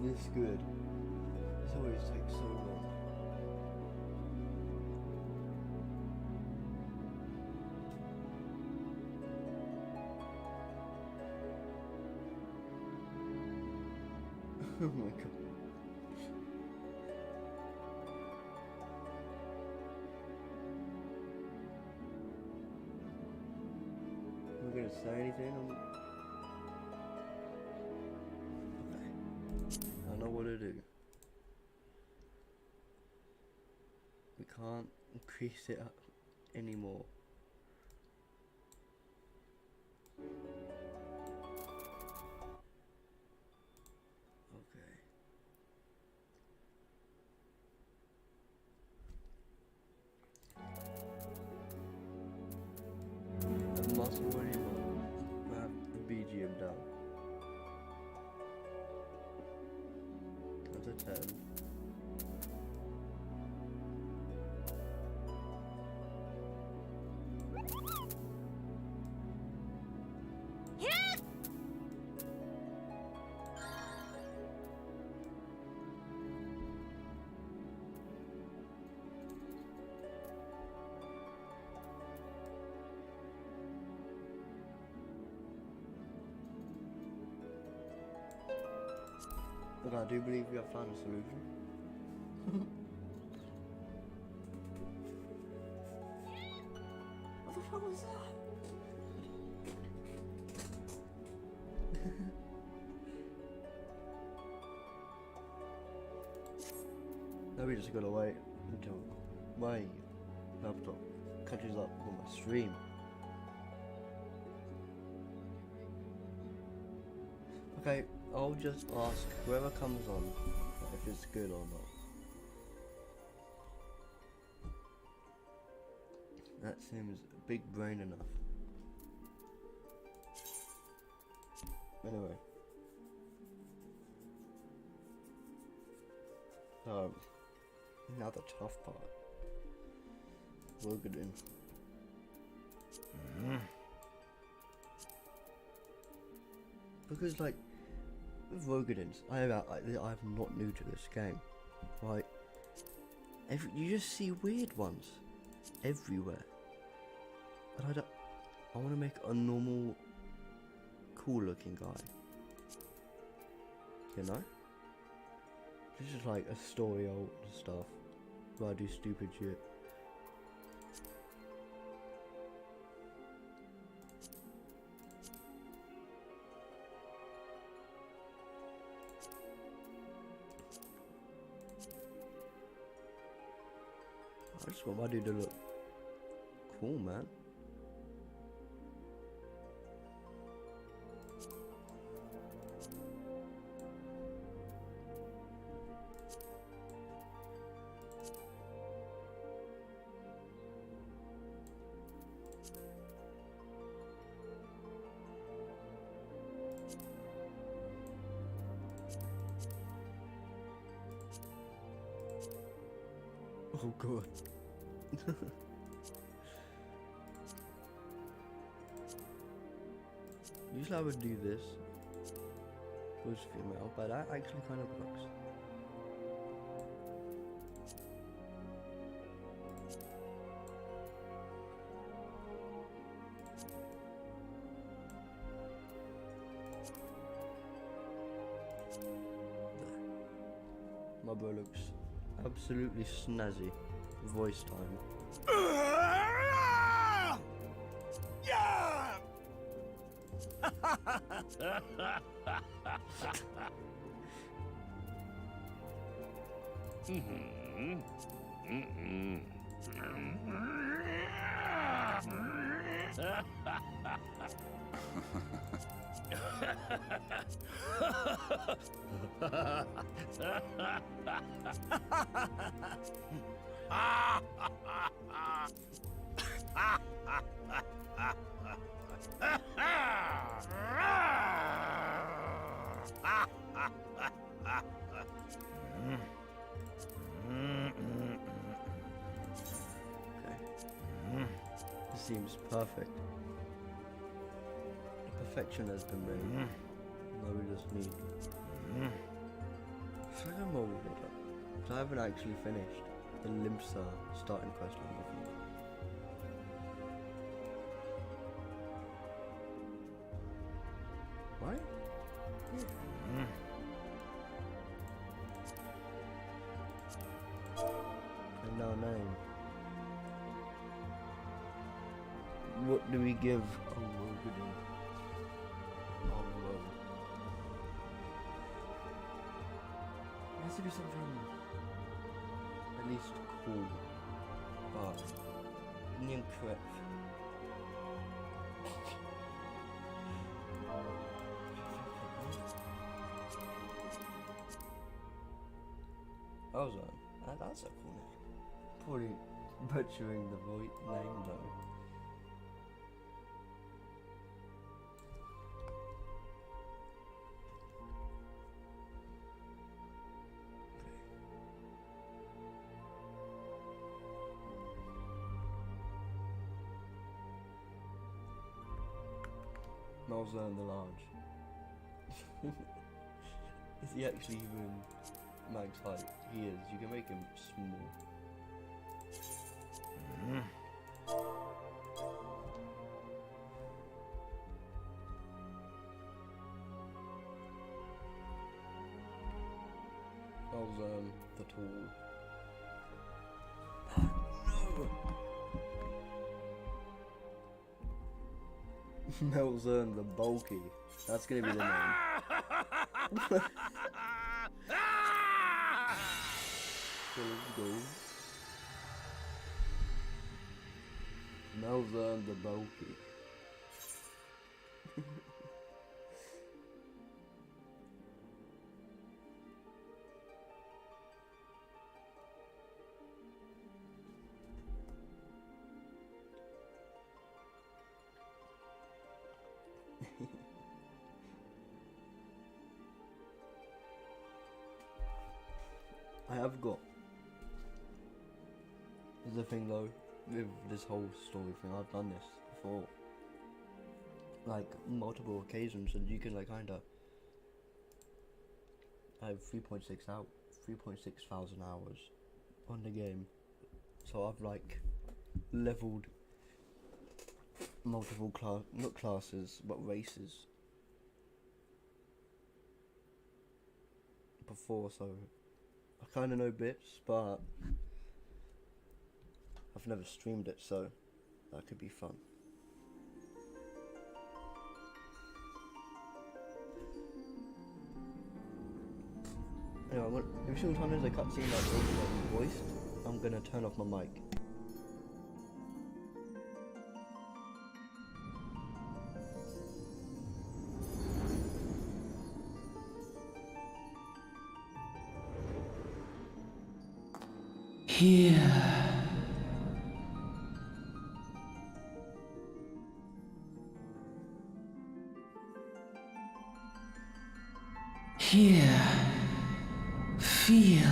this good. This always takes so long. Oh my god. We're gonna say anything? Okay. I know what to do. We can't increase it up anymore. Okay. The muscle already have the BGM down. That's a 10. But I do believe we have found a solution. What the fuck was that? Now we just gotta wait until my laptop catches up with my stream. Okay, I'll just ask whoever comes on if it's good or not. That seems big brain enough. Anyway. Now the tough part. We'll get in. Because like with Rogadins, I'm not new to this game. Right? You just see weird ones everywhere. And I want to make a normal, cool looking guy. You know? This is like a story old stuff where I do stupid shit. I just want my dude to look cool, man. Oh god. Usually I would do this with female, but that actually kind of works. My bro looks absolutely snazzy. Voice time. Yeah! This seems perfect. Perfection has been made. Now we just need I haven't actually finished the Limsa starting quest line before. Right? Yeah. And now name. What do we give a Wogadin? It has to be something at least cool, but incorrect. Ozone. That's a cool name. Probably butchering the name though. Malzahn the Large. Is he actually even max height? He is. You can make him small. Malzahn the Tall. No! Malzahn the Bulky. That's gonna be the name. So let's go. Malzahn the Bulky. I have got. Here's the thing though, with this whole story thing, I've done this before. Like, multiple occasions, and you can like kinda. I have 3.6 thousand hours on the game. So I've like leveled multiple not classes, but races before, so I kinda know bits, but I've never streamed it, so that could be fun. Anyway, every single time there's a cutscene that's also voiced, I'm gonna turn off my mic. Here. Here. Feel.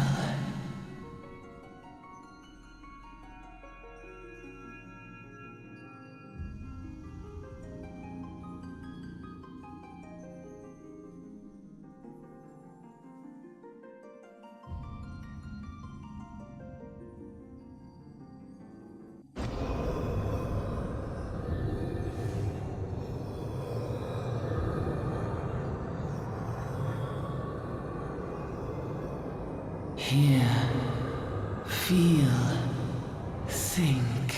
Hear, feel, think.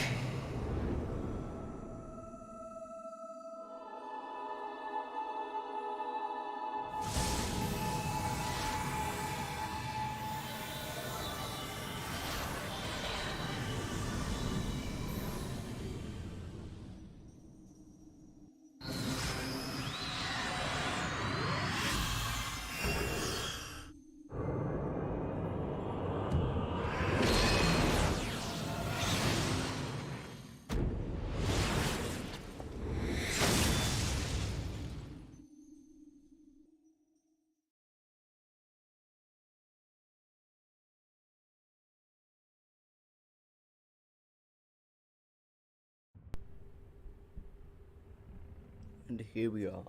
And here we are.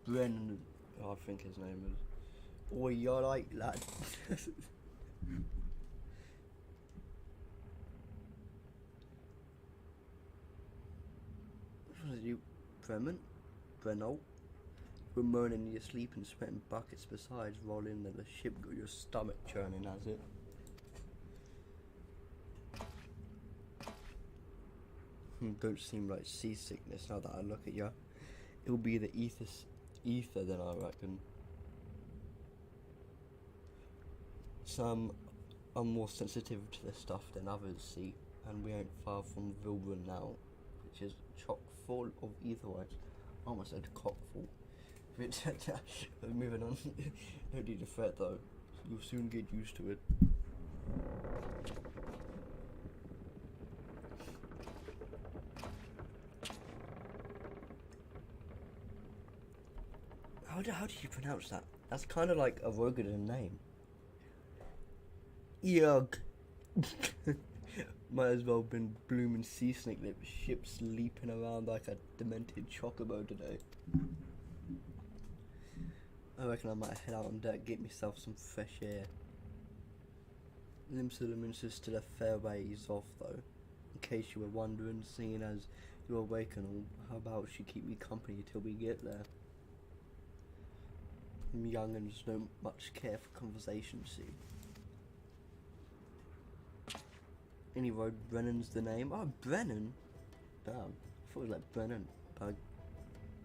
Brennan, I think his name is. Or you're like that. What is you? Bremen? Breno? We're moaning in your sleep and sweating buckets besides rolling in the ship got your stomach churning as it. Don't seem like seasickness now that I look at you. It'll be the ether then I reckon. Some are more sensitive to this stuff than others see, and we ain't far from Reborn now, which is chock full of etherite. I almost said cock full. Moving on. Don't need to fret though. You'll soon get used to it. How do you pronounce that? That's kind of like a Rogadan name. Yug. Might as well been blooming sea snake lip ships leaping around like a demented chocobo today. I reckon I might head out on deck, get myself some fresh air. Limbs to the minces to the fair ways off though. In case you were wondering, seeing as you're awake and all, how about she keep me company till we get there? Young'uns don't much care for conversation, see. Anyway, Brennan's the name. Oh, Brennan? Damn, I thought it was like Brennan. But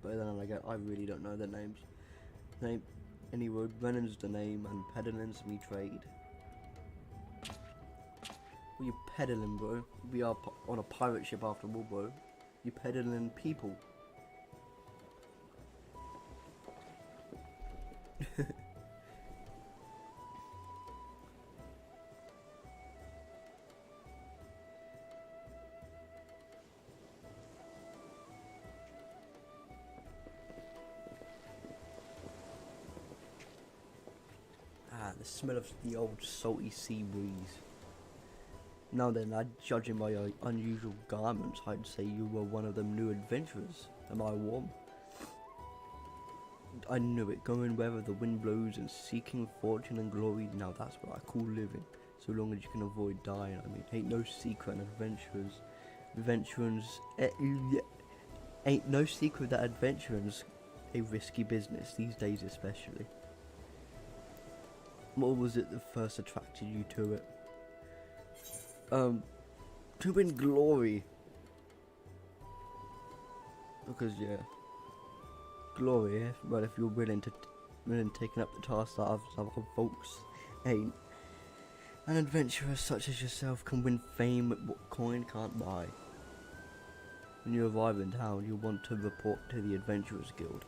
then I really don't know their names. Anyway, Brennan's the name and peddling's me trade. What you peddling, bro? We are on a pirate ship after all, bro. You peddling people. The smell of the old salty sea breeze. Now then, judging by your unusual garments, I'd say you were one of them new adventurers. Am I warm? I knew it, going wherever the wind blows and seeking fortune and glory. Now that's what I call living, so long as you can avoid dying. I mean, ain't no secret ain't no secret that adventuring's a risky business these days, especially. What was it that first attracted you to it? To win glory. Because yeah, glory. Yeah? But if you're willing taking up the task that other folks ain't, an adventurer such as yourself can win fame at what coin can't buy. When you arrive in town, you'll want to report to the Adventurers Guild.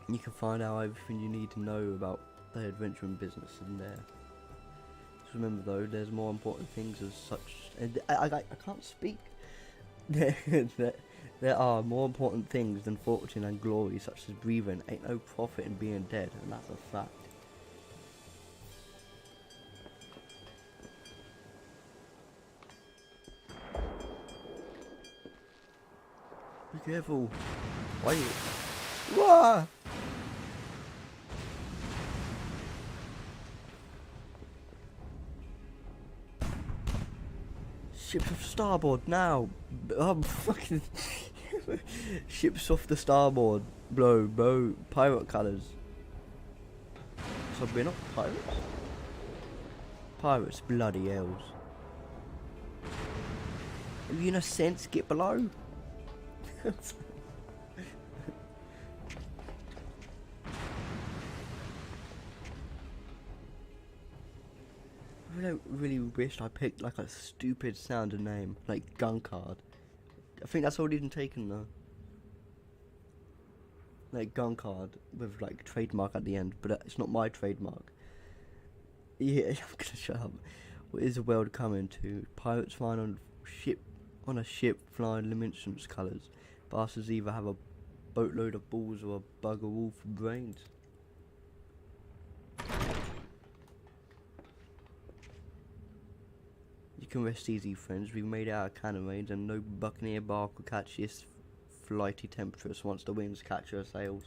You can find out everything you need to know about the adventuring business in there. Just remember though, there's more important things as such. And I can't speak. There are more important things than fortune and glory, such as breathing. Ain't no profit in being dead, and that's a fact. Be careful. Why? Whoa! Ships off starboard now. Fucking ships off the starboard. Blow, pirate colours. So we're not pirates? Pirates, bloody hells. Have you no sense? Get below. I really wished I picked like a stupid sounding name, like Guncard. I think that's already been taken though. Like Guncard with like trademark at the end, but it's not my trademark. Yeah, I'm gonna shut up. What is the world coming to? Pirates flying on a ship flying Luminescence colours. Bastards either have a boatload of balls or a bugger all for brains. You can rest easy, friends. We've made it out of cannon range and no buccaneer bark will catch this flighty tempestuous once the winds catch her sails.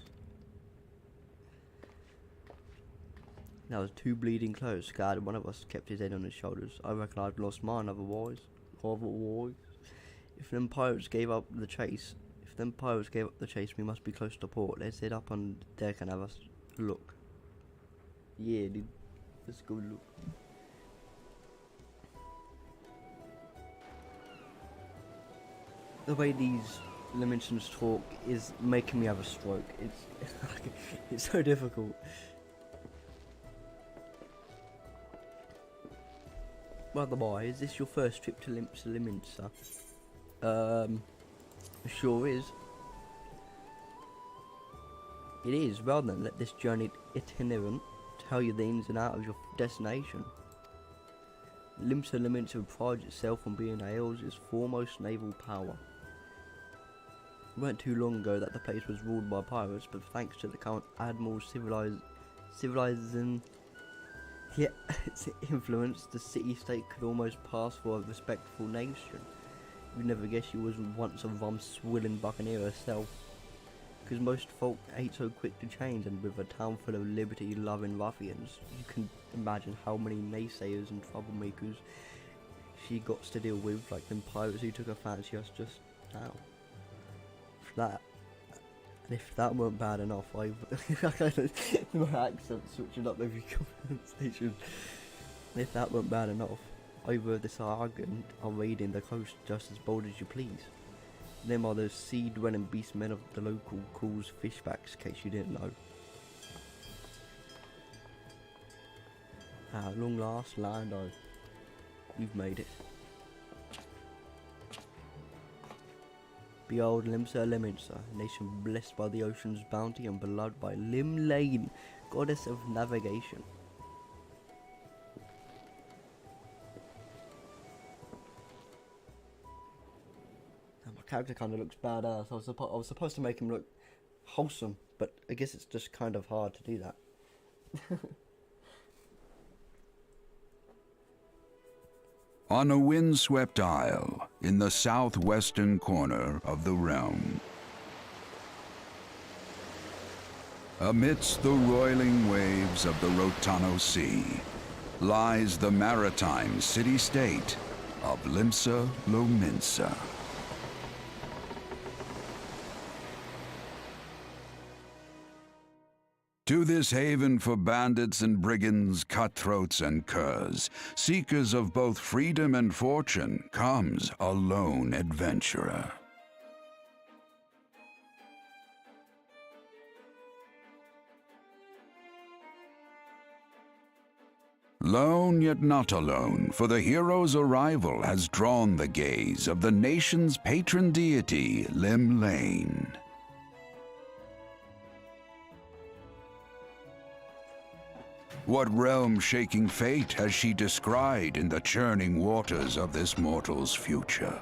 That was too bleeding close. Scared, one of us kept his head on his shoulders. I reckon I'd lost mine otherwise. If them pirates gave up the chase, we must be close to port. Let's head up on deck and have a look. Yeah, dude. Let's go look. The way these Lemingtons talk is making me have a stroke. It's so difficult. By the way, is this your first trip to Limsa? Sure is. It is. Well then, let this journey itinerant tell you the ins and outs of your destination. Limsa prides itself on being Ael's foremost naval power. It weren't too long ago that the place was ruled by pirates, but thanks to the current admiral's civilizing its influence, the city-state could almost pass for a respectful nation. You'd never guess she was once a rum-swilling buccaneer herself. Because most folk ain't so quick to change, and with a town full of liberty-loving ruffians, you can imagine how many naysayers and troublemakers she got to deal with, like them pirates who took a fancy us just now. If that weren't bad enough, my accent switching up every conversation. If that weren't bad enough, over this arrogant are raiding the coast just as bold as you please. Them are the sea-dwelling beastmen of the local calls fishbacks, in case you didn't know. At long last, Lando, we've made it. Behold Limsa, a nation blessed by the ocean's bounty and beloved by Limlane, goddess of navigation. My character kind of looks badass. I was supposed to make him look wholesome, but I guess it's just kind of hard to do that. On a windswept isle in the southwestern corner of the realm, amidst the roiling waves of the Rotano Sea, lies the maritime city-state of Limsa Lominsa. To this haven for bandits and brigands, cutthroats and curs, seekers of both freedom and fortune, comes a lone adventurer. Lone yet not alone, for the hero's arrival has drawn the gaze of the nation's patron deity, Limlane. What realm-shaking fate has she descried in the churning waters of this mortal's future?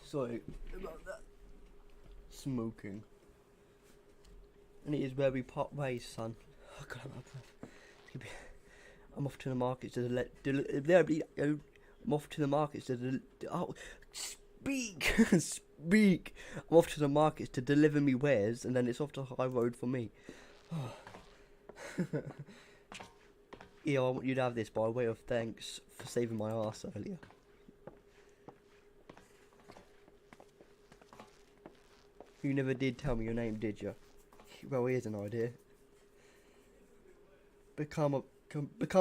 Sorry about that. Smoking. And it is where we part ways, son. Oh, God, I'm off to the markets to I'm off to the markets to speak. Speak. I'm off to the markets to deliver me wares, and then it's off to high road for me. Yeah, I want you to have this by way of thanks for saving my ass earlier. You never did tell me your name, did you? Well, here's an idea. Become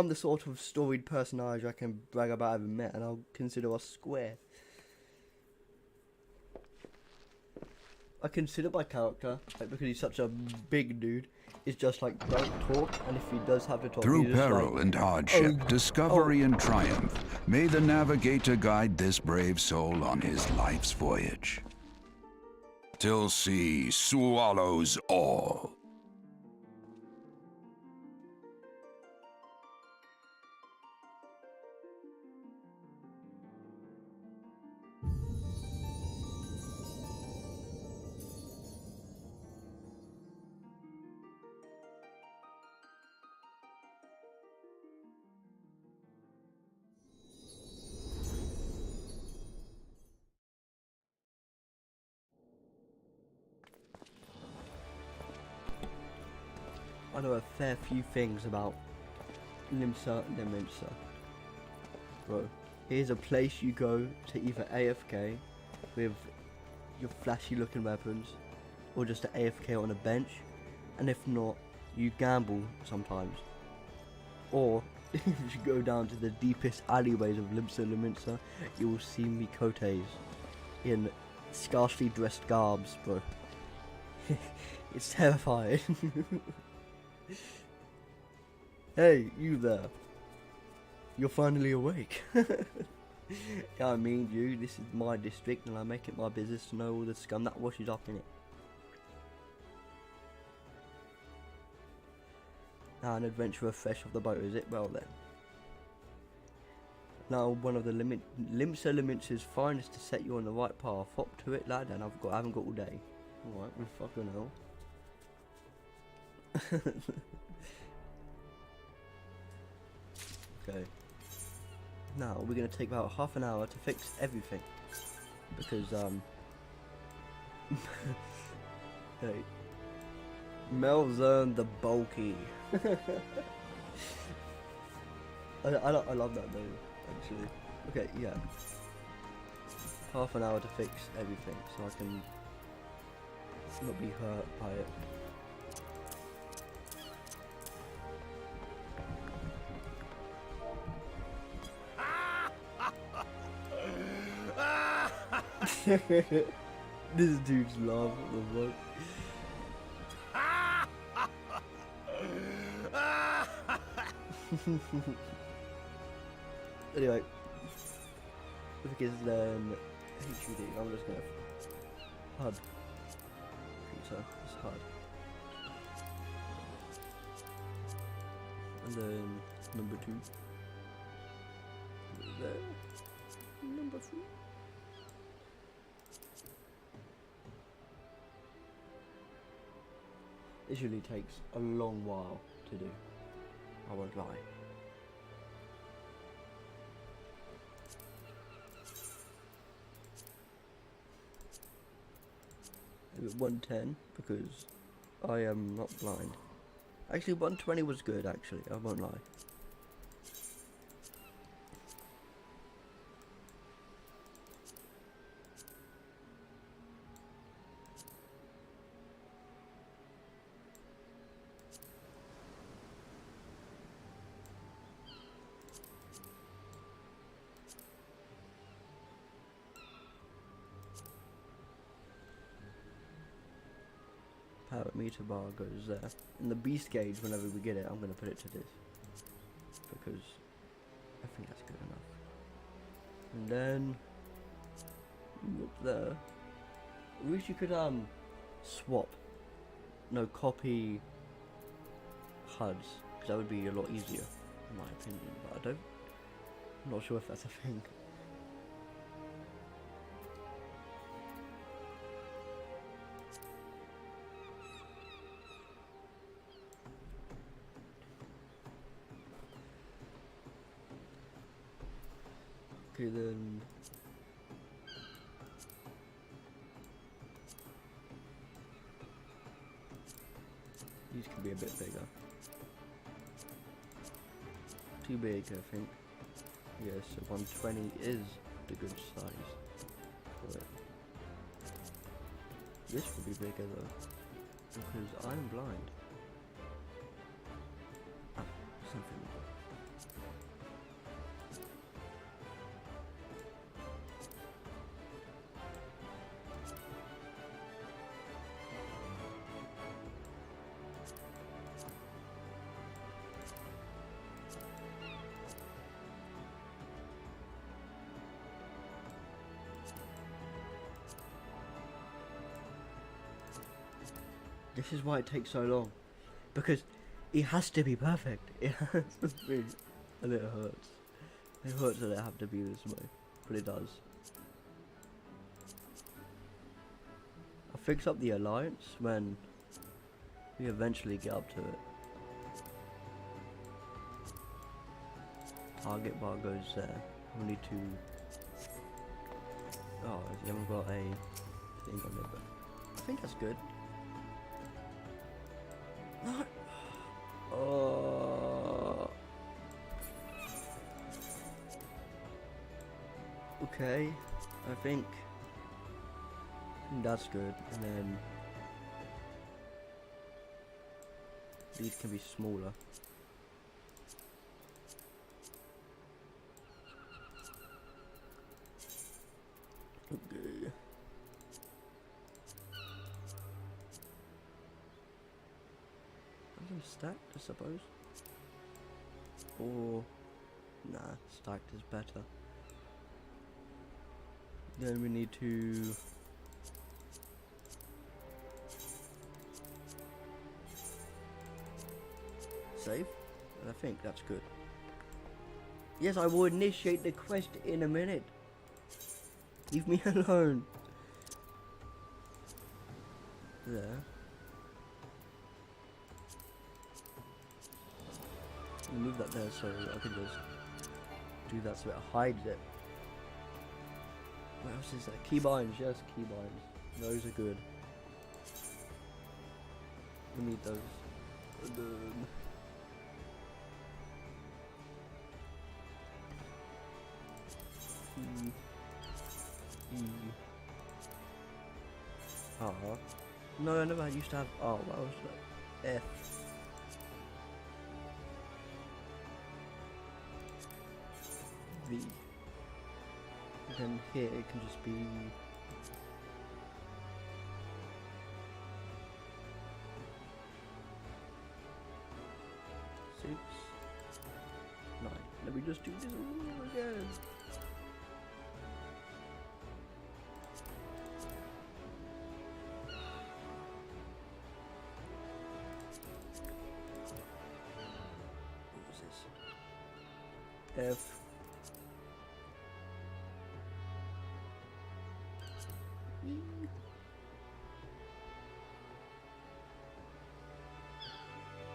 the sort of storied personage I can brag about having met, and I'll consider us square. I consider my character, like, because he's such a big dude, is just like, don't talk, and if he does have to talk, Through he's just peril like, and hardship, discovery and triumph, may the navigator guide this brave soul on his life's voyage. Till sea swallows all. I know a fair few things about Limsa and Limsa. Bro, here's a place you go to either AFK with your flashy looking weapons, or just to AFK on a bench, and if not, you gamble sometimes. Or, if you go down to the deepest alleyways of Limsa Liminsa, you will see Mikotes in scarcely dressed garbs, bro. It's terrifying. Hey, you there. You're finally awake. Yeah, I mean, you, this is my district, and I make it my business to know all the scum that washes up in it. An adventurer fresh off the boat, is it? Well then. Now, one of the Limsa Liminsa's finest to set you on the right path. Hop to it, lad, and I haven't got all day. Alright, we fucking hell. Okay. Now, we're going to take about half an hour to fix everything. Because, hey. Melzern the Bulky. I love that name, actually. Okay, yeah. Half an hour to fix everything, so I can not be hurt by it. This dude's laugh, what the fuck? Anyway, because then HUD, I'm just gonna HUD. Pizza, it's HUD. And then number 2. There. Number 3. This usually takes a long while to do, I won't lie. Maybe 110 because I am not blind. Actually 120 was good actually, I won't lie. Meter bar goes there. And the beast gauge, whenever we get it, I'm going to put it to this. Because I think that's good enough. And then look there. I wish you could swap. No, copy HUDs. Because that would be a lot easier, in my opinion. But I'm not sure if that's a thing. Okay then. These could be a bit bigger. Too big, I think. Yes, so 120 is the good size for it. This would be bigger though, because I'm blind. Ah, something. This is why it takes so long, because it has to be perfect. It has to be, and it hurts. It hurts that it have to be this way, but it does. I'll fix up the alliance when we eventually get up to it. Target bar goes there. We need to. Oh, you haven't got a thing on it, but I think that's good. No. Oh. Okay, I think that's good, and then these can be smaller. Okay. Them stacked, I suppose. Or nah, stacked is better. Then we need to save. I think that's good. Yes, I will initiate the quest in a minute. Leave me alone. There. Move that there so I can just do that so it hides it. What else is there? Keybinds, yes, keybinds. Those are good. We need those. No, I never used to have. Oh, that was F. V. And then here it can just be six, 9. Let me just do this all again. What was this? F.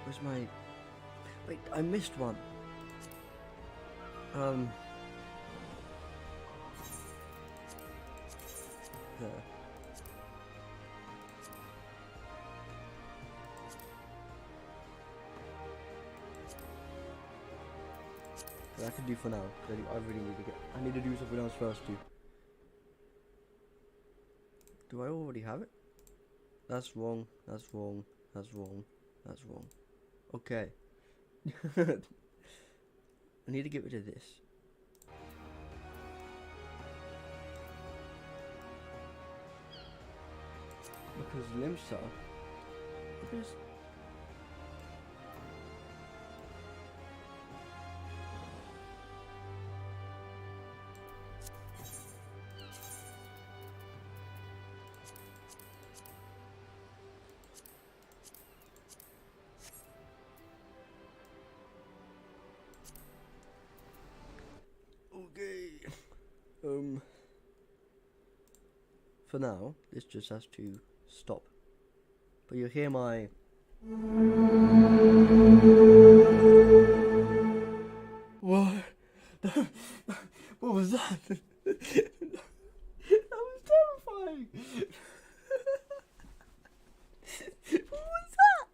Where's my... Wait, I missed one. There. That I can do for now, because I really need to get... I need to do something else first too. Do I already have it? That's wrong, that's wrong, that's wrong, that's wrong. Okay. I need to get rid of this. Because Limsa... Because... Okay. For now, this just has to stop. But you'll hear my... What? What was was that? That was terrifying. What was that?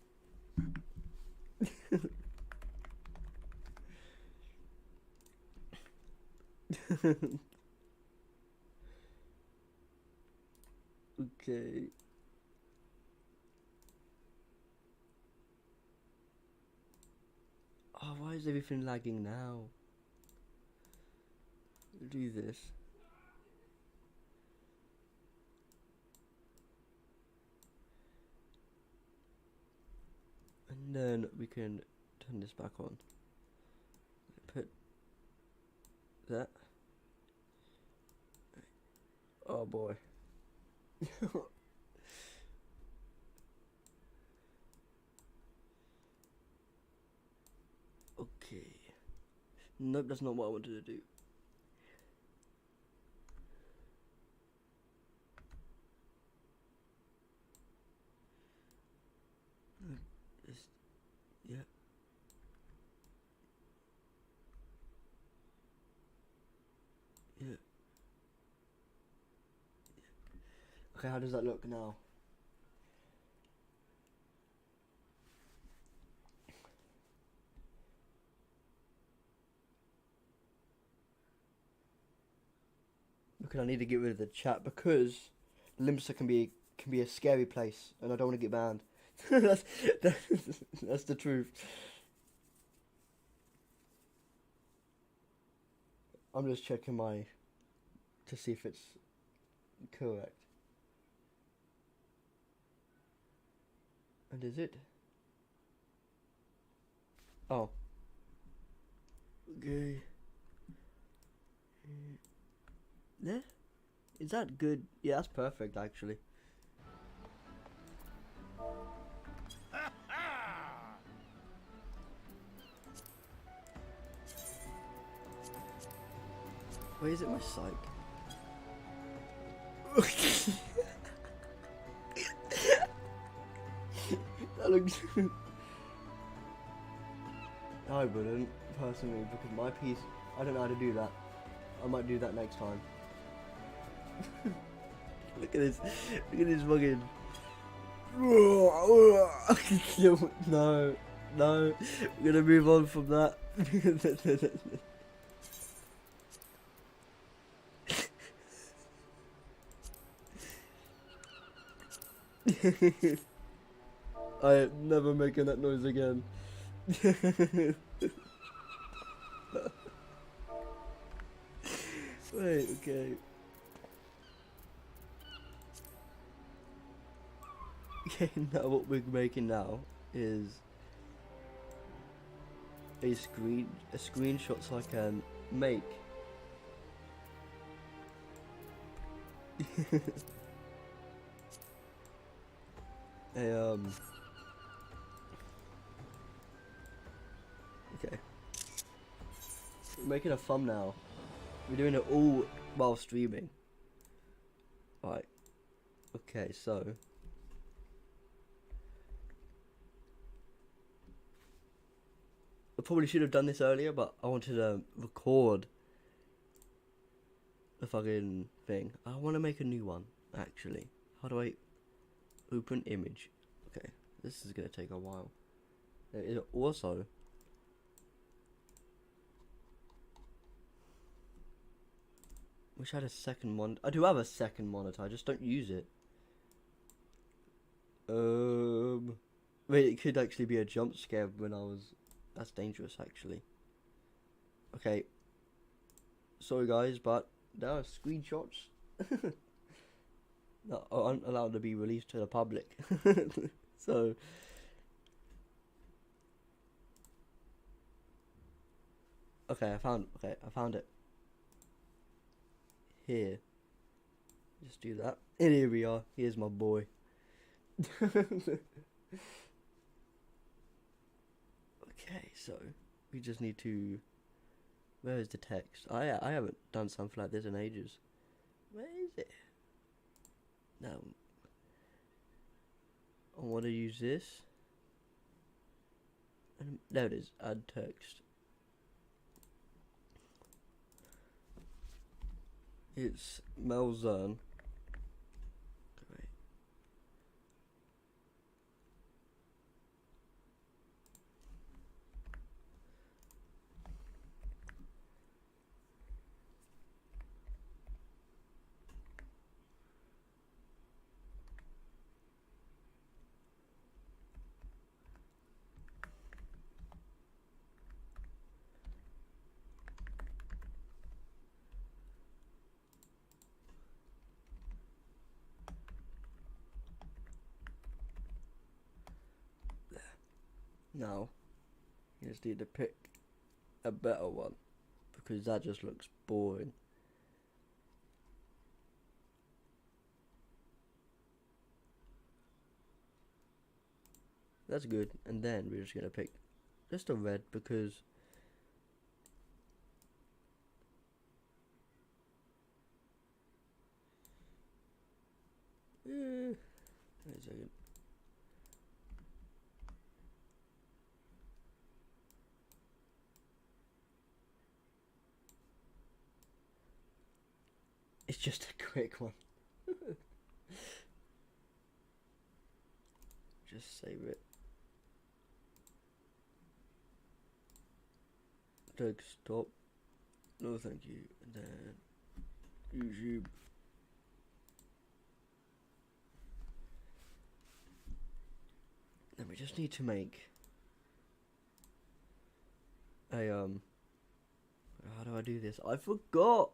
Okay. Oh, why is everything lagging now? Do this. And then we can turn this back on. Put that. Oh boy. Okay. Nope, that's not what I wanted to do. Yeah. Yeah. Okay, how does that look now? Because I need to get rid of the chat because Limsa can be a scary place and I don't want to get banned. That's the truth. I'm just checking to see if it's correct. And is it? Oh. Okay. There? Is that good? Yeah, that's perfect actually. Where is it, my psych? That looks... I wouldn't, personally, because my piece... I don't know how to do that. I might do that next time. Look at this. Look at this fucking... No. No. We're gonna move on from that. I am never making that noise again. Wait, okay. Okay, now what we're making now is a screenshot so I can make a okay. We're making a thumbnail. We're doing it all while streaming. Right. Okay, so I probably should have done this earlier, but I wanted to record the fucking thing. I want to make a new one, actually. How do I open image? Okay, this is going to take a while. There is also... Wish I had a second monitor. I do have a second monitor, I just don't use it. Wait, it could actually be a jump scare when I was... That's dangerous, actually. Okay. Sorry, guys, but there are screenshots that aren't allowed to be released to the public. So... Okay, I found it. Here. Just do that. And here we are. Here's my boy. Okay, so we just need to... Where is the text? I haven't done something like this in ages. Where is it? No. I want to use this. And there it is. Add text. It's Malzern. Great. Now, you just need to pick a better one, because that just looks boring. That's good, and then we're just going to pick just a red, because wait a second. It's just a quick one. Just save it. Doug, stop. No, thank you. And then YouTube. Then we just need to make a how do I do this? I forgot.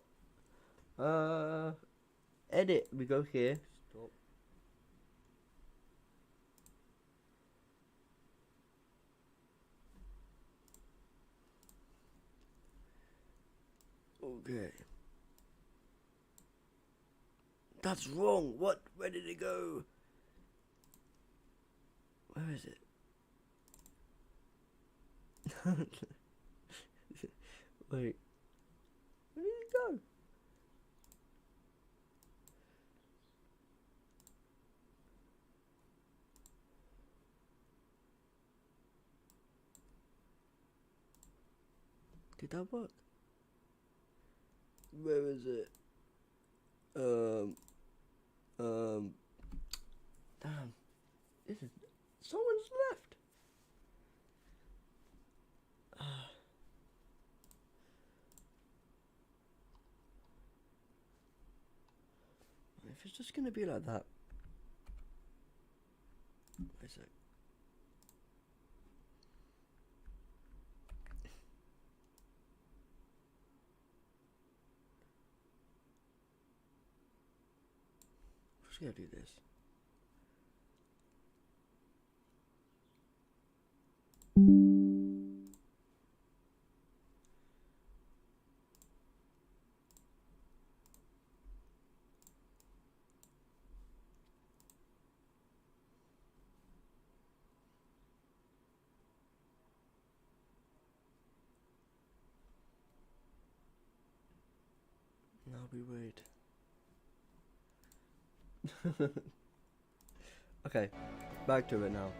Edit. We go here. Stop. Okay. That's wrong. What? Where did it go? Where is it? Wait. Where did it go? Did that work? Where is it? Damn. This is... Someone's left. If it's just gonna be like that. Wait a sec. I'm just gonna do this. Now we wait. Okay, back to it now.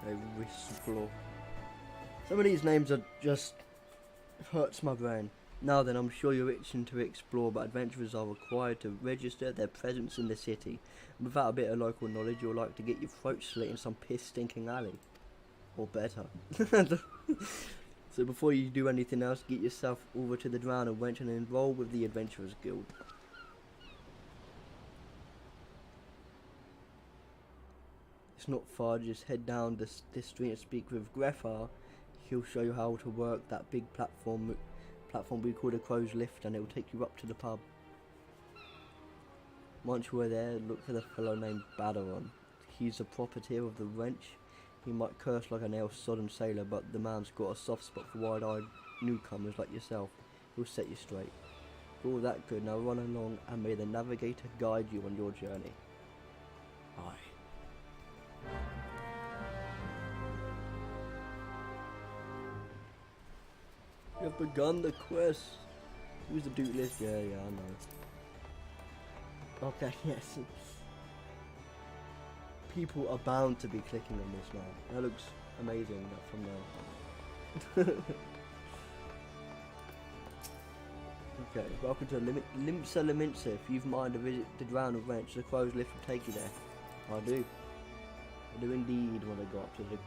A whistle. Some of these names are just hurts my brain. Now then, I'm sure you're itching to explore, but adventurers are required to register their presence in the city. And without a bit of local knowledge, you'll like to get your throat slit in some piss-stinking alley. Or better. So before you do anything else, get yourself over to the Drowned Wench and enroll with the Adventurers Guild. It's not far, just head down this street and speak with Greffar. He'll show you how to work that big platform we call the Crow's Lift, and it will take you up to the pub. Once you're there, look for the fellow named Badaron. He's the proprietor of the Wench. He might curse like a nail-sodden sailor, but the man's got a soft spot for wide-eyed newcomers like yourself. He'll set you straight. For all that good, now run along and may the navigator guide you on your journey. Aye. You have begun the quest. Who's the Duke list? Yeah, I know. Okay, yes. People are bound to be clicking on this now. That looks amazing from there. Okay, welcome to Limsa Liminsa. If you've mind to visit the Drowned Ranch, the crow's lift will take you there. I do. I do indeed want to go up to the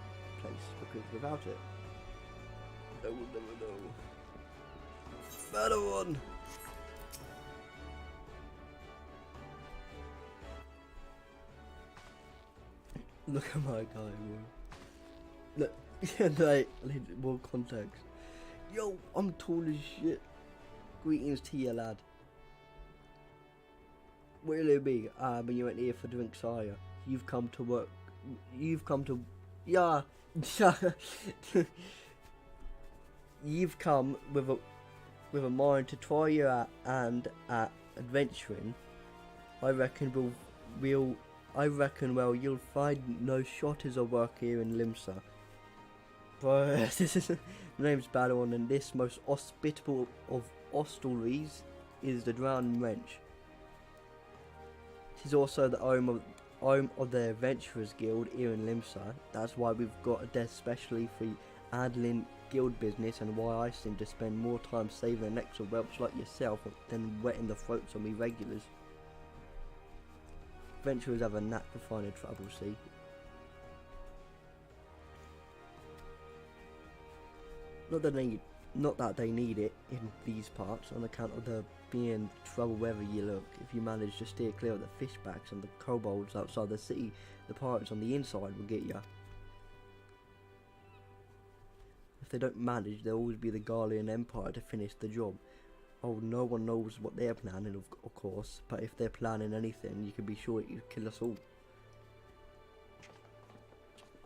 place, because without it, I will never know. Better one! Look at my guy, bro. Look, yeah, like, I need more context. Yo, I'm tall as shit. Greetings to you, lad. Where'll it be? But you ain't here for drinks, are you? You've come to work. You've come to... Yeah. You've come with a mind to try your hand at adventuring. I reckon well, you'll find no shortage of work here in Limsa. But my name's Badon, and this most hospitable of hostelries is the Drowned Wrench. It is also the home of the Adventurers Guild here in Limsa. That's why we've got a desk specially for handling guild business, and why I seem to spend more time saving the necks of whelps like yourself than wetting the throats of me regulars. Adventurers have a knack for finding trouble, see? Not that they need it in these parts, on account of there being trouble wherever you look. If you manage to steer clear of the fishbacks and the kobolds outside the city, the pirates on the inside will get you. If they don't manage, there'll always be the Garlean Empire to finish the job. Oh, no one knows what they're planning, of course, but if they're planning anything, you can be sure it will kill us all.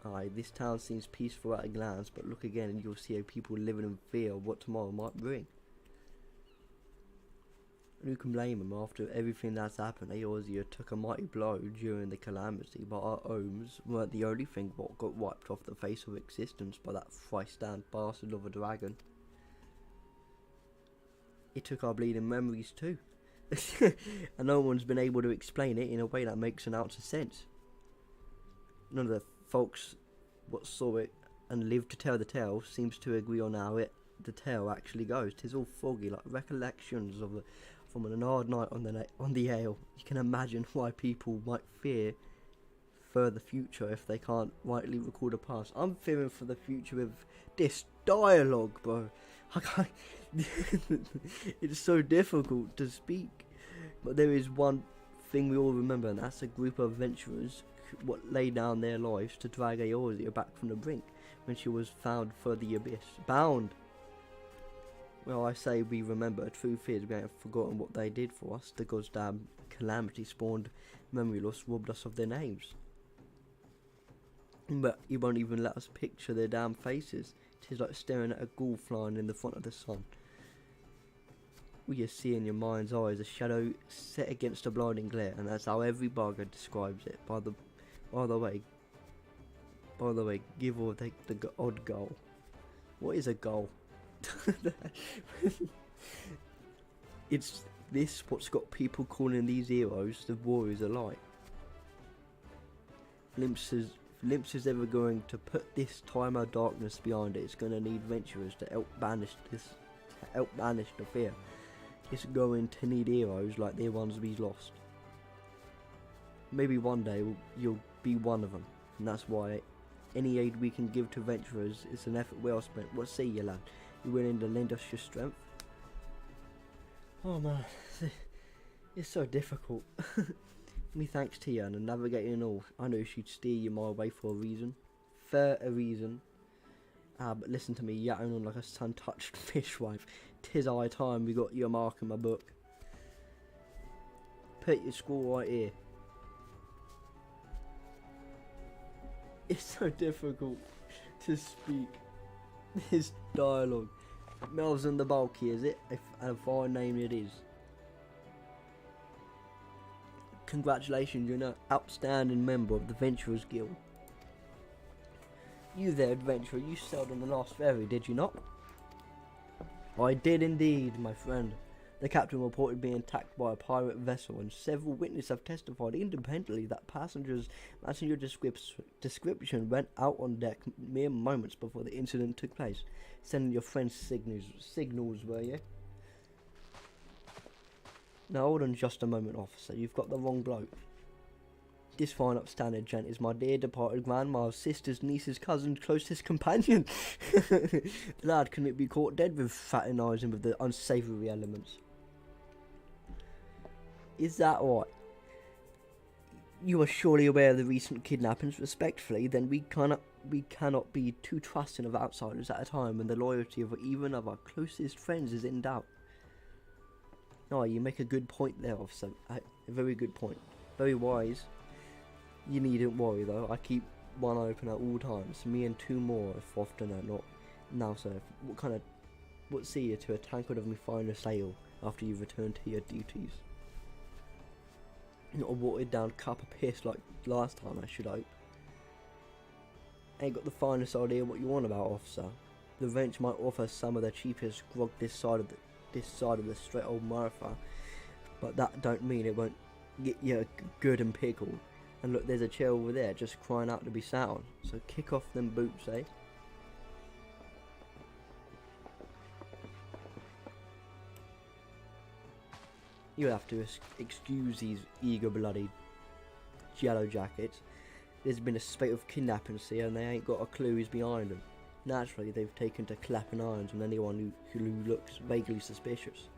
Aye, this town seems peaceful at a glance, but look again and you'll see how people living in fear of what tomorrow might bring. And who can blame them after everything that's happened? Eorzea took a mighty blow during the calamity, but our homes weren't the only thing what got wiped off the face of existence by that thrice-stand bastard of a dragon. It took our bleeding memories too. And no one's been able to explain it in a way that makes an ounce of sense. None of the folks what saw it and lived to tell the tale seems to agree on how the tale actually goes. 'Tis all foggy, like recollections of from an hard night on the ale. You can imagine why people might fear for the future if they can't rightly record the past. I'm fearing for the future with this dialogue, bro. I can't it's so difficult to speak. But there is one thing we all remember, and that's a group of adventurers what laid down their lives to drag Eorzea back from the brink when she was found for the abyss, bound. Well, I say we remember. Truth is, we ain't forgotten what they did for us. The goddamn calamity spawned memory loss, robbed us of their names. But he won't even let us picture their damn faces. 'Tis like staring at a ghoul flying in the front of the sun. All you see in your mind's eye is a shadow set against a blinding glare, and that's how every bugger describes it. By the way, give or take the odd goal. What is a goal? It's this what's got people calling these heroes the warriors of light. Limps is ever going to put this time of darkness behind it. It's going to need adventurers to help banish the fear. It's going to need heroes like the ones we've lost. Maybe one day you'll be one of them, and that's why any aid we can give to adventurers is an effort well spent. What say you, lad? You willing to lend us your strength? Oh man, it's so difficult. Me thanks to you and navigating all. I know she'd steer you my way for a reason. Fair a reason. But listen to me yapping on like a sun-touched fishwife. 'Tis high time we got your mark in my book. Put your score right here. It's so difficult to speak this dialogue. Mel's in the bulky, is it? If a fine name it is. Congratulations, you're an outstanding member of the Adventurers Guild. You there, adventurer, you sailed on the last ferry, did you not? I did indeed, my friend. The captain reported being attacked by a pirate vessel, and several witnesses have testified independently that passenger description went out on deck mere moments before the incident took place. Sending your friends signals, were you? Now hold on just a moment, officer. You've got the wrong bloke. This fine upstanding gent is my dear departed grandma's sister's niece's cousin's closest companion. The lad couldn't be caught dead with fraternising with the unsavoury elements. Is that right? You are surely aware of the recent kidnappings. Respectfully, then we cannot be too trusting of outsiders at a time when the loyalty of even of our closest friends is in doubt. No, you make a good point there, officer. A very good point. Very wise. You needn't worry though, I keep one open at all times, me and two more if often are not. Now sir, what say you to a tankard of me finest ale after you return to your duties? Not a watered down cup of piss like last time, I should hope. Ain't got the finest idea what you want about, officer. The Wrench might offer some of the cheapest grog this side of the straight old Martha, but that don't mean it won't get you good and pickled. And look, there's a chair over there just crying out to be sat on. So kick off them boots, eh? You'll have to excuse these eager-blooded yellow jackets. There's been a spate of kidnappings here and they ain't got a clue who's behind them. Naturally, they've taken to clapping irons on anyone who looks vaguely suspicious,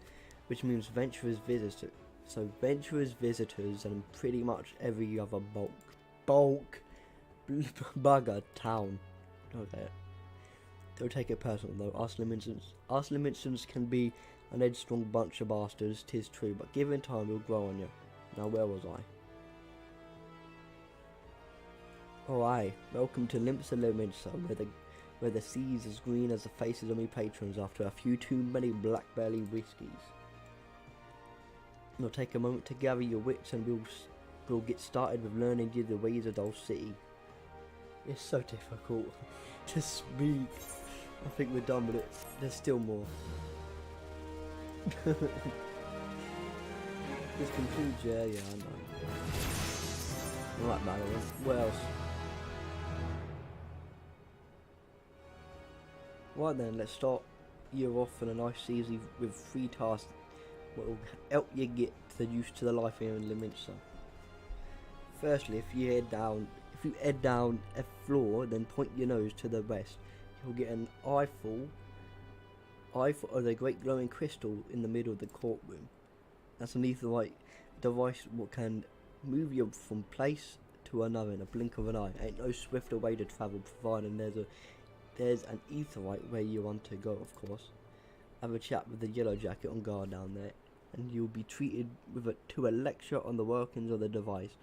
which means venturous visitors and pretty much every other bulk bugger town. Okay. Don't take it personal though. Us Liminsons can be an headstrong bunch of bastards, 'tis true, but given time we'll grow on you. Now where was I? Oh aye, welcome to Limpsa, where the sea's as green as the faces of me patrons after a few too many blackberry whiskies. Now take a moment to gather your wits and we'll get started with learning you the ways of Dole City. It's so difficult to speak. I think we're done with it. There's still more. This concludes, yeah, I know. Right, Madeline, what else? Right then, let's start you off on a nice easy with 3 tasks that will help you get used to the life here in Leminster. Firstly, if you head down a floor, then point your nose to the west. You'll get an eyeful of the great glowing crystal in the middle of the courtroom. That's an aetherite device what can move you from place to another in a blink of an eye. Ain't no swifter way to travel, providing there's an aetherite where you want to go, of course. Have a chat with the yellow jacket on guard down there, and you'll be treated to a lecture on the workings of the device.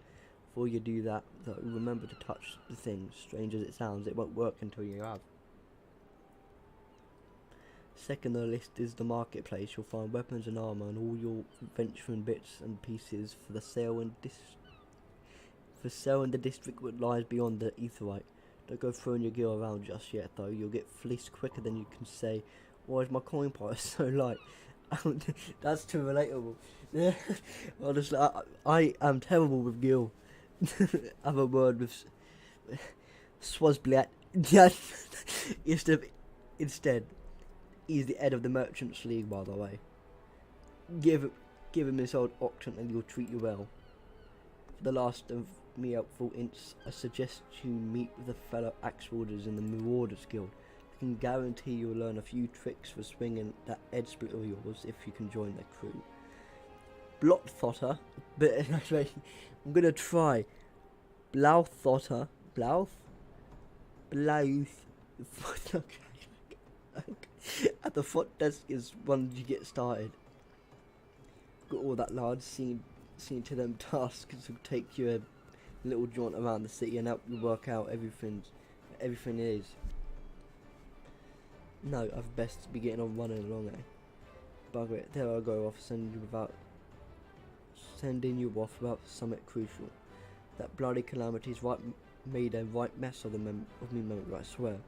Before you do that, though, remember to touch the thing. Strange as it sounds, it won't work until you have. Second on the list is the marketplace. You'll find weapons and armour and all your venturing bits and pieces for sale in the district that lies beyond the aetherite. Don't go throwing your gear around just yet though, you'll get fleeced quicker than you can say, why is my coin price so light? That's too relatable. Yeah, honestly, I am terrible with Gil. Have a word with Swazblat. Instead, he's the head of the Merchants League, by the way. Give him this old auction and he'll treat you well. For the last of me helpful ints, I suggest you meet with the fellow axe wielders in the Marauders Guild. I can guarantee you'll learn a few tricks for swinging that head split of yours if you can join their crew. Blothotter, but anyway, I'm gonna try. Blauthotter, Blouth? At the front desk is when you get started. Got all that large seen to them tasks will take you a little jaunt around the city and help you work out everything is. No, I've best be getting on running along, eh? Bugger it, there I go off sending you off without something crucial. That bloody calamity's made a right mess of me memory, I swear.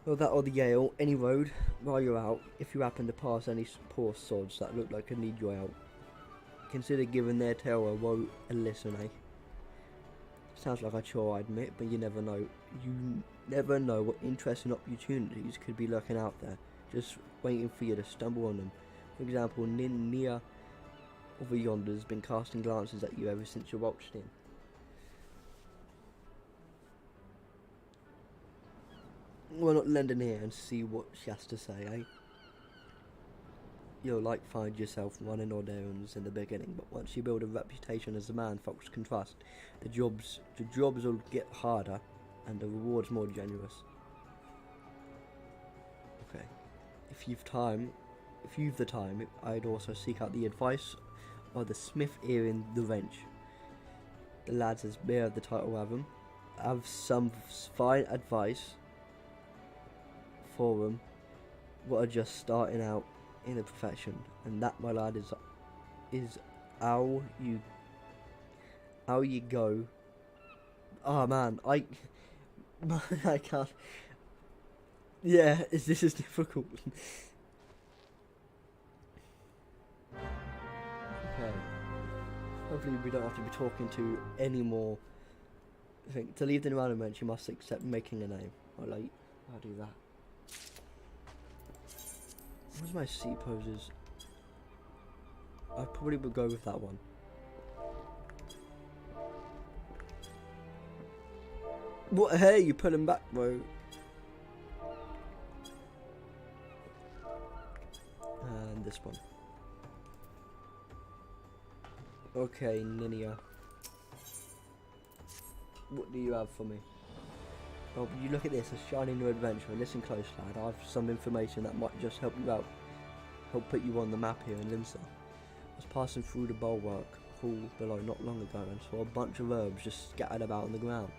Well, that or the ale, any road, while you're out, if you happen to pass any poor sods that look like they need your help, consider giving their tale a woe a listen, eh? Sounds like a chore, I admit, but you never know. You never know what interesting opportunities could be lurking out there, just waiting for you to stumble on them. For example, near over yonder has been casting glances at you ever since you walked in. Why not lend an ear and see what she has to say, eh? You'll find yourself running odd errands in the beginning, but once you build a reputation as a man folks can trust, the jobs will get harder and the rewards more generous. Okay. If you've the time, I'd also seek out the advice of the smith here in the wrench. The lads as bear the title have some fine advice for them what are just starting out in the profession, and that, my lad, is how you go. Oh man, I can't. Yeah, this is difficult. Okay. Hopefully we don't have to be talking to any more. I think to leave the environment, you must accept making a name. I'll do that. What's my seat poses? I probably would go with that one. What? Hey, you put him back, bro. And this one. Okay, Ninia. What do you have for me? Oh, you look at this, a shiny new adventure. Listen close, lad. I have some information that might just help you out. Help put you on the map here in Limsa. I was passing through the bulwark hall below not long ago and saw a bunch of herbs just scattered about on the ground.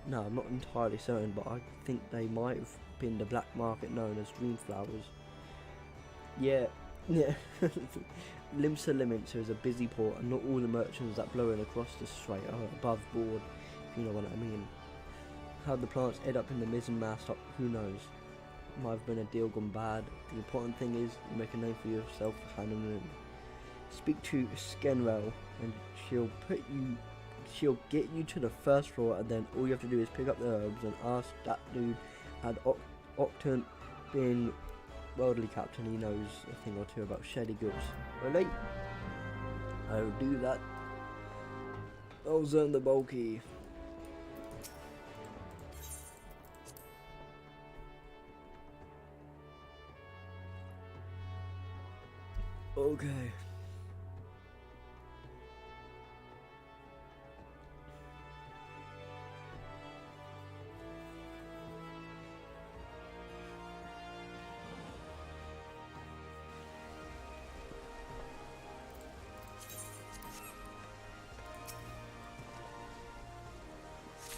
No, I'm not entirely certain, but I think they might have been the black market known as dream flowers. Yeah. Limsa is a busy port, and not all the merchants that blow in across the strait are above board, if you know what I mean. How the plants end up in the mizzen mast, who knows? Might have been a deal gone bad. The important thing is you make a name for yourself for hand and room. Speak to Skenrel and she'll get you to the first floor, and then all you have to do is pick up the herbs and ask that dude at Octant, being worldly captain, he knows a thing or two about shady goods. Really? I'll do that. I'll zone the bulky. Okay.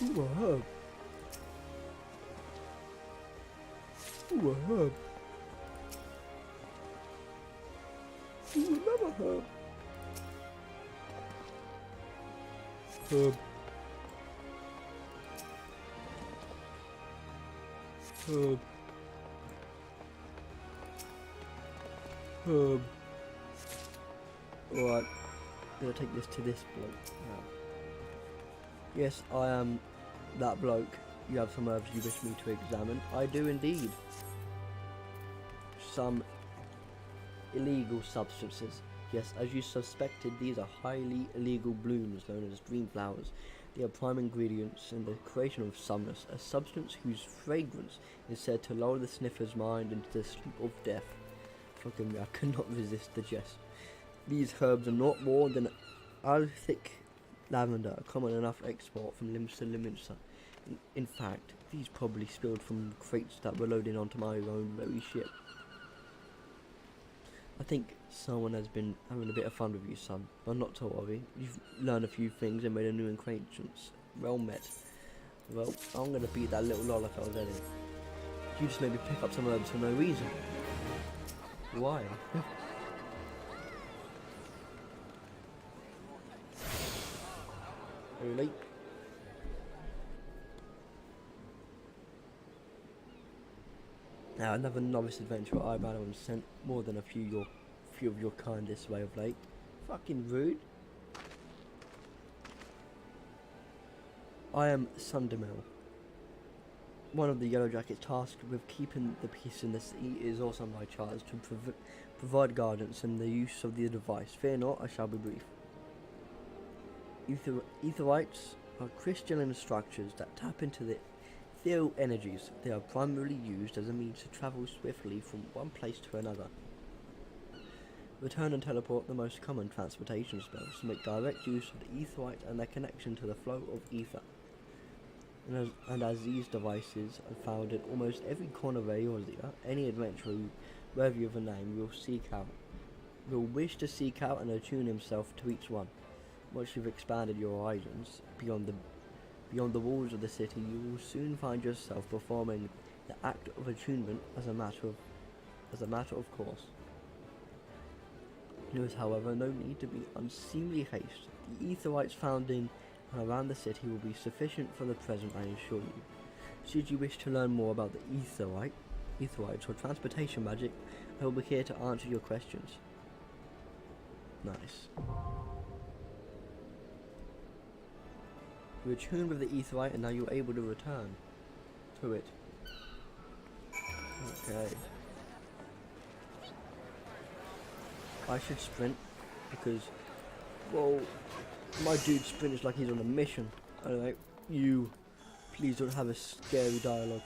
Ooh, a herb. Ooh, a herb. Ooh, another herb. Herb. Herb. Herb. Alright. Gonna take this to this bloke now. Yes, I am that bloke. You have some herbs you wish me to examine. I do indeed. Some illegal substances. Yes, as you suspected, these are highly illegal blooms known as dream flowers. They are prime ingredients in the creation of somnus, a substance whose fragrance is said to lull the sniffer's mind into the sleep of death. Forgive me, I could not resist the jest. These herbs are not more than Althic lavender, a common enough export from Limsa to Limsa. In fact, these probably spilled from crates that were loaded onto my own very ship. I think someone has been having a bit of fun with you, son, but not to worry. You've learned a few things and made a new acquaintance. Well met. Well, I'm gonna beat that little lol if I was any. You just made me pick up some herbs for no reason. Why? Really? Now another novice adventurer I ran and sent more than a few of your kind this way of late. Fucking rude. I am Sundamel. one of the Yellow Jackets tasked with keeping the peace in the city is also my charge to provide guidance and the use of the device. Fear not, I shall be brief. Etherites are crystalline structures that tap into the ethereal energies. They are primarily used as a means to travel swiftly from one place to another. Return and teleport, the most common transportation spells, make direct use of the Aetherite and their connection to the flow of ether. And as these devices are found in almost every corner of Eorzea, any adventurer worthy of a name will wish to seek out and attune himself to each one. Once you've expanded your horizons beyond the walls of the city, you will soon find yourself performing the act of attunement as a matter of course. There is, however, no need to be unseemly haste. The Aetherites found in and around the city will be sufficient for the present, I assure you. Should you wish to learn more about the Aetherites or transportation magic, I will be here to answer your questions. Nice. You attuned with the Aetherite and now you're able to return to it. Okay. I should sprint because, well, my dude sprints like he's on a mission. Anyway, you please don't have a scary dialogue.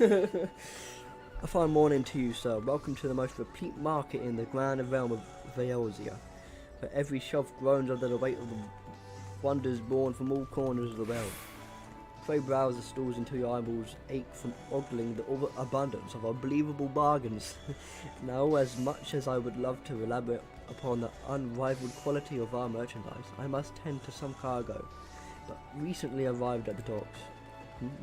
A fine morning to you, sir. Welcome to the most replete market in the grand realm of Eorzea, where every shelf groans under the weight of the wonders born from all corners of the realm. Pray browse the stalls until your eyeballs ache from ogling the overabundance of unbelievable bargains. Now, as much as I would love to elaborate upon the unrivaled quality of our merchandise, I must tend to some cargo, but recently arrived at the docks.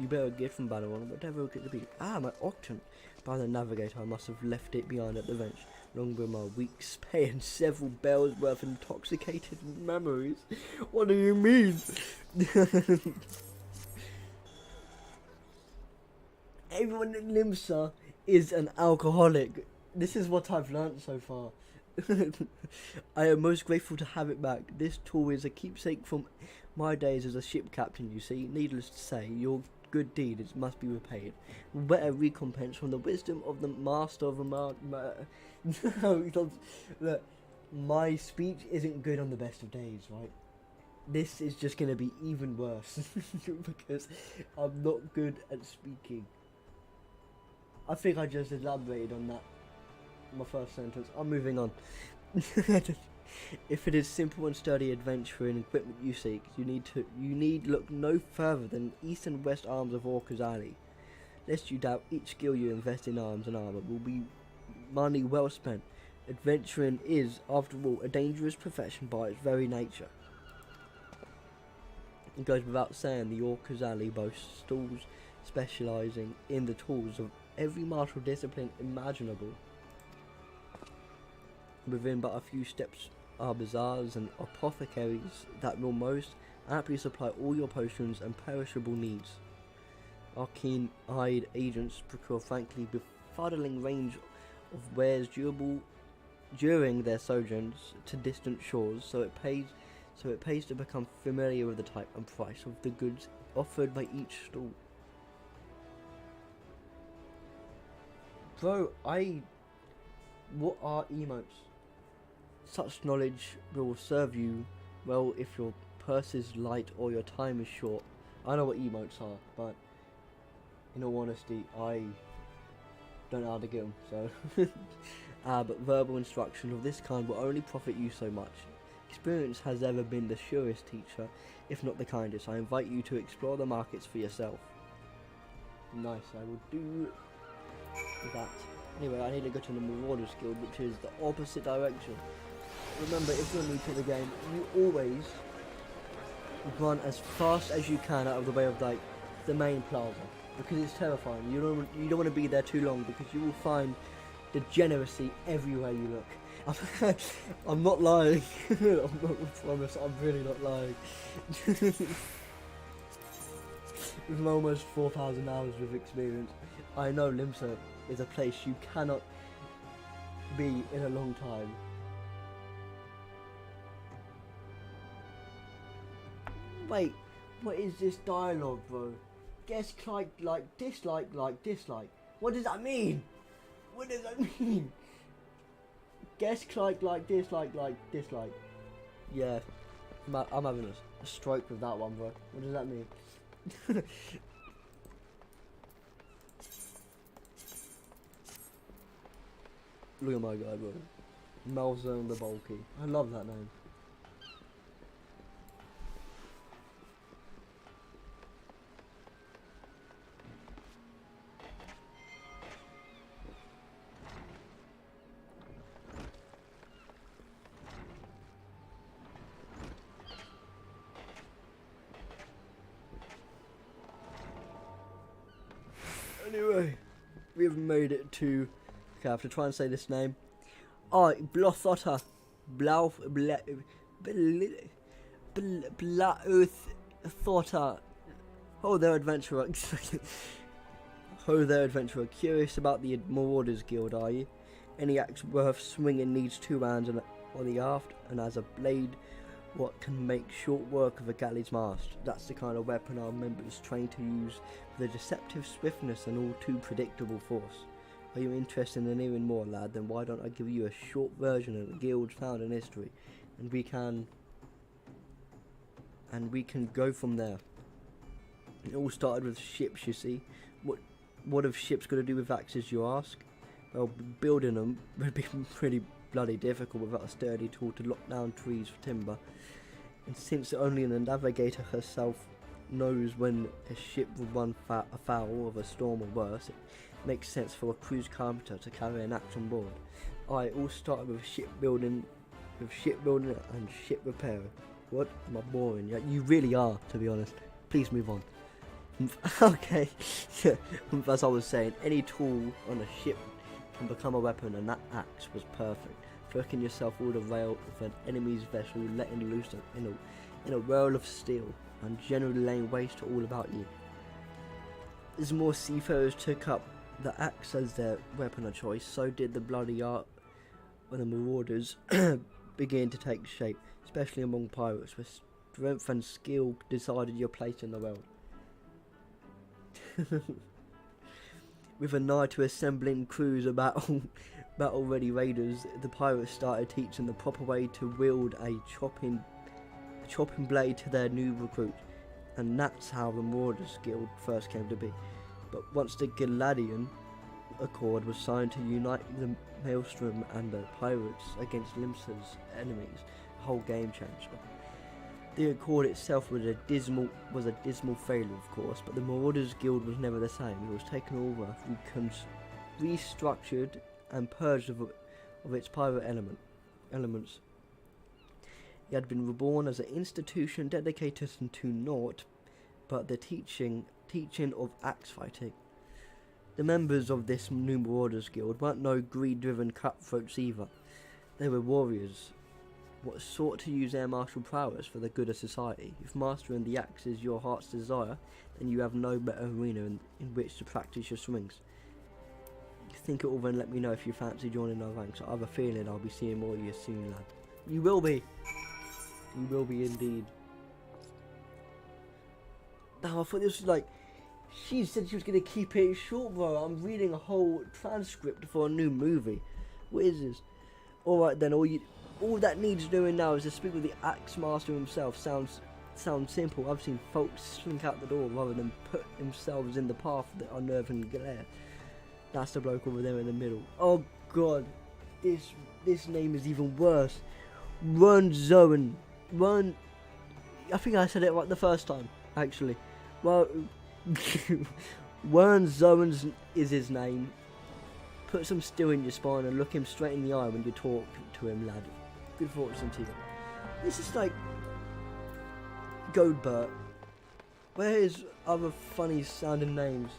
You better get from Banneron, whatever it could be. Ah, my auction. By the navigator, I must have left it behind at the bench, along with my week's pay and several bells worth of intoxicated memories. What do you mean? Everyone in Limsa is an alcoholic. This is what I've learnt so far. I am most grateful to have it back. This tool is a keepsake from my days as a ship captain, you see. Needless to say, your good deed must be repaid. Better recompense from the wisdom of the master of a Look, my speech isn't good on the best of days, right? This is just going to be even worse because I'm not good at speaking. I think I just elaborated on that. My first sentence. I'm moving on. If it is simple and sturdy adventure and equipment you seek, you need look no further than east and west arms of Orca's Alley. Lest you doubt, each skill you invest in arms and armor will be money well spent. Adventuring is, after all, a dangerous profession by its very nature. It goes without saying the Orca's Alley boasts stalls specialising in the tools of every martial discipline imaginable. Within but a few steps are bazaars and apothecaries that will most aptly supply all your potions and perishable needs. Our keen-eyed agents procure frankly befuddling range of wares durable during their sojourns to distant shores, so it pays to become familiar with the type and price of the goods offered by each stall. Bro, what are emotes? Such knowledge will serve you well if your purse is light or your time is short. I know what emotes are, but in all honesty, I don't know how to get them, so... but verbal instruction of this kind will only profit you so much. Experience has ever been the surest teacher, if not the kindest. I invite you to explore the markets for yourself. Nice, I will do that. Anyway, I need to go to the Marauders Guild, which is the opposite direction. Remember, if you're new to the game, you always run as fast as you can out of the way of like the main plaza, because it's terrifying. You don't want to be there too long, because you will find degeneracy everywhere you look. I'm not lying. I promise, I'm really not lying. With my almost 4,000 hours of experience, I know Limsa is a place you cannot be in a long time. Wait, what is this dialogue, bro? Guess like dislike like dislike. What does that mean? What does that mean? Guess like dislike like dislike. Yeah, I'm having a stroke with that one, bro. What does that mean? Look at my guy, bro. Malzone the Bulky. I love that name. Anyway, we have made it to. Okay, I have to try and say this name. Oh, Blothotta. Blauthota. Oh, their adventurer. Oh, their adventurer. Curious about the Marauders Guild, are you? Any axe worth swinging needs 2 hands on the aft, and as a blade, what can make short work of a galley's mast. That's the kind of weapon our members train to use with a deceptive swiftness and all too predictable force. Are you interested in hearing more, lad? Then why don't I give you a short version of the guild's founding history, and we can go from there. It all started with ships, you see. What have ships got to do with axes, you ask? Well, building them would be pretty bloody difficult without a sturdy tool to lock down trees for timber. And since only the navigator herself knows when a ship will run afoul of a storm or worse, it makes sense for a cruise carpenter to carry an axe on board. It all started with shipbuilding and ship repair. What? Am I boring? Yeah, you really are, to be honest. Please move on. Okay. As I was saying, any tool on a ship can become a weapon, and that axe was perfect. Flicking yourself all the rail of an enemy's vessel, letting loose in a whirl of steel, and generally laying waste to all about you. As more seafarers took up the axe as their weapon of choice, so did the bloody art when the marauders began to take shape, especially among pirates, where strength and skill decided your place in the world. With an eye to assembling crews of battle-ready raiders, the pirates started teaching the proper way to wield a chopping blade to their new recruits, and that's how the Marauders Guild first came to be. But once the Galladian Accord was signed to unite the Maelstrom and the pirates against Limsa's enemies, the whole game changed. The Accord itself was a dismal failure, of course, but the Marauders Guild was never the same. It was taken over, restructured, and purged of its pirate elements. It had been reborn as an institution dedicated to naught but the teaching of axe fighting. The members of this new Marauders Guild weren't no greed-driven cutthroats either. They were warriors, what sought to use their martial prowess for the good of society. If mastering the axe is your heart's desire, then you have no better arena in which to practice your swings. Think it over and let me know if you fancy joining our ranks. I have a feeling I'll be seeing more of you soon, lad. You will be. You will be indeed. Now, I thought this was like... She said she was going to keep it short, bro. I'm reading a whole transcript for a new movie. What is this? Alright then, all that needs doing now is to speak with the axe master himself. Sounds simple. I've seen folks slink out the door rather than put themselves in the path of the unnerving glare. That's the bloke over there in the middle. Oh god, this name is even worse. Run Zoen. Run. I think I said it right the first time, actually. Well, Warren Zoens is his name. Put some steel in your spine and look him straight in the eye when you talk to him, lad. Good fortune to you. This is like Goldbert. Where is other funny sounding names?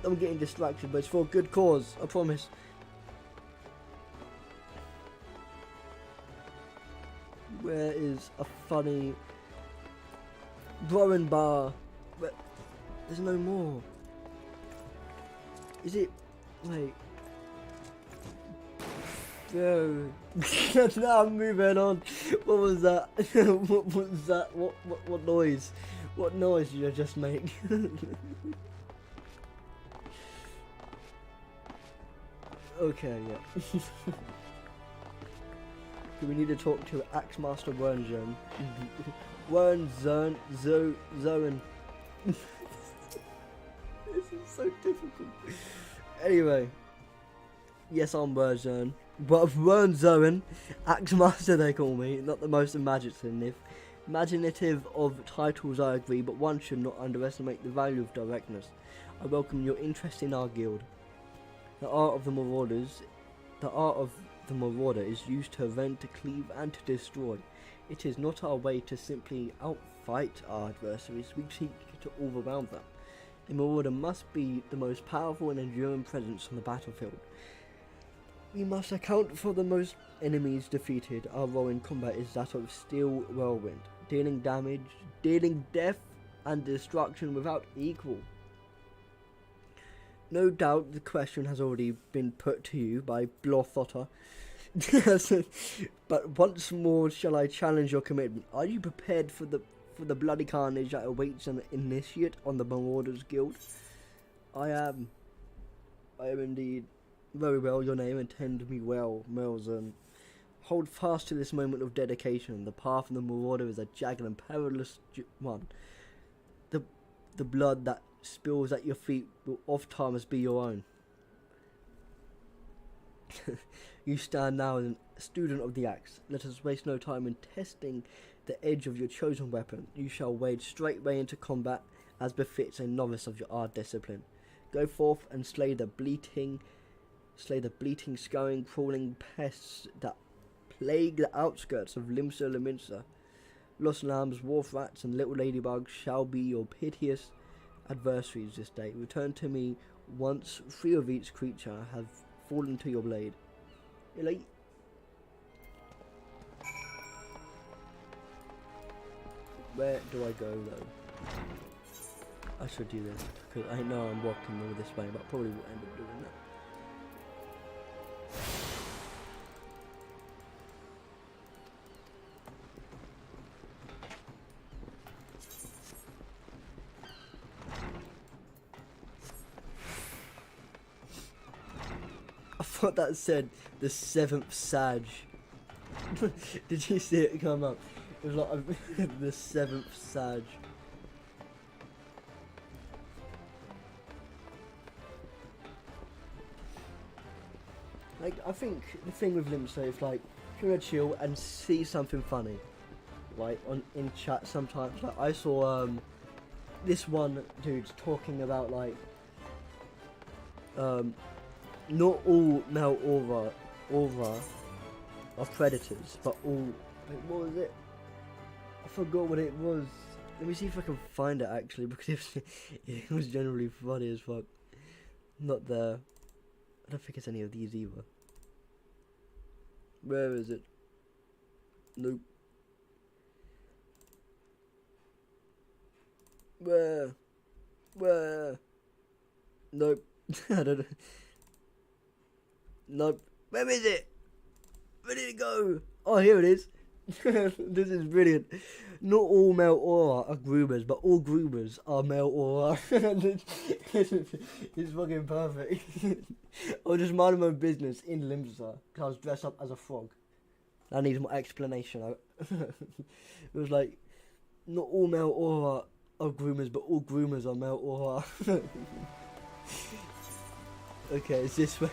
I'm getting distracted, but it's for a good cause, I promise. Where is a funny Rowan Bar? There's no more. Is it? Wait. No. Now I'm moving on. What was that? What was that? What noise? What noise did you just make? Okay, yeah. Do we need to talk to Axe Master Wernzern? Wernzern, Zoen. This is so difficult. Anyway. Yes, I'm Wernzern. But Wernzern, Axe Master they call me, not the most imaginative of titles, I agree, but one should not underestimate the value of directness. I welcome your interest in our guild. The art of the marauder is used to rend, to cleave, and to destroy. It is not our way to simply outfight our adversaries, we seek to overwhelm them. The marauder must be the most powerful and enduring presence on the battlefield. We must account for the most enemies defeated. Our role in combat is that of steel whirlwind, dealing damage, dealing death and destruction without equal. No doubt the question has already been put to you by Blothotter. But once more shall I challenge your commitment. Are you prepared for the bloody carnage that awaits an initiate on the Marauders Guild? I am. I am indeed. Very well, your name, and tend me well, Melzern. Hold fast to this moment of dedication. The path of the Marauder is a jagged and perilous one. The blood that spills at your feet will oft-times be your own. You stand now as a student of the axe. Let us waste no time in testing the edge of your chosen weapon. You shall wade straightway into combat as befits a novice of your art discipline. Go forth and slay the bleating, scurrying, crawling pests that plague the outskirts of Limsa Leminsa. Lost lambs, wharf rats, and little ladybugs shall be your piteous adversaries this day. Return to me once 3 of each creature have fallen to your blade. Elite. Where do I go though? I should do this because I know I'm walking all this way, but probably will end up doing that. I thought that said the 7th Sag. Did you see it come up? It was like the 7th Sag. Like, I think the thing with Limsa is like, if you're gonna chill and see something funny, like in chat sometimes. Like I saw this one dude talking about like not all male aura are predators, but all. Like, what was it? I forgot what it was. Let me see if I can find it actually, because it was generally funny as fuck. Not there. I don't think it's any of these either. Where is it? Nope. Where? Nope. I don't know. Nope. Where is it? Where did it go? Oh, here it is. This is brilliant. Not all male aura are groomers, but all groomers are male aura. It's fucking perfect. I was just minding my own business in Limsa because I was dressed up as a frog. That needs more explanation. It was like, not all male aura are groomers, but all groomers are male aura. Okay, it's this way.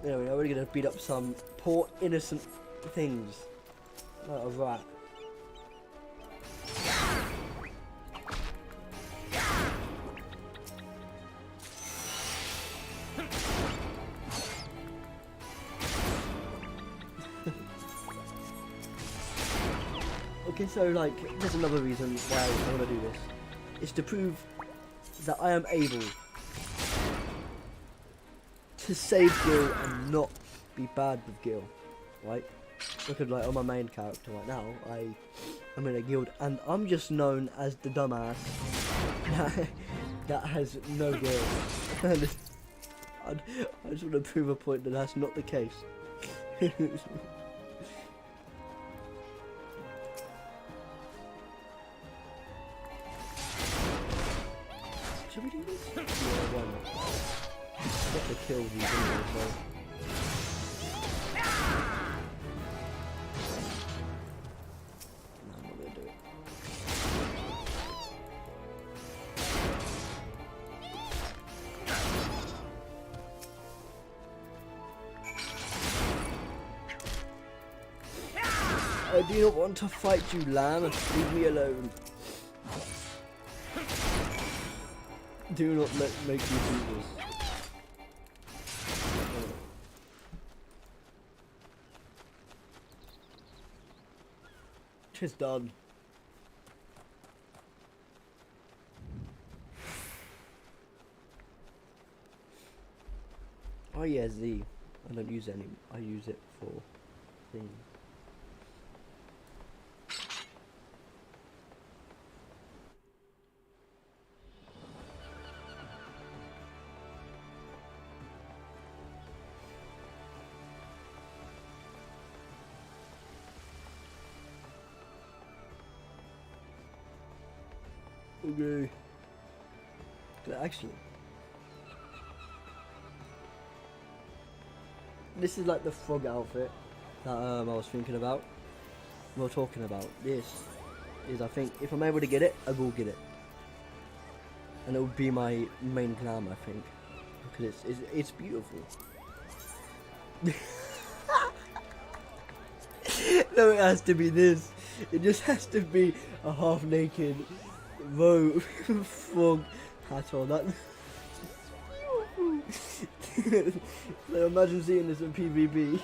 There we are, we're gonna beat up some poor innocent things. Like a rat. Okay, so like, there's another reason why I wanna do this. It's to prove that I am able to save Gil and not be bad with Gil, right? Look at like on my main character right now, I'm in a guild and I'm just known as the dumbass That has no girl. I just want to prove a point that that's not the case. Should we do this? Yeah, why not? Get the kills he's in there as well. No, I'm not gonna do it. I do not want to fight you, lamb. Leave me alone. Do not make me do this. Just done. Oh yeah, Z. I don't use any. I use it for things. Okay. Actually, this is like the frog outfit that I was thinking about. We're talking about. This is, I think, if I'm able to get it, I will get it, and it will be my main glam, I think, because it's beautiful. No, it has to be this. It just has to be a half-naked frog hat on. That. So imagine seeing this in PvP.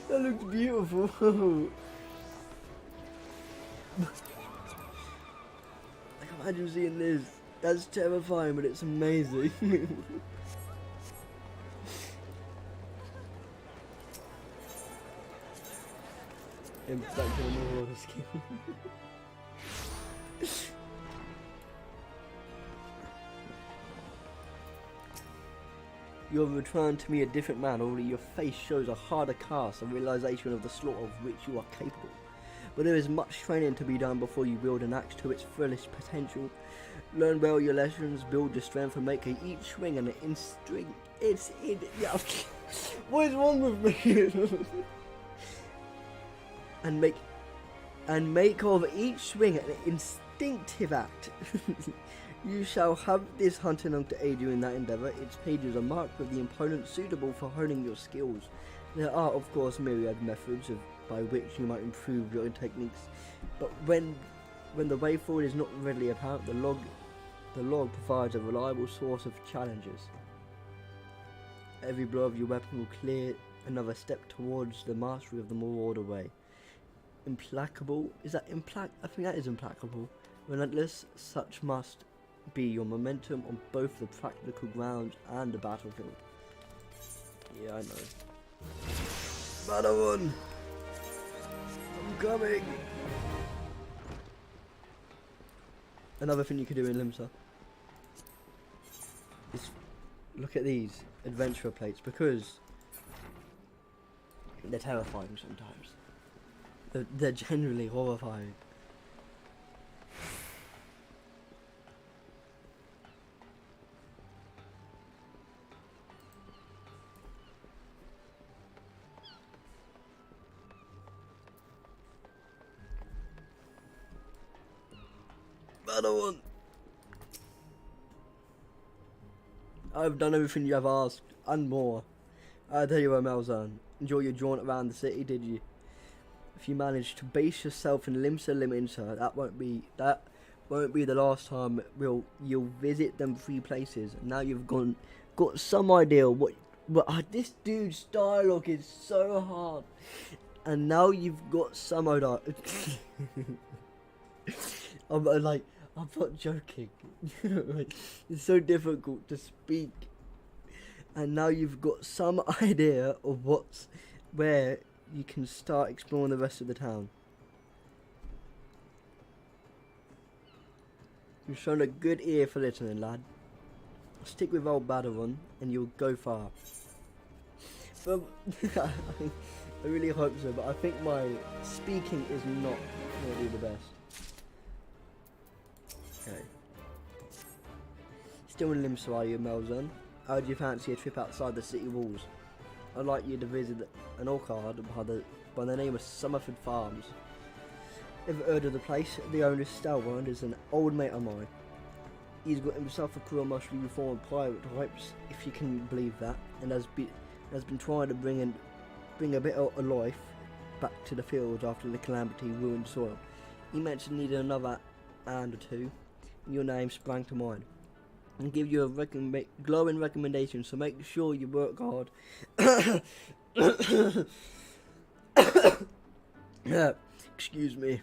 That looks beautiful. Like, imagine seeing this. That's terrifying, but it's amazing. In fact, I'm more skin. You have returned to me a different man, only your face shows a harder cast, a realization of the slaughter of which you are capable. But there is much training to be done before you wield an axe to its fullest potential. Learn well your lessons, build your strength, and make each swing an instinct. Yeah. What is wrong with me? and make of each swing an instinctive act. You shall have this hunting log to aid you in that endeavour. Its pages are marked with the opponents suitable for honing your skills. There are, of course, myriad methods by which you might improve your techniques, but when the way forward is not readily apparent, the log provides a reliable source of challenges. Every blow of your weapon will clear another step towards the mastery of the more order way. Implacable? Is that I think that is implacable. Relentless, such must be your momentum on both the practical grounds and the battlefield. Yeah, I know. Battle one! I'm coming! Another thing you could do in Limsa is look at these adventurer plates, because they're terrifying sometimes. They're generally horrifying. Another one. I've done everything you have asked, and more. I tell you what, Malzahn, enjoy your jaunt around the city, did you? If you manage to base yourself in Limsa Liminsa, that won't be the last time you'll visit them three places. Now you've got some idea what this dude's dialogue is so hard, and now you've got some idea. I'm not joking. It's so difficult to speak, and now you've got some idea of where you can start exploring the rest of the town. You've shown a good ear for listening, lad. Stick with old Badderun and you'll go far. But I really hope so, but I think my speaking is not going to be the best. Okay. Still in Limsa, are you, Melzone? How do you fancy a trip outside the city walls? I'd like you to visit an orchard by the name of Summerford Farms. Ever heard of the place? The owner, Stalwart, is an old mate of mine. He's got himself a crew of mostly reformed pirate types, if you can believe that, and has been trying to bring a bit of life back to the fields after the calamity ruined soil. He mentioned needing another hand or two, and your name sprang to mind. And give you a glowing recommendation, so make sure you work hard. Excuse me.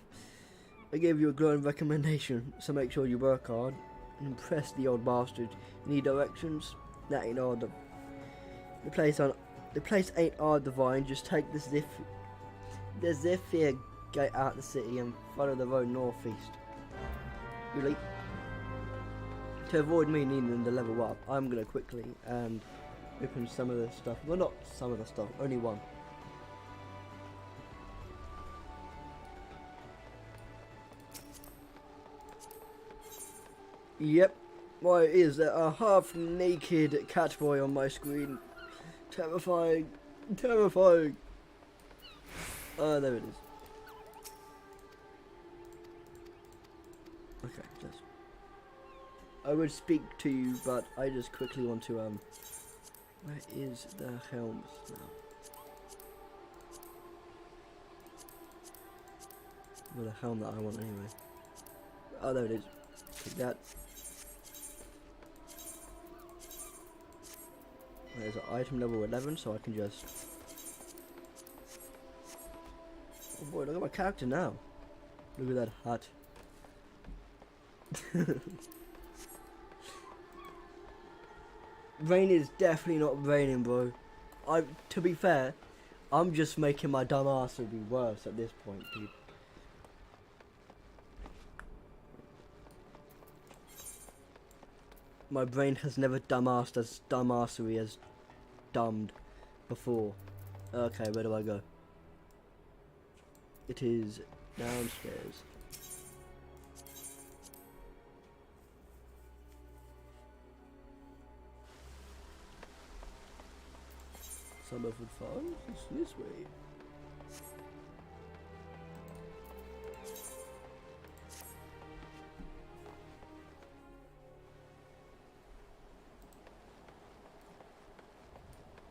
I gave you a glowing recommendation, so make sure you work hard and impress the old bastard. Need directions? That ain't hard. The place ain't hard to find. Just take this Zephyr gate out the city and follow the road northeast. Really? To avoid me needing to level up, I'm gonna quickly and open some of the stuff. Well, not some of the stuff, only one. Yep, why is there a half-naked cat boy on my screen? Terrifying, terrifying. Oh, there it is. Okay, just. I would speak to you, but I just quickly want to where is the helms now? Well, the helm that I want anyway. Oh, there it is. Take that. There's an item level 11, so I can just. Oh boy, look at my character now. Look at that hat. Rain is definitely not raining, bro. To be fair, I'm just making my dumb ass be worse at this point, dude. My brain has never dumbassed as dumbassery as dumbed before. Okay, where do I go? It is downstairs. Summerford Farms? It's this way.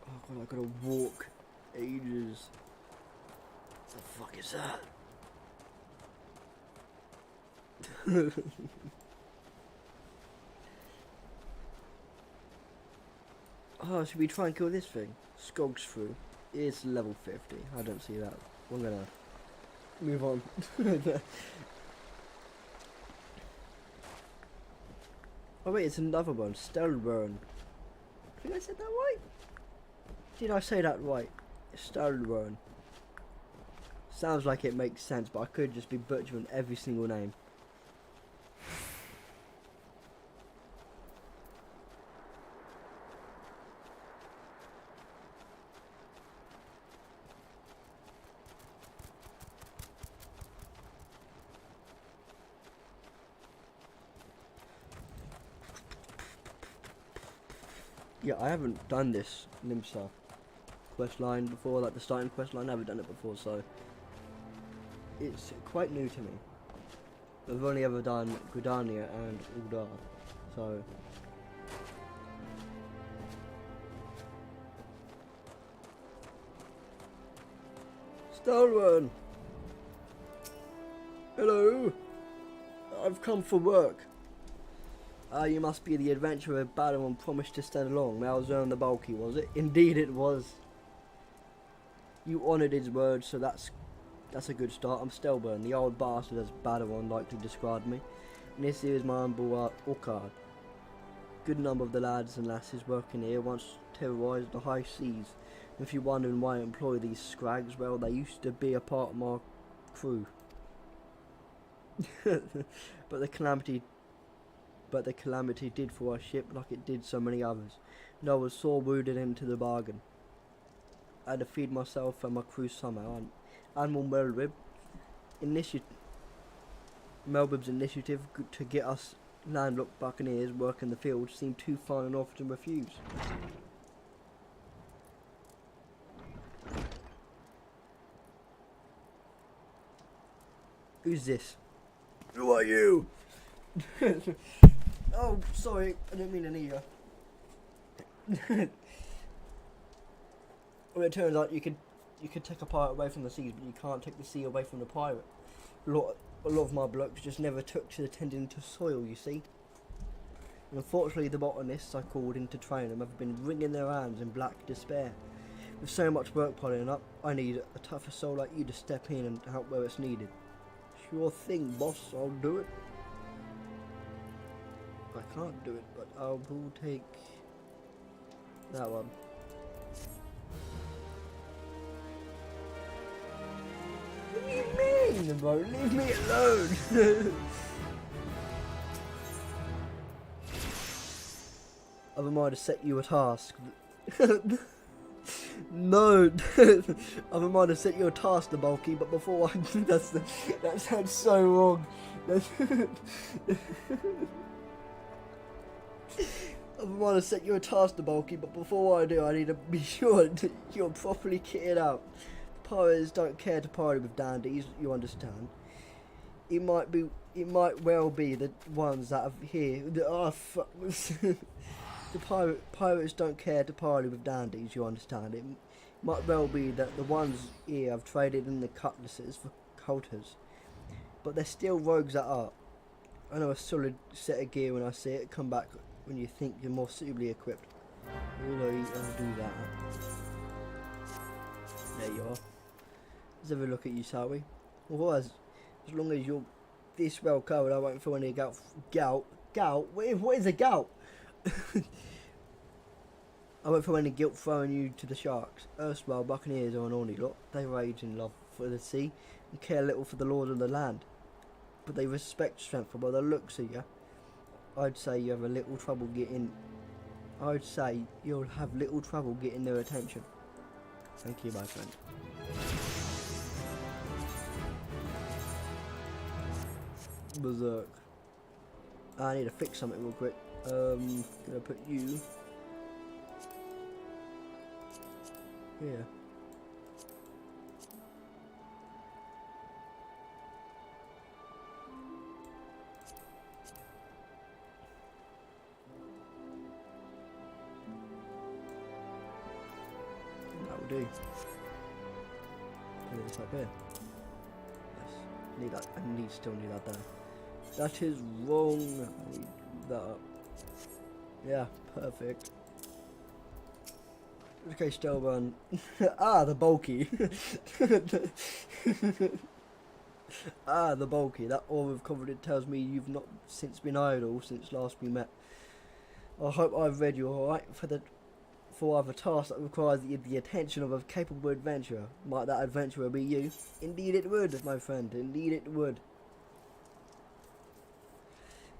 Oh god, I gotta walk ages. What the fuck is that? Oh, should we try and kill this thing? Skogs through. It's level 50. I don't see that. I'm gonna move on. Oh wait, it's another one. Reborn. I think I said that right. Did I say that right? Reborn. Sounds like it makes sense, but I could just be butchering every single name. Yeah, I haven't done this Limsa quest line before, like the starting quest line. I haven't done it before, so it's quite new to me. I've only ever done Gridania and Uldar, so Stalwart! Hello! I've come for work. You must be the adventurer Badderun promised to stand along. Malzone the Bulky, was it? Indeed it was. You honoured his word, so that's a good start. I'm Stelburn, the old bastard as Badderun likely described me. And this here is my humble orchard. Good number of the lads and lasses working here once terrorised the high seas. If you're wondering why I employ these scrags, well, they used to be a part of my crew. But the calamity but the calamity did for our ship like it did so many others, and I was sore wounded into the bargain. I had to feed myself and my crew somehow, and Admiral Melbib's initiative to get us landlocked buccaneers working the field seemed too fine an offer to refuse. Who's this? Who are you? Oh, sorry, I didn't mean to need you. Well, it turns out you could take a pirate away from the seas, but you can't take the sea away from the pirate. A lot of my blokes just never took to tending to soil, you see. And unfortunately, the botanists I called in to train them have been wringing their hands in black despair. With so much work piling up, I need a tougher soul like you to step in and help where it's needed. Sure thing, boss, I'll do it. I can't do it, but I will take that one. What do you mean, bro? Leave me alone! I've a mind to set you a task. No! I've a mind to set you a task, the bulky, but before I do, that sounds so wrong. I've a mind to set you a task, the bulky, but before I do, I need to be sure that you're properly kitted out. Pirates don't care to party with dandies, you understand. It might well be the ones that have here. The pirates don't care to party with dandies, you understand. It might well be that the ones here have traded in the cutlasses for coulters, but they're still rogues at heart. I know a solid set of gear when I see it. Come back when you think you're more suitably equipped. Although I'll do that. There you are. Let's have a look at you, shall we? Well, as long as you're this well covered, I won't feel any gout. What is a gout? I won't feel any guilt throwing you to the sharks. Erstwhile buccaneers are an ornery lot. They rage in love for the sea and care little for the lord of the land. But they respect strength by the looks of you. I'd say you'll have little trouble getting their attention. Thank you, my friend. Berserk. I need to fix something real quick. Gonna put you here. That'll do. Put this up here. Yes. Need that. Still need that there. That is wrong. I need that up. Yeah, perfect. Okay, still run. The bulky. The bulky. That aura of confidence tells me you've not since been idle since last we met. I hope I've read you alright for other tasks that requires the attention of a capable adventurer. Might that adventurer be you? Indeed it would, my friend. Indeed it would.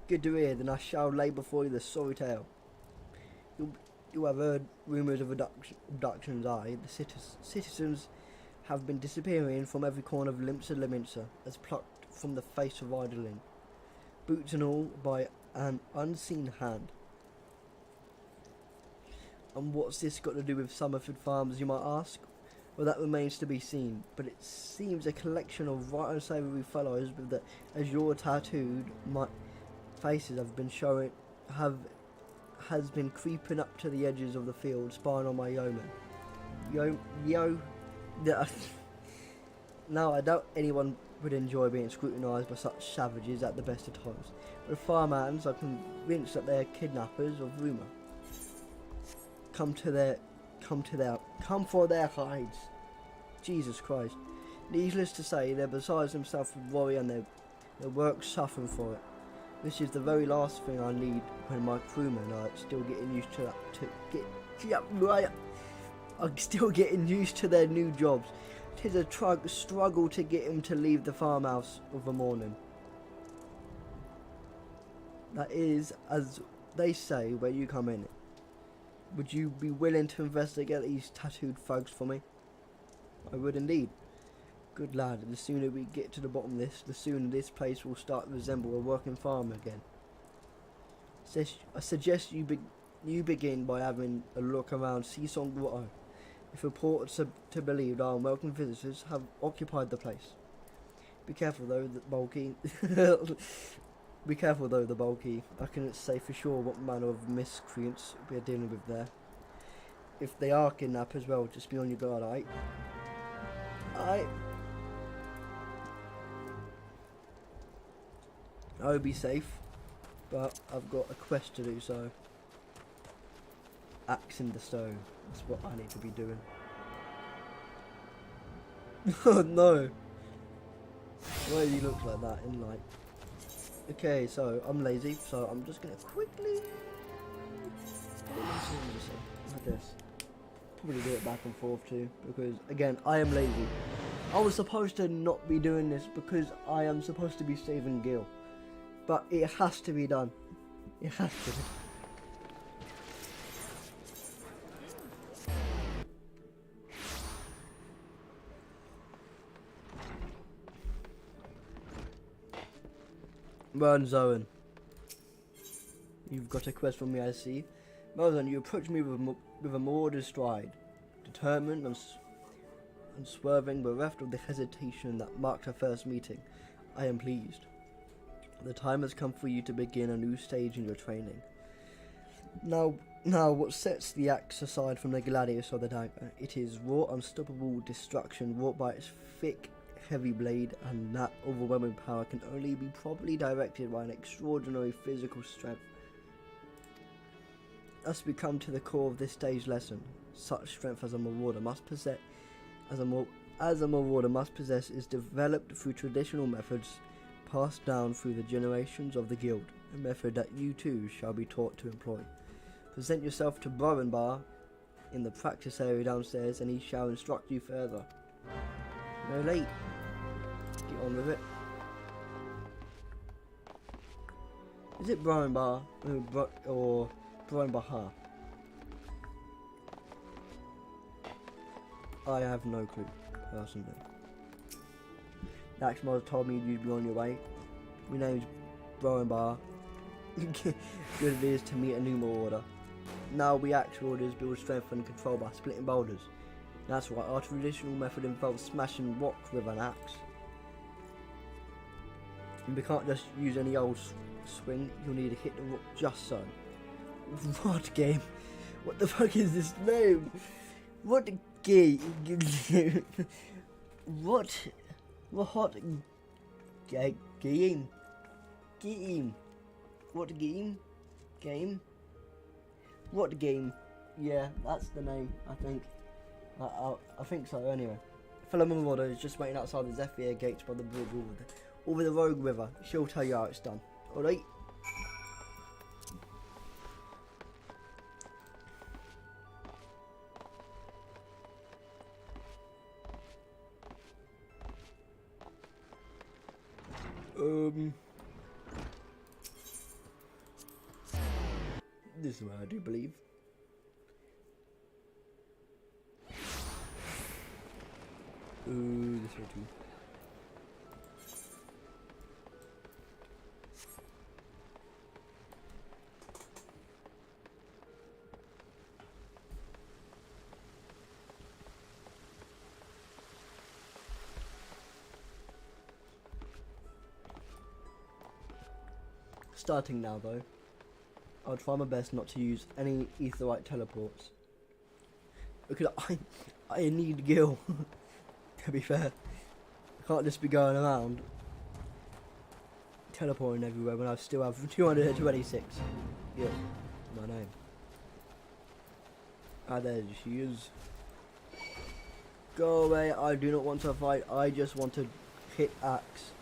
Good to hear, then I shall lay before you the sorry tale. You have heard rumours of abductions, aye. The citizens have been disappearing from every corner of Limsa Leminsa, as plucked from the face of idling, boots and all, by an unseen hand. And what's this got to do with Summerford Farms, you might ask? Well, that remains to be seen, but it seems a collection of right unsavoury fellows with the azure tattooed faces has been creeping up to the edges of the field, spying on my yeomen. Now, I doubt anyone would enjoy being scrutinised by such savages at the best of times. But farmhands are convinced that they're kidnappers of rumour. Come for their hides. Jesus Christ. Needless to say, they're beside themselves with worry and their work suffering for it. This is the very last thing I need when my crewmen are still getting used to I'm still getting used to their new jobs. 'Tis a struggle to get him to leave the farmhouse of a morning. that is, as they say, where you come in. Would you be willing to investigate these tattooed thugs for me? I would indeed. Good lad, the sooner we get to the bottom of this, the sooner this place will start to resemble a working farm again. I suggest you begin by having a look around Seasong Grotto. If reports to believe, our unwelcome visitors have occupied the place. Be careful though, the bulky. Be careful though, the bulky. I cannot say for sure what manner of miscreants we are dealing with there. If they are kidnappers, well, just be on your guard, aight? Aight? I will be safe, but I've got a quest to do, so axe in the stone. That's what I need to be doing. Oh no! Why do you look like that in light? Okay, so I'm lazy, so I'm just gonna quickly like this. Probably do it back and forth too, because again, I am lazy. I was supposed to not be doing this because I am supposed to be saving Gil. But it has to be done. It has to be. Burn Zoan. You've got a quest from me, I see. Well you approach me with a marauder's stride, determined and unswerving, bereft of the hesitation that marked our first meeting. I am pleased. The time has come for you to begin a new stage in your training. Now, what sets the axe aside from the gladius or the dagger? It is raw, unstoppable destruction wrought by its thick, heavy blade, and that overwhelming power can only be properly directed by an extraordinary physical strength. Thus we come to the core of this stage lesson. Such strength as a marauder must possess, is developed through traditional methods passed down through the generations of the guild, a method that you too shall be taught to employ. Present yourself to Browenbar in the practice area downstairs, and he shall instruct you further. No late. Get on with it. Is it Browenbar or Browenbar? I have no clue, personally. Dax Mod told me you'd be on your way. My name's Browenbar. Good it is to meet a new marauder. Now we actual orders build strength and control by splitting boulders. That's right, our traditional method involves smashing rock with an axe. And we can't just use any old swing, you'll need to hit the rock just so. What game? What the fuck is this name? What game? What hot game? What game? Game? What game? Yeah, that's the name, I think. I think so, anyway. Fellow Marauder is just waiting outside the Zephyr gates by the bridge over the Rogue River. She'll tell you how it's done. Alright? This is where I do believe. This way too. Starting now though, I'll try my best not to use any aetherite teleports. Because I need Gil, to be fair. I can't just be going around teleporting everywhere when I still have 226 Gil, my name. Ah, there she is. Go away, I do not want to fight, I just want to hit axe.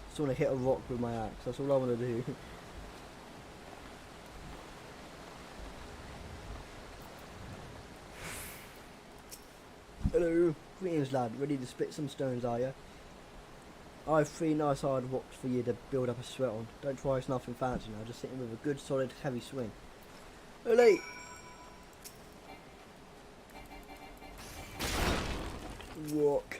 Just want to hit a rock with my axe, that's all I want to do. Hello, greetings lad, ready to split some stones are ya? I have 3 nice hard rocks for you to build up a sweat on. Don't try it's nothing fancy now, just sitting with a good solid heavy swing. Olé! Rock.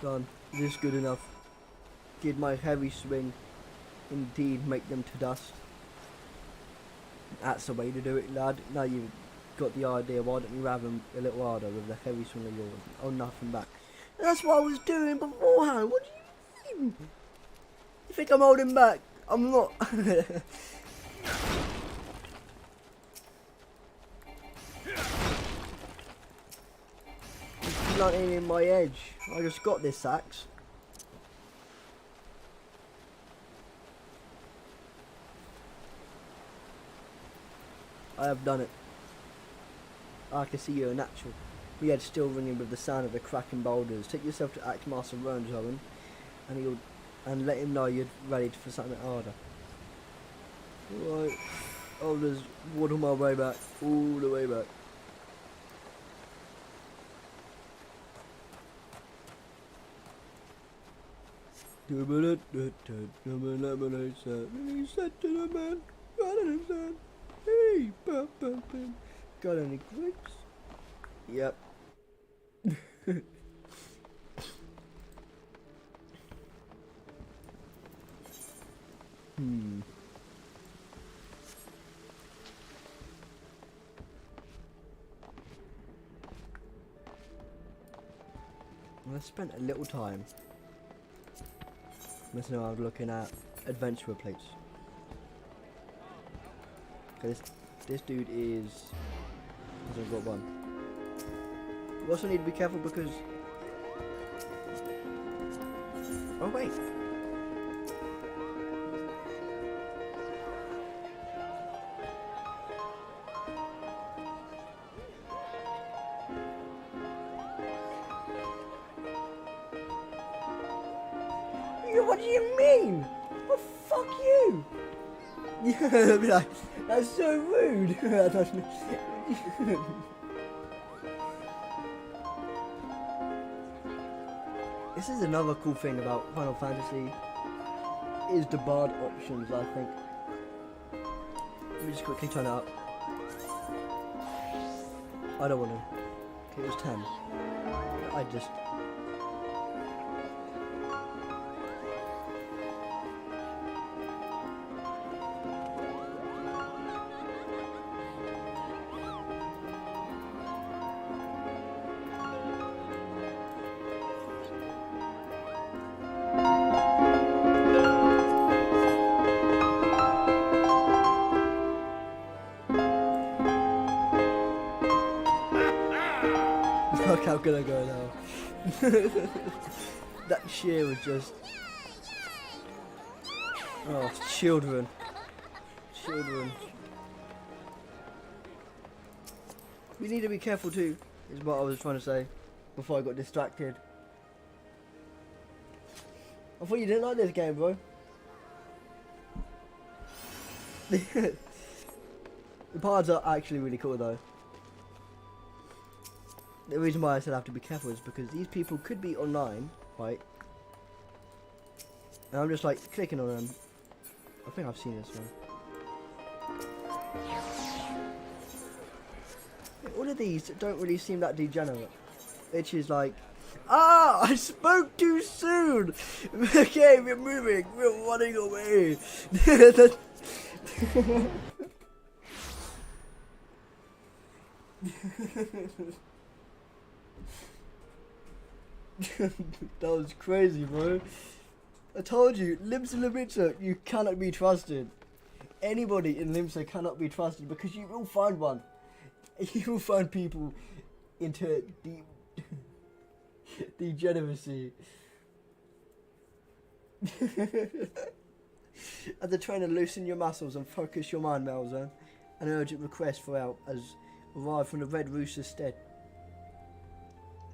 Done. This good enough. Did my heavy swing indeed make them to dust? That's the way to do it, lad. Now you've got the idea, why don't you have them a little harder with the heavy swing of yours? Oh, nothing back. That's what I was doing beforehand. What do you mean? You think I'm holding back? I'm not. It's nothing in my edge. I just got this axe. I have done it. I can see you're a natural. The head still ringing with the sound of the cracking boulders. Take yourself to Axe Master Rowan's Owen, and let him know you're ready for something harder. Right, I'll just waddle my way back, all the way back. Hey, got any grapes? Yep. I spent a little time. I was looking at adventurer plates. This dude is. I've got one. You also need to be careful because. Oh wait. What do you mean? Well, fuck you! Yeah, I'd be like, that's so rude. This is another cool thing about Final Fantasy, is the bard options, I think. Let me just quickly turn it up. I don't want to. Okay, it was 10. I just... Look how good I go now. That cheer was just... Oh, children. Children. We need to be careful too, is what I was trying to say, before I got distracted. I thought you didn't like this game, bro. The parts are actually really cool though. The reason why I said I have to be careful is because these people could be online, right? And I'm just like clicking on them. I think I've seen this one. All of these don't really seem that degenerate. Which is like, ah, I spoke too soon. Okay, we're moving, we're running away. That was crazy, bro. I told you, Limsa Limita, you cannot be trusted. Anybody in Limsa cannot be trusted because you will find one. You will find people into degeneracy. As a trainer, loosen your muscles and focus your mind, Malzone. An urgent request for help has arrived from the Red Rooster's stead.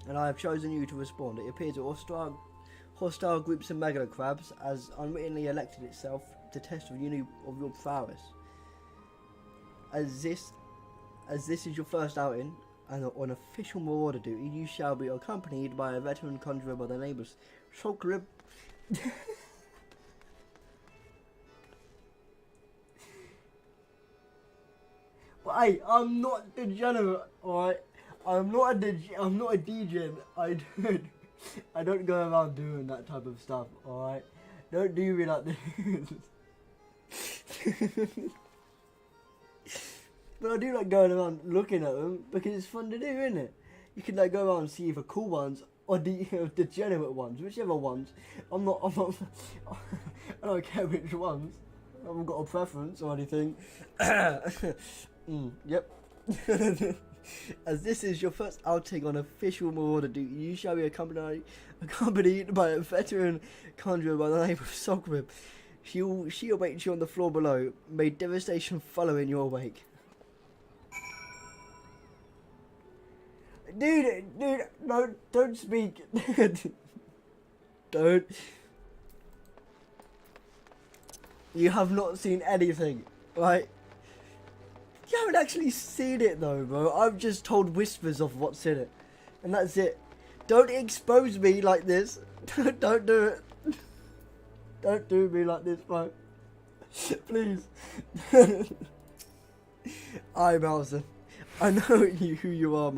And I have chosen you to respond. It appears that hostile groups of megalocrabs has unwittingly elected itself to test of your prowess. As this is your first outing, and on official marauder duty, you shall be accompanied by a veteran conjurer by the name of Shokrib. Hey, I'm not degenerate, alright? I'm not a DJ. I don't go around doing that type of stuff, alright? Don't do me like this. But I do like going around looking at them because it's fun to do, isn't it? You can like go around and see either cool ones or degenerate ones, whichever ones. I don't care which ones. I haven't got a preference or anything. Yep. As this is your first outing on official marauder duty, you shall be accompanied by a veteran conjurer by the name of Sokrib. She awaits you on the floor below. May devastation follow in your wake. Dude, no, don't speak. Don't. You have not seen anything, right? You haven't actually seen it though, bro. I've just told whispers of what's in it. And that's it. Don't expose me like this. Don't do it. Don't do me like this, bro. Please. Hi, Malson. I know who you are,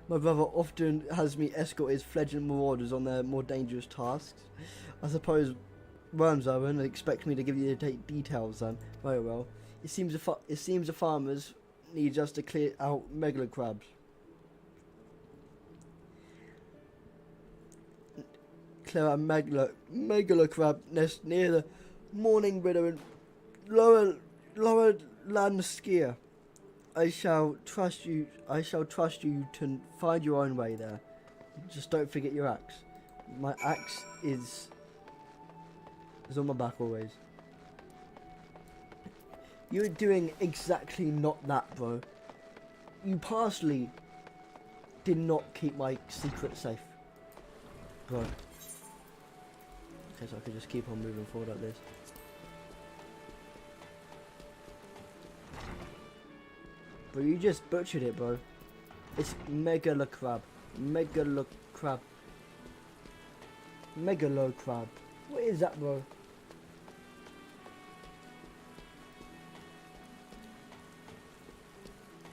my brother often has me escort his fledgling marauders on their more dangerous tasks. I suppose Worms Owen expect me to give you the details then. Very well. It seems the farmers need us to clear out megalo crabs. Clear out megalo crab nest near the Morning Widow and lower land skier. I shall trust you to find your own way there. Just don't forget your axe. My axe is on my back always. You're doing exactly not that, bro. You partially did not keep my secret safe, bro. Okay, so I can just keep on moving forward like this. But you just butchered it, bro. It's megalo crab. Megalo crab. Megalo crab. What is that, bro?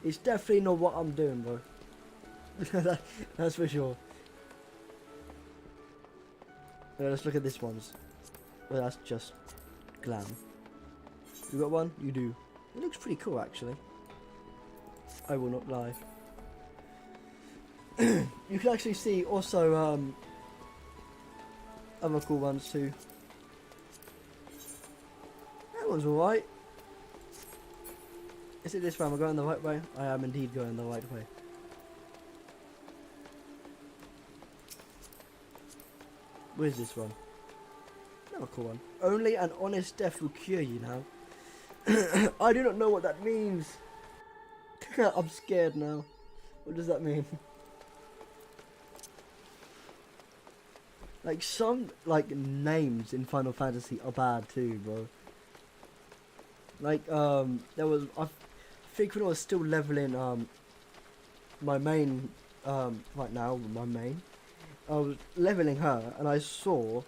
It's definitely not what I'm doing, bro. That's for sure. Let's look at this one's. Well, that's just glam. You got one? You do. It looks pretty cool, actually. I will not lie. You can actually see also other cool ones too. That one's alright. Is it this way? Am I going the right way? I am indeed going the right way. Where's this one? Another cool one. Only an honest death will cure you now. I do not know what that means. I'm scared now. What does that mean? Like some names in Final Fantasy are bad too, bro. Like there was I think when I was still leveling my main right now my main, I was leveling her and I saw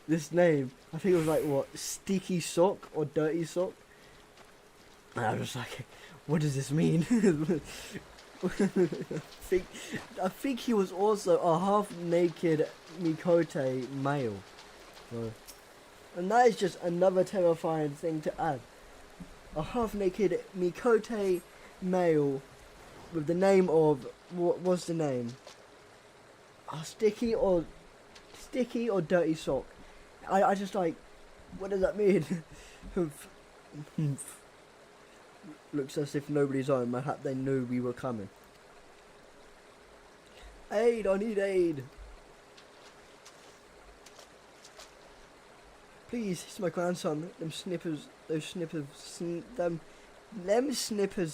this name. I think it was like what, Sticky Sock or Dirty Sock. And I was just like, what does this mean? I think he was also a half-naked Mikote male. So, and that is just another terrifying thing to add. A half-naked Mikote male with the name of, what was the name? Sticky or Dirty Sock. I just like, what does that mean? Looks as if nobody's home. Perhaps they knew we were coming. Aid! I need aid! Please, it's my grandson. Them snippers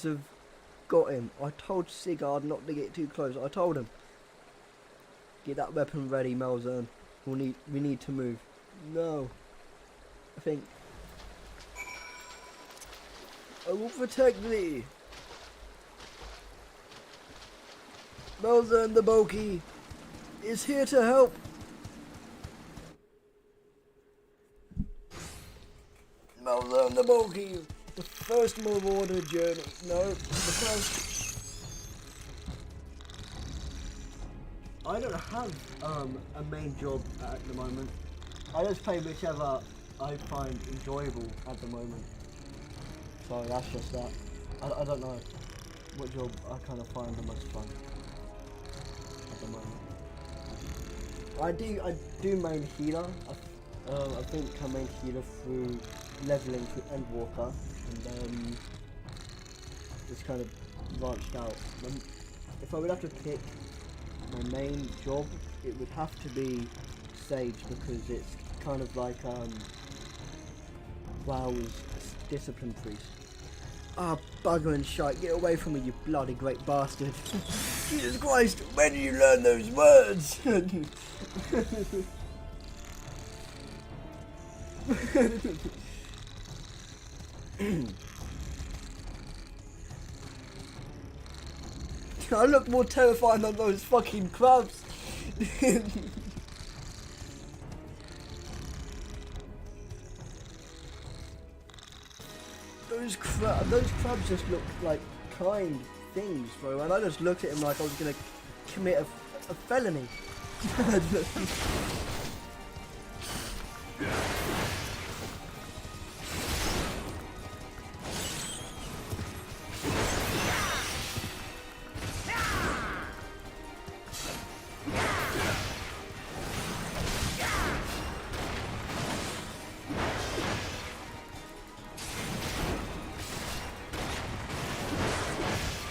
have got him. I told Sigurd not to get too close. I told him. Get that weapon ready, Malzern. We need to move. No. I think. I will protect thee. Melza and the Bulky is here to help. Melza and the Bulky, the first Marauder journey. No, the first. I don't have a main job at the moment. I just play whichever I find enjoyable at the moment. So that's just that. I don't know what job I kind of find the most fun at the moment. I do main healer. I think I main healer through leveling through Endwalker, and then just kind of branched out. If I would have to pick my main job, it would have to be Sage, because it's kind of like WoW's discipline priest. Ah, bugger and shite, get away from me, you bloody great bastard. Jesus Christ, when did you learn those words? I look more terrifying than those fucking crabs. Those crabs just look like kind things, bro, and I just looked at him like I was gonna commit a felony.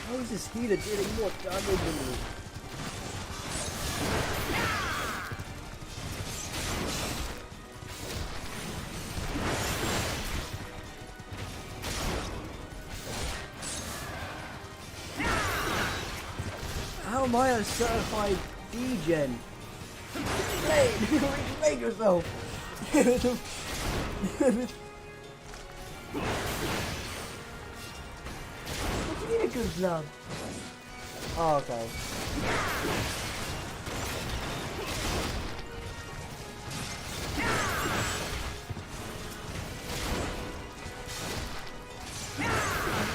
How is this healer dealing more damage than me? How am I a certified D-Gen? Make yourself! What do you mean a good plan? Oh, okay.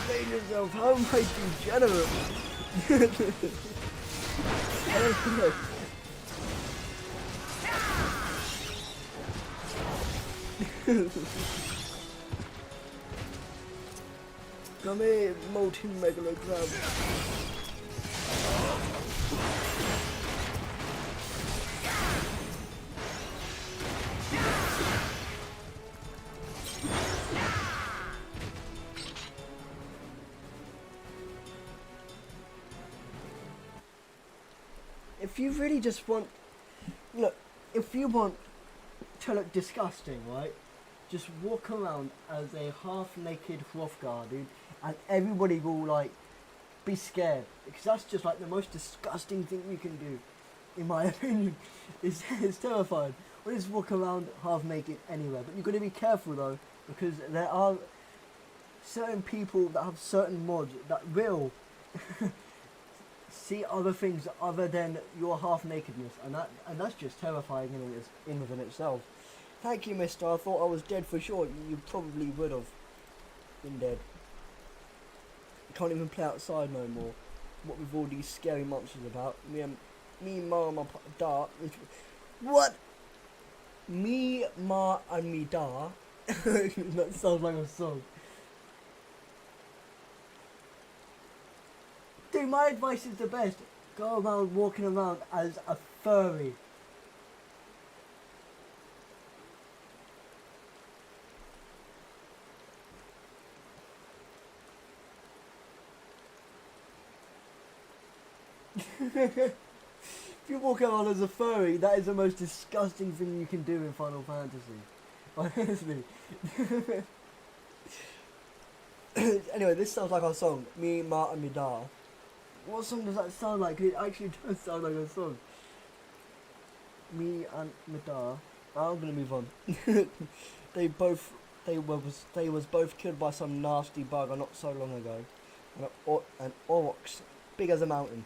Make yourself, how am I degenerate? I don't know. Come here, molten megalo crab. If you really just want, look, if you want to look disgusting, right? Just walk around as a half-naked Hrothgar, dude, and everybody will, like, be scared. Because that's just, like, the most disgusting thing you can do, in my opinion. It's terrifying. Or just walk around half-naked anywhere. But you've got to be careful, though, because there are certain people that have certain mods that will see other things other than your half-nakedness. And that's just terrifying in within itself. Thank you, mister. I thought I was dead for sure. You probably would have been dead. I can't even play outside no more. What with all these scary monsters about. Me, Ma, and my da. What? Me, Ma, and me da. That sounds like a song. Dude, my advice is the best. Go around walking around as a furry. If you walk around as a furry, that is the most disgusting thing you can do in Final Fantasy. Honestly. Anyway, this sounds like our song. Me, Ma, and me da. What song does that sound like? It actually does sound like a song. Me and me da. I'm gonna move on. They was both killed by some nasty bug not so long ago. An aurochs big as a mountain.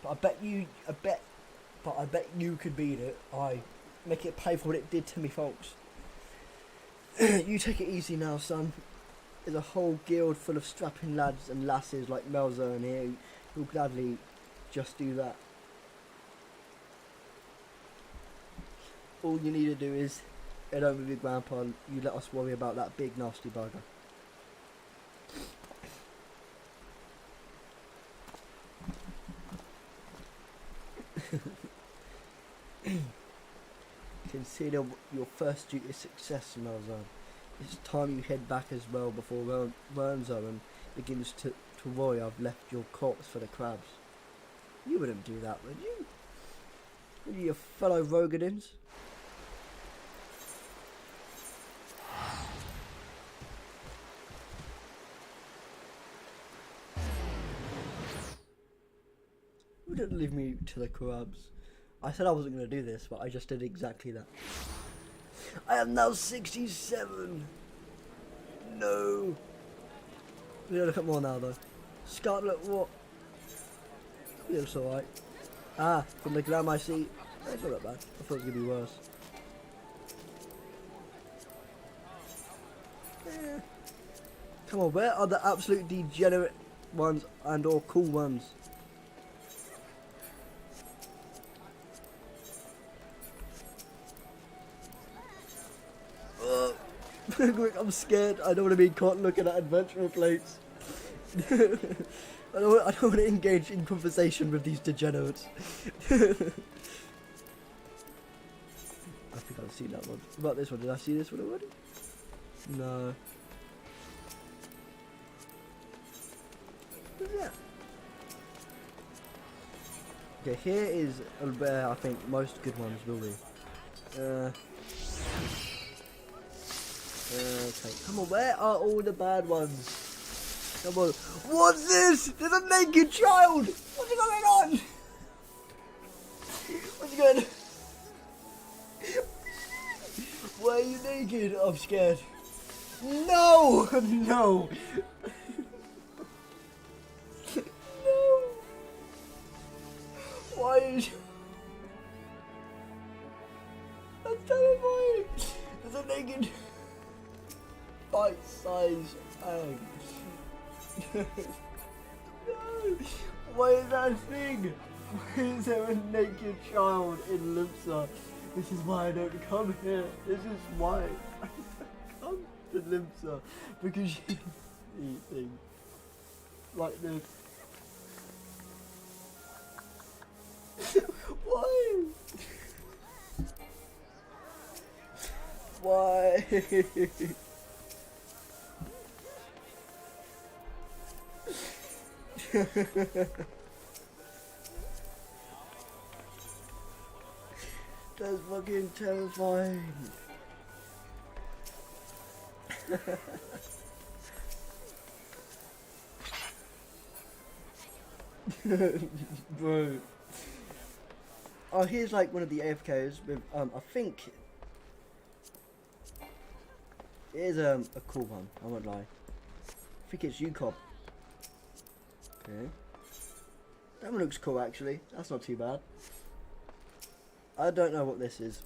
But I bet you could beat it. I make it pay for what it did to me, folks. You take it easy now, son. There's a whole guild full of strapping lads and lasses like Melzer in here who'll gladly just do that. All you need to do is head over with your grandpa and you let us worry about that big nasty bugger. Consider your first duty a success, Melzer. It's time you head back as well before Wernzoen begins to worry I've left your corpse for the crabs. You wouldn't do that, would you? Would you, your fellow Rogadins? You didn't leave me to the crabs. I said I wasn't going to do this, but I just did exactly that. I am now 67. No. We gotta look at more now, though. Scarlet, what? It looks alright. Ah, from the glam I see. It's not that bad. I thought it was going to be worse. Yeah. Come on, where are the absolute degenerate ones and or cool ones? I'm scared. I don't want to be caught looking at adventurer plates. I don't want to engage in conversation with these degenerates. I think I've seen that one. What about this one? Did I see this one already? No. What's that? Okay, here is where I think most good ones will be. Okay, come on, where are all the bad ones? Come on. What's this? There's a naked child! What's going on? What's going on? Why are you naked? I'm scared. No! No! No! Why is... That's terrifying! There's a naked... bite-sized egg. No! Why is that a thing? Why is there a naked child in Limsa? This is why I don't come here. This is why I don't come to Limsa. Because you eat things like this. Why? Why? That's fucking terrifying. Bro. Oh, here's like one of the AFKs with I think it is a cool one, I won't lie. I think it's UCOB. Okay. That one looks cool actually. That's not too bad. I don't know what this is.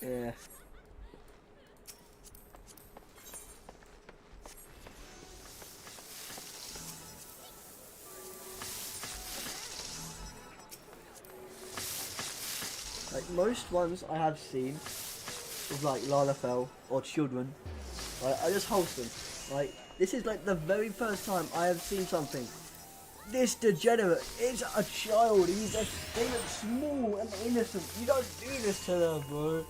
Yeah. Like most ones I have seen with like Lalafell or children, like, I just wholesome. Like this is like the very first time I have seen something. This degenerate is a child. They look small and innocent. You don't do this to them, bro.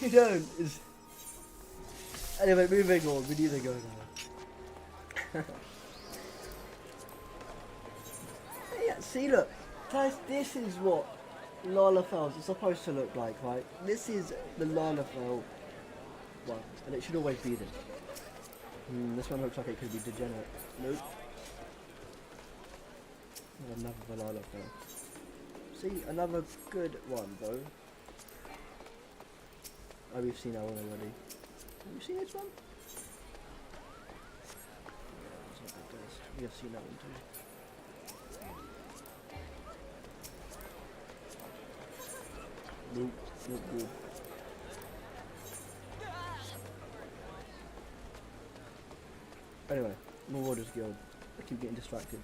You don't. Anyway, moving on. We need to go now. Yeah, see, look. This is what Lalafells are supposed to look like, right? This is the Lalafell one, and it should always be this. This one looks like it could be degenerate. Nope. Another banana phone. See, another good one, though. Oh, we've seen that one already. Have you seen this one? It's not the best. We have seen that one too. Nope, not good. Anyway, Marauders Guild. I keep getting distracted.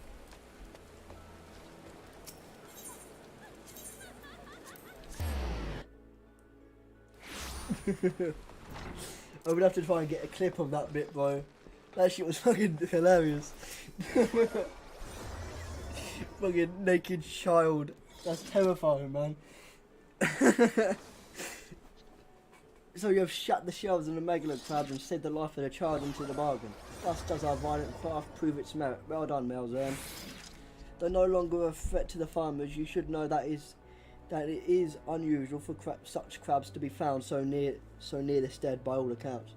I would have to try and get a clip of that bit, bro. That shit was fucking hilarious. Fucking naked child. That's terrifying, man. So you have shut the shelves in the megalo crabs and saved the life of the child into the bargain. Thus does our violent craft prove its merit. Well done, Malzern. Though no longer a threat to the farmers, you should know that it is unusual for such crabs to be found so near the stead by all accounts.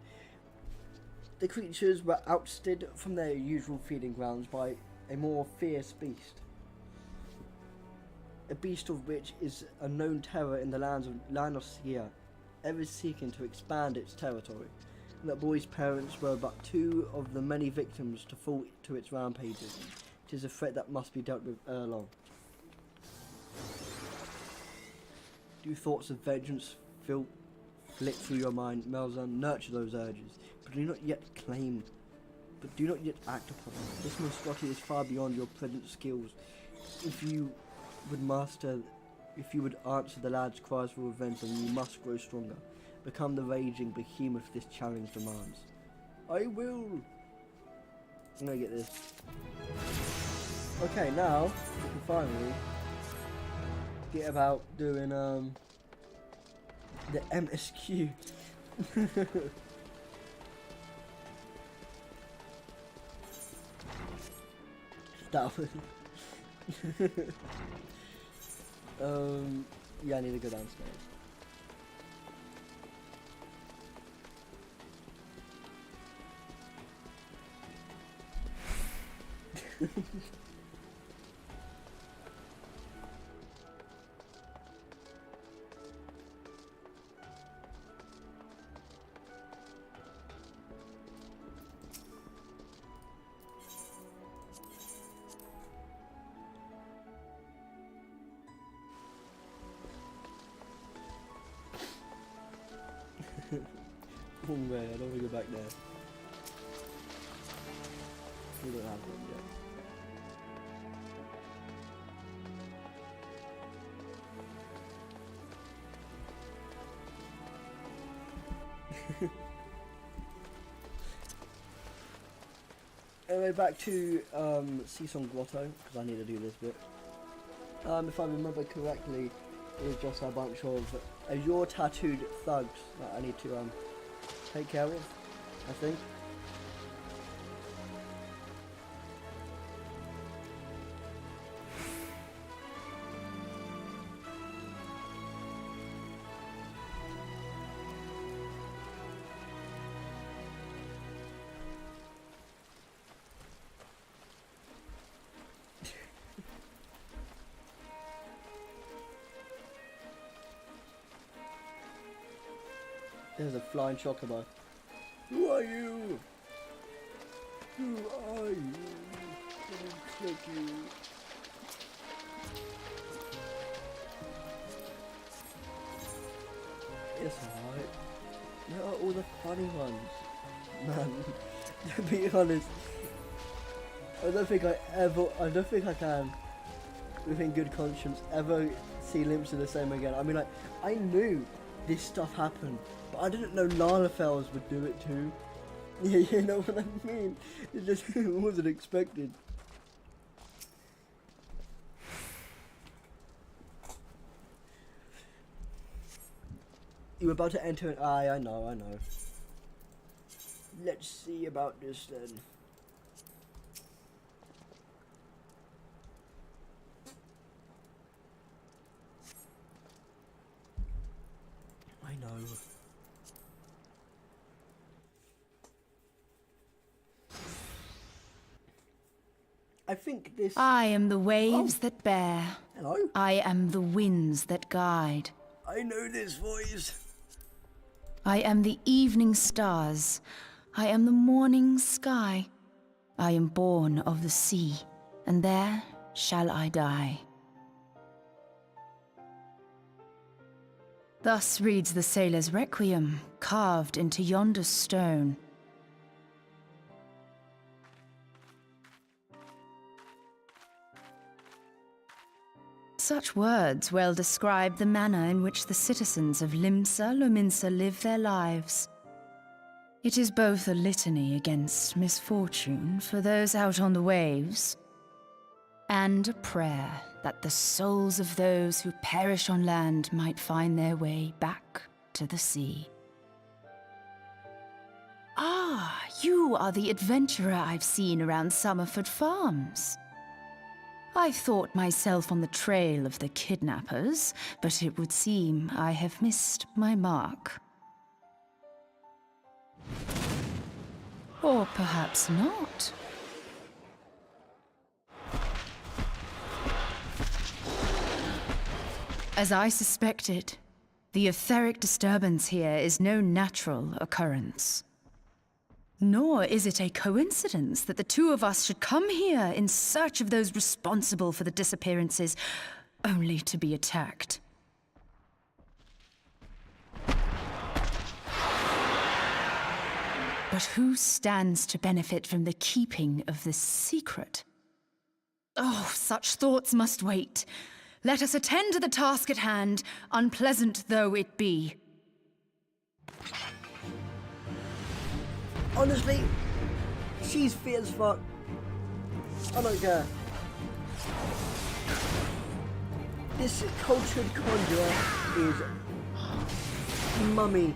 The creatures were ousted from their usual feeding grounds by a more fierce beast. A beast of which is a known terror in the land of Sia, ever seeking to expand its territory, and that boy's parents were but two of the many victims to fall to its rampages. It is a threat that must be dealt with ere long. Do thoughts of vengeance flit through your mind, Melzan? Nurture those urges, but do not yet act upon them. This monstrosity is far beyond your present skills. If you would answer the lad's cries for revenge, then you must grow stronger. Become the raging behemoth this challenge demands. I will! I'm gonna get this. Okay, now we can finally get about doing the MSQ. That was yeah, I need to go downstairs. Oh man, I don't want to go back there. We don't have one yet. Anyway, back to Seasong Grotto, because I need to do this bit. If I remember correctly, it was just a bunch of Azure tattooed thugs that I need to take care of, I think. There's a flying chocobo. Who are you? Who are you? Don't click you. It's alright. Where are all the funny ones? Man, to be honest, I don't think I can, within good conscience, ever see Limps of the same again. I mean, like, I knew this stuff happened, but I didn't know Lalafels would do it too. Yeah, you know what I mean? It just wasn't expected. You were about to enter an eye, I know. Let's see about this then. I know. I think this... I am the waves that bear. Hello? I am the winds that guide. I know this voice. I am the evening stars. I am the morning sky. I am born of the sea, and there shall I die. Thus reads the sailor's requiem, carved into yonder stone. Such words well describe the manner in which the citizens of Limsa Lominsa live their lives. It is both a litany against misfortune for those out on the waves, and a prayer that the souls of those who perish on land might find their way back to the sea. Ah, you are the adventurer I've seen around Summerford Farms. I thought myself on the trail of the kidnappers, but it would seem I have missed my mark. Or perhaps not. As I suspected, the etheric disturbance here is no natural occurrence. Nor is it a coincidence that the two of us should come here in search of those responsible for the disappearances, only to be attacked. But who stands to benefit from the keeping of this secret? Oh, such thoughts must wait. Let us attend to the task at hand, unpleasant though it be. Honestly, she's fit as fuck. I don't care. This cultured conjurer is mummy.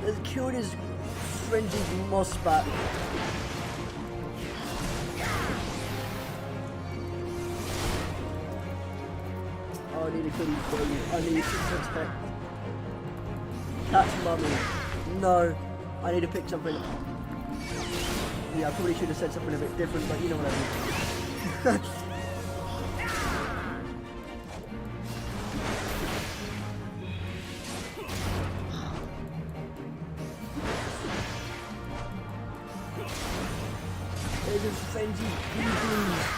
Let's kill this frenzied moss bat. Oh, I need to kill these babies. I need to protect. Catch mummy. No. I need to pick something. Yeah, I probably should have said something a bit different, but you know what I mean. There's a frenzied bee.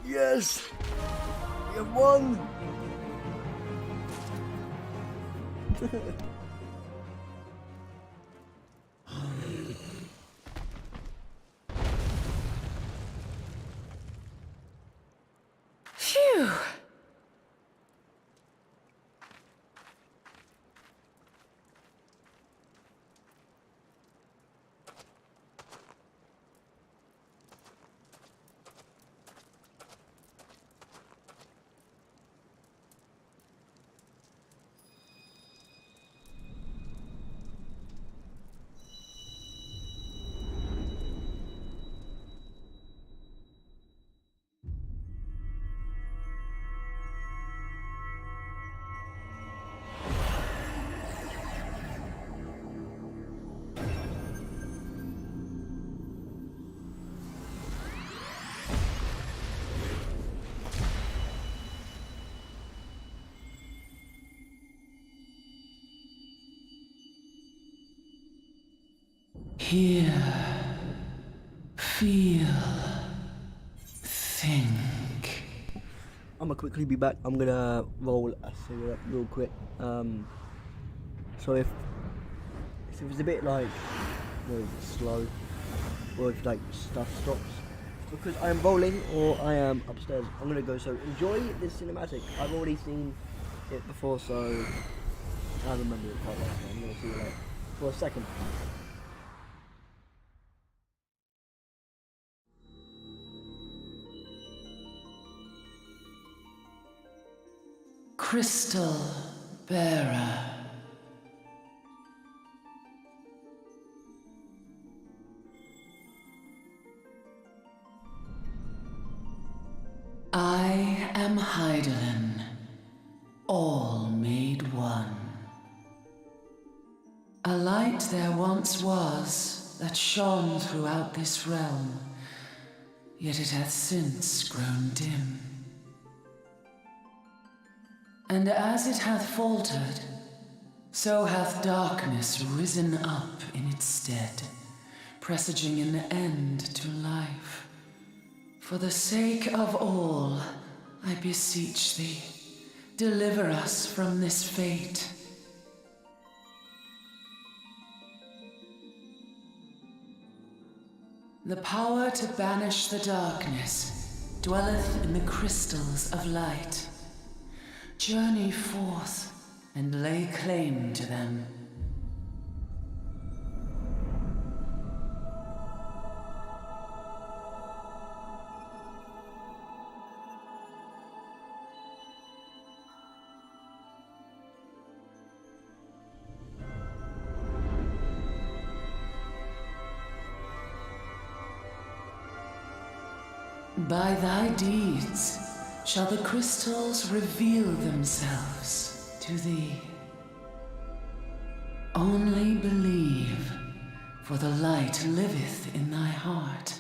Yes! You won! Phew! Hear, feel, think. I'm gonna quickly be back. I'm gonna roll a cigarette real quick. So if it's a bit like slow, or if like stuff stops, because I am rolling or I am upstairs, I'm gonna go. So enjoy this cinematic. I've already seen it before, so I remember it quite well. So I'm gonna see it like for a second. Crystal bearer. I am Hydaelyn, all made one. A light there once was that shone throughout this realm, yet it hath since grown dim. And as it hath faltered, so hath darkness risen up in its stead, presaging an end to life. For the sake of all, I beseech thee, deliver us from this fate. The power to banish the darkness dwelleth in the crystals of light. Journey forth and lay claim to them. By thy deeds shall the crystals reveal themselves to thee. Only believe, for the light liveth in thy heart.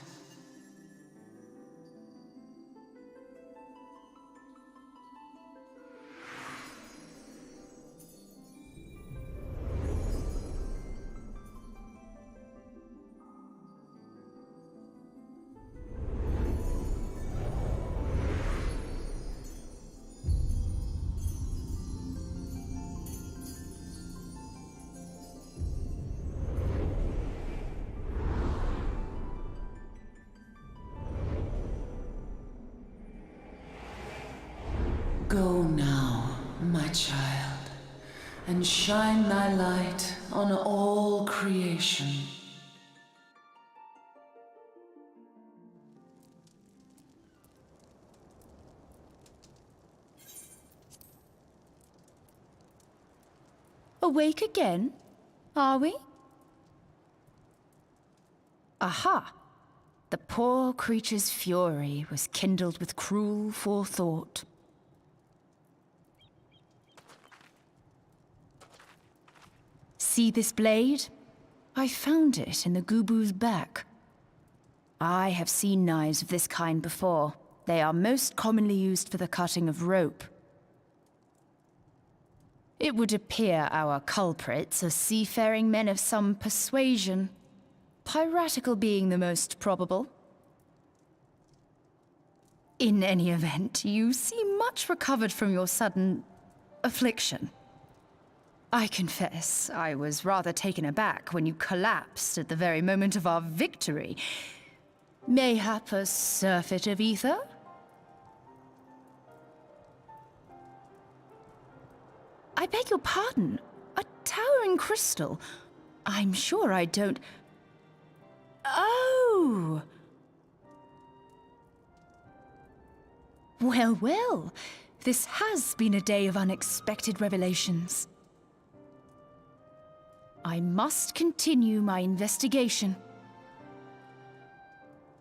Go now, my child, and shine thy light on all creation. Awake again, are we? Aha! The poor creature's fury was kindled with cruel forethought. See this blade? I found it in the Gubu's back. I have seen knives of this kind before. They are most commonly used for the cutting of rope. It would appear our culprits are seafaring men of some persuasion, piratical being the most probable. In any event, you seem much recovered from your sudden affliction. I confess, I was rather taken aback when you collapsed at the very moment of our victory. Mayhap a surfeit of ether? I beg your pardon. A towering crystal. I'm sure I don't... Oh! Well, well. This has been a day of unexpected revelations. I must continue my investigation.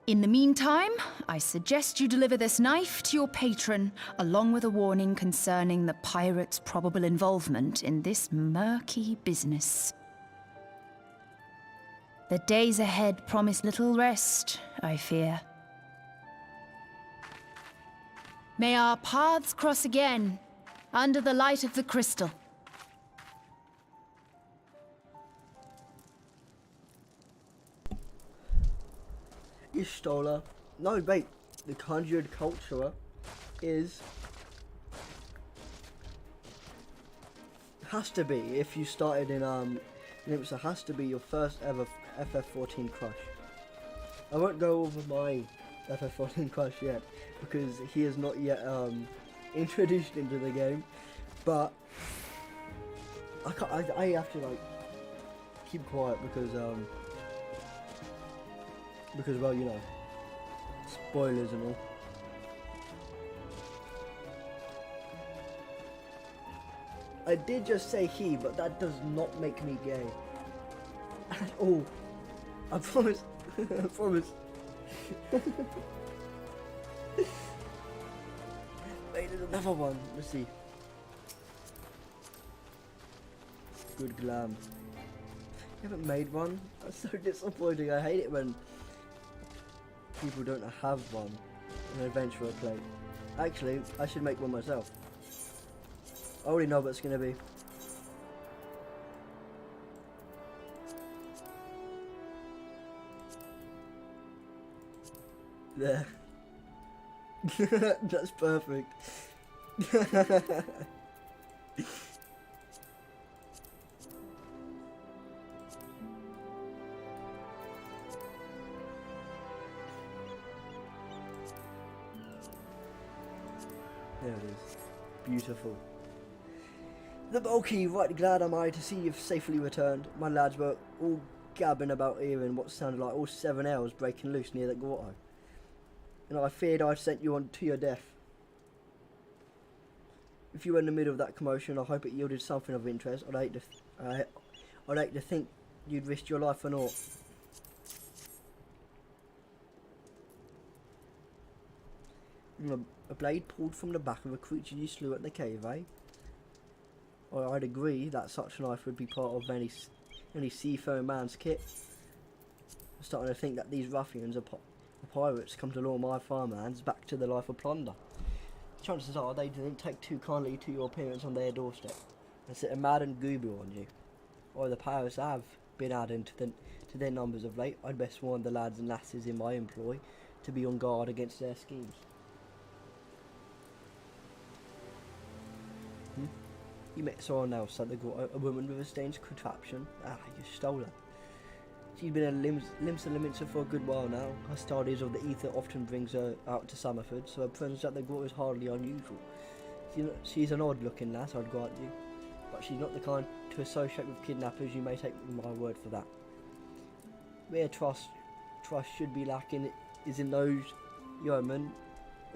In the meantime, I suggest you deliver this knife to your patron, along with a warning concerning the pirate's probable involvement in this murky business. The days ahead promise little rest, I fear. May our paths cross again, under the light of the crystal. Ishtola. No, wait. The conjured culture is... has to be, if you started in, it has to be your first ever FF14 crush. I won't go over my FF14 crush yet, because he is not yet, introduced into the game, but I have to, like, keep quiet because, well, you know, spoilers and all. I did just say he, but that does not make me gay. At all. I promise. I promise. Another one. Let's see. Good glam. You haven't made one? That's so disappointing. I hate it when people don't have one. An adventurer plate. Actually, I should make one myself. I already know what it's going to be. There. That's perfect. There it is. Beautiful. The bulky, right glad am I to see you've safely returned. My lads were all gabbing about here in what sounded like all 7 hours breaking loose near the grotto. And I feared I'd sent you on to your death. If you were in the middle of that commotion, I hope it yielded something of interest. I'd hate to think you'd risked your life for naught. A blade pulled from the back of a creature you slew at the cave, eh? Or I'd agree that such a knife would be part of any seafaring man's kit. I'm starting to think that these ruffians are pirates come to lure my farmlands back to the life of plunder. Chances are they didn't take too kindly to your appearance on their doorstep and set a mad and goober on you. Or the pirates have been adding to their numbers of late. I'd best warn the lads and lasses in my employ to be on guard against their schemes. You met someone else at the grotto, a woman with a strange contraption. Ah, you stole her. She's been a Limsa for a good while now. Her studies of the ether often brings her out to Summerford, so her presence at the grotto is hardly unusual. She's an odd-looking lass, I'd grant you, but she's not the kind to associate with kidnappers. You may take my word for that. Where trust should be lacking is in those yeomen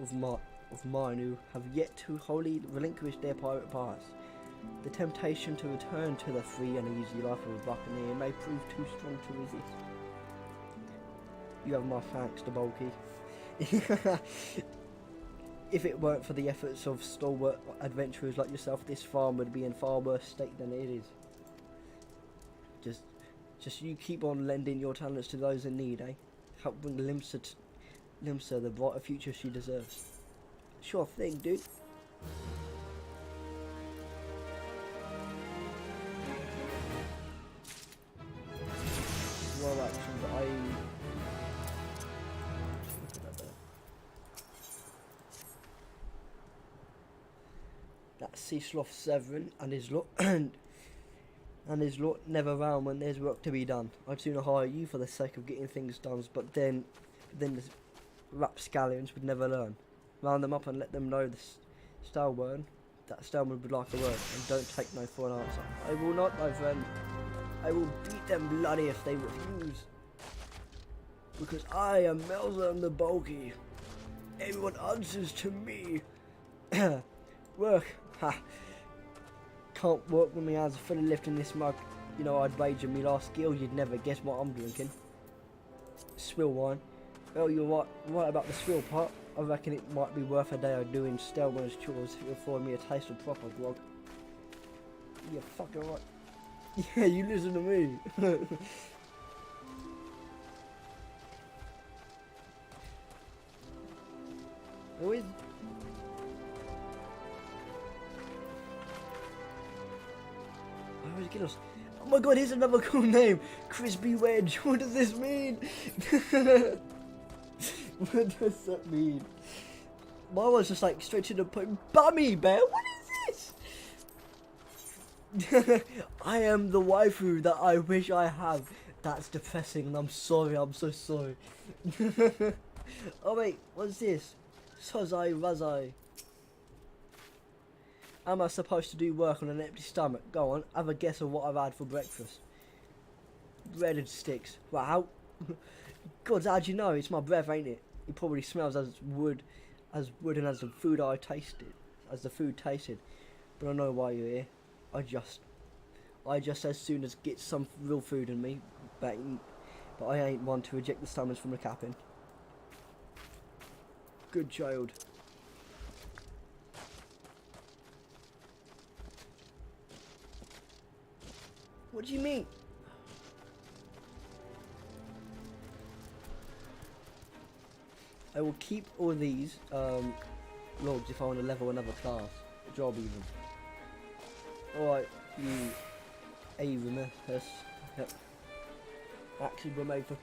of mine who have yet to wholly relinquish their pirate past. The temptation to return to the free and easy life of a buccaneer may prove too strong to resist. You have my thanks, the bulky. If it weren't for the efforts of stalwart adventurers like yourself, this farm would be in far worse state than it is. Just you keep on lending your talents to those in need, eh? Help bring Limsa the brighter future she deserves. Sure thing, dude. Well, actually, that's Sea Sloth Severin and his lot and his lot never round when there's work to be done. I'd sooner hire you for the sake of getting things done, but then the rapscallions would never learn. Round them up and let them know the Stalwern that Stalwern would like a word, and don't take no for an answer. I will not, my friend. I will beat them bloody if they refuse. Because I am Melzer the Bulky. Everyone answers to me. Work. Ha. Can't work when my hands are fully lifting this mug. You know, I'd wager me last skill you'd never guess what I'm drinking. Swill wine. Well, you're right about the swill part. I reckon it might be worth a day of doing Stelman's chores if it afford me a taste of proper grog. You're fucking right. Yeah, you listen to me. Who is? Oh my god, here's another cool name. Crispy Wedge. What does this mean? What does that mean? Mine was just like straight to the point. Bummy bear, what is this? I am the waifu that I wish I have. That's depressing and I'm sorry, I'm so sorry. Oh wait, what's this? Sozai Razai. Am I supposed to do work on an empty stomach? Go on, have a guess of what I've had for breakfast. Breaded sticks. Wow. God, how'd you know? It's my breath, ain't it? It probably smells as wood and as the food I tasted, as the food tasted. But I know why you're here. I just as soon as get some real food in me, but I ain't one to reject the summons from the captain. Good child. What do you mean? I will keep all these logs if I want to level another class. Job even. Alright, you Avernus. Yep. Actually were made for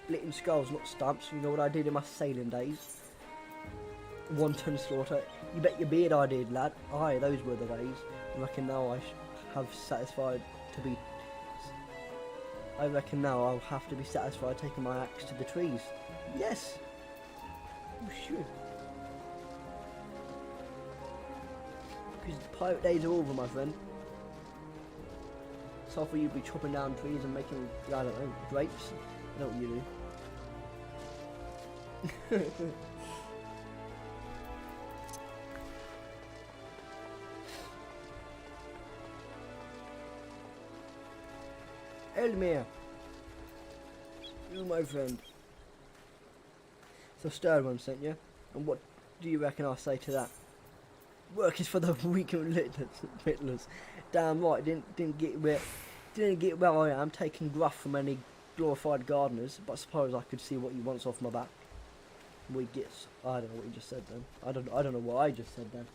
splitting skulls, not stumps. You know what I did in my sailing days? Wanton slaughter. You bet your beard I did, lad. Aye, those were the days. I reckon now I have satisfied to be... I reckon now I'll have to be satisfied taking my axe to the trees. Yes! You should. Because the pirate days are over, my friend. So for you to be chopping down trees and making, I don't know, grapes. I know what you do. Elmir, you my friend. So Stern one sent you, and what do you reckon I'll say to that? Work is for the weak and witless. Damn right, didn't get where I am, taking gruff from any glorified gardeners, but I suppose I could see what he wants off my back. What he gets. I don't know what he just said then. I don't know what I just said then.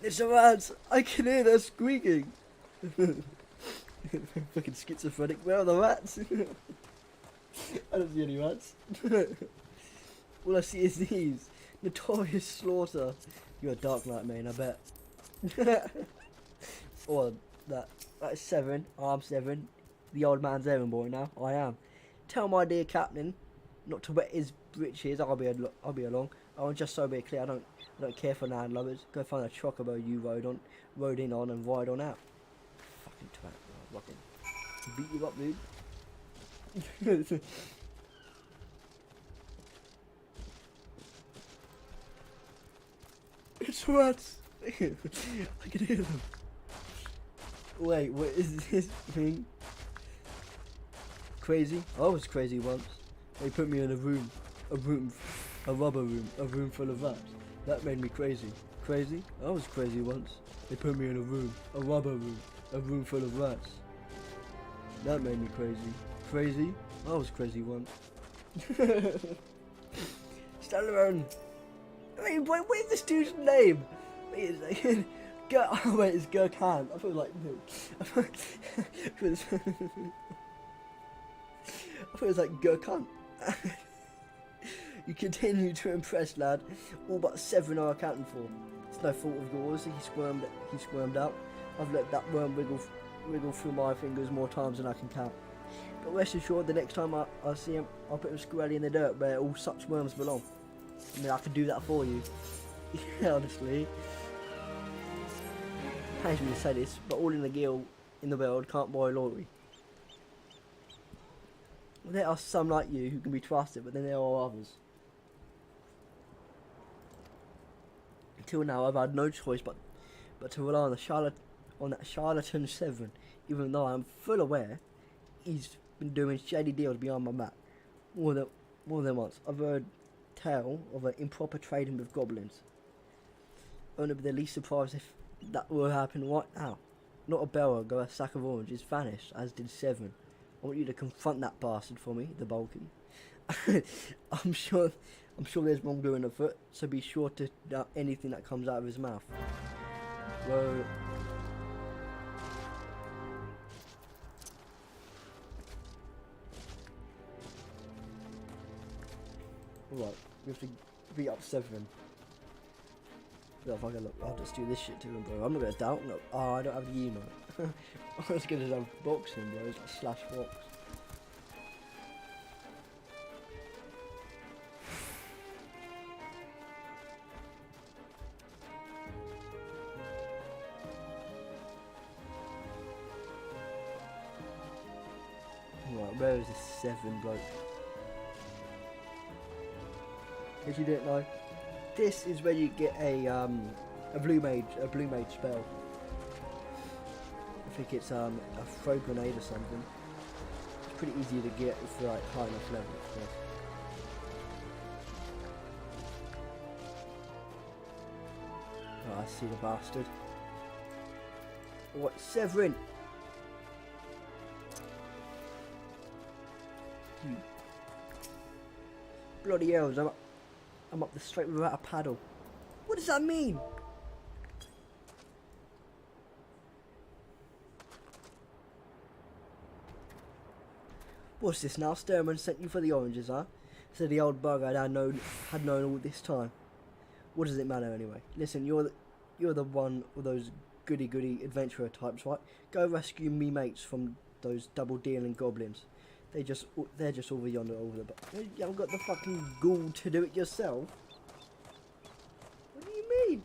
It's the rats! I can hear them squeaking! Fucking schizophrenic, where are the rats? I don't see any rats. All I see is these. Notorious slaughter. You're a dark knight, man, I bet. Or that's 7. I'm 7. The old man's errand boy now. I am. Tell my dear captain not to wet his breeches. I'll be along. I want just so be clear. I don't care for landlubbers. Go find a chocobo you rode in on and ride on out. Fucking twat. I'll fucking beat you up, dude. It's rats. I can hear them. Wait, what is this thing? Crazy? I was crazy once. They put me in a rubber room, a room full of rats. That made me crazy. Crazy? I was crazy once. They put me in a rubber room, a room full of rats. That made me crazy. Crazy? I was crazy once. Stand around. Wait, what's this dude's name? Wait a second. Oh wait, it's Gurkhan. I feel like no. I thought it was like Gurkhan. You continue to impress, lad. All but 7 are accounted for. It's no fault of yours. He squirmed out. I've let that worm wiggle through my fingers more times than I can count. But rest assured, the next time I see him, I'll put him squarely in the dirt where all such worms belong. I mean, I could do that for you. Yeah, honestly. Pains me to say this, but all in the guild in the world can't buy loyalty. There are some like you who can be trusted, but then there are others. Until now, I've had no choice but to rely on that charlatan 7, even though I'm full aware he's been doing shady deals behind my back. More than once, I've heard tell of an improper trading with goblins. I wouldn't be the least surprised if that were happening right now. Not a bell go a sack of oranges vanished, as did 7. I want you to confront that bastard for me, the bulky. I'm sure there's wrongdoing afoot, so be sure to doubt anything that comes out of his mouth. Well, right, we have to beat up 7. No, fuck it, look, I'll just do this shit to him, bro. I'm not gonna doubt. No, oh, I don't have the emote. I'm just gonna have boxing, bro. It's like /box. Right, where is this 7 bloke? If you didn't know, this is where you get a blue mage spell. I think it's a throw grenade or something. It's pretty easy to get if you're like high enough level, of course. Oh, I see the bastard. What, Severin? Bloody hells, I'm up the straight without a paddle. What does that mean? What's this now? Sturman sent you for the oranges, huh? Said the old bug had known all this time. What does it matter anyway? Listen, you're the one of those goody adventurer types, right? Go rescue me mates from those double dealing goblins. They're just over yonder over the. You haven't got the fucking ghoul to do it yourself. What do you mean?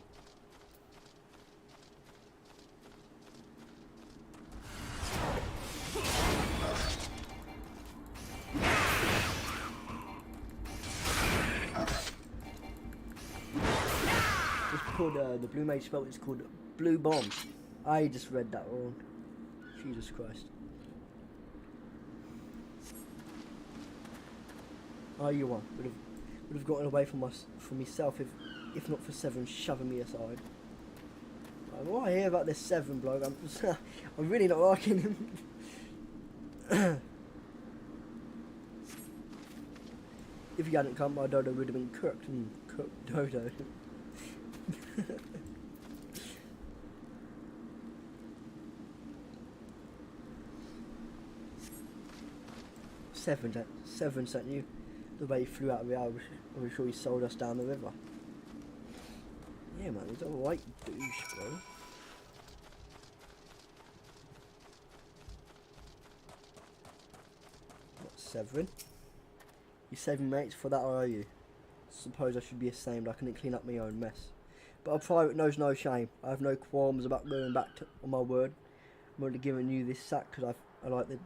It's called the blue mage spell. It's called blue bomb. I just read that wrong. Jesus Christ. Oh, you won. Would have gotten away from myself if not for Severin shoving me aside. What I hear about this Severin bloke, I'm really not liking him. If he hadn't come, my dodo would have been cooked and cooked dodo. Severin sent you. The way he flew out of the air, I'm sure he sold us down the river. Yeah, man, he's a right douche, bro. What, Severin? You saved me, mates, for that, or are you? Suppose I should be ashamed. I couldn't clean up my own mess. But a private knows no shame. I have no qualms about going back on my word. I'm only giving you this sack because I like the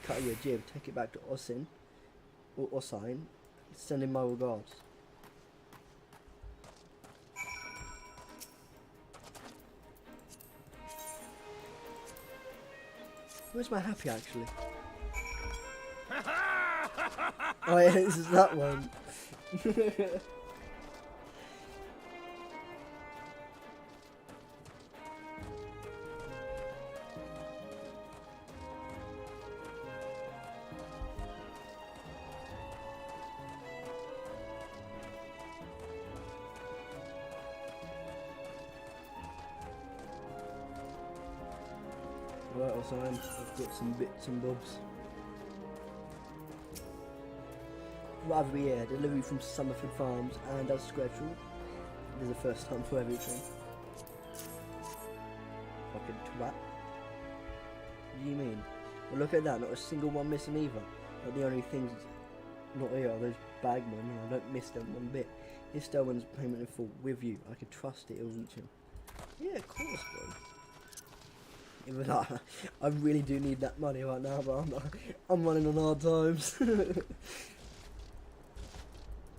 cut of your jib. Take it back to Osin, or Ossine. Send him my regards. Where's my happy actually? Oh yeah, this is that one. Right, also I've got some bits and bobs. Rather be here, delivery from Summerford Farms and as scheduled. This is the first time for everything. Fucking twat. What do you mean? Well, look at that, not a single one missing either. But the only things not here are those bagmen, and I don't miss them one bit. If Stelman's payment in full with you, I can trust it'll reach him. Yeah, of course, bro. Even I really do need that money right now, but I'm running on hard times.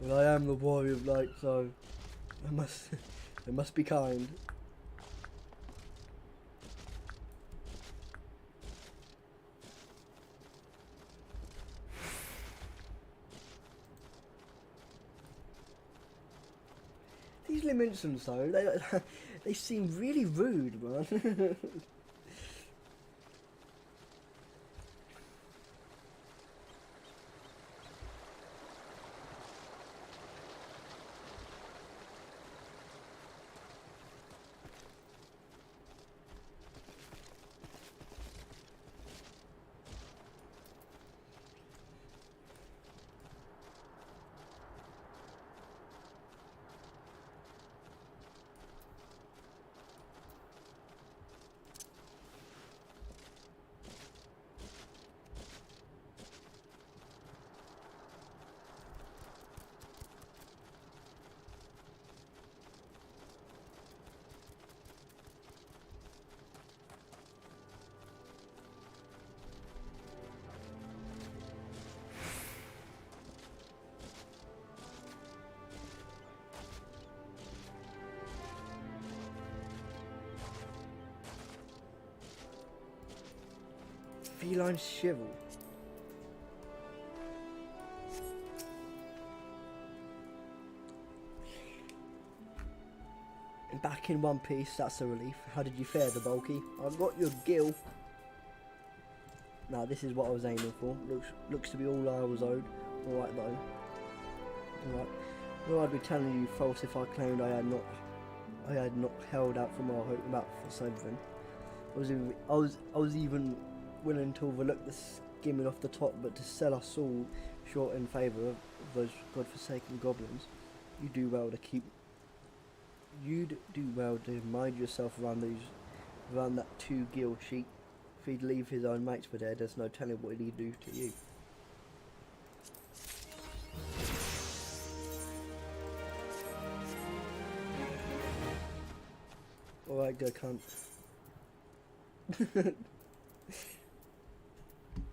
But I am the warrior of light, so I must be kind. These Liminsons though, they seem really rude, man. Feline Shivel. Back in one piece, that's a relief. How did you fare, the bulky? I got your gill. Now this is what I was aiming for. Looks to be all I was owed. Alright though. Alright. Well, I'd be telling you false if I claimed I had not held out for more hope about for something. I was even willing to overlook the skimming off the top, but to sell us all short in favour of those godforsaken goblins, you'd do well to mind yourself around that 2 gill sheep. If he'd leave his own mates for dead, there's no telling what he'd do to you. Alright, go cunt.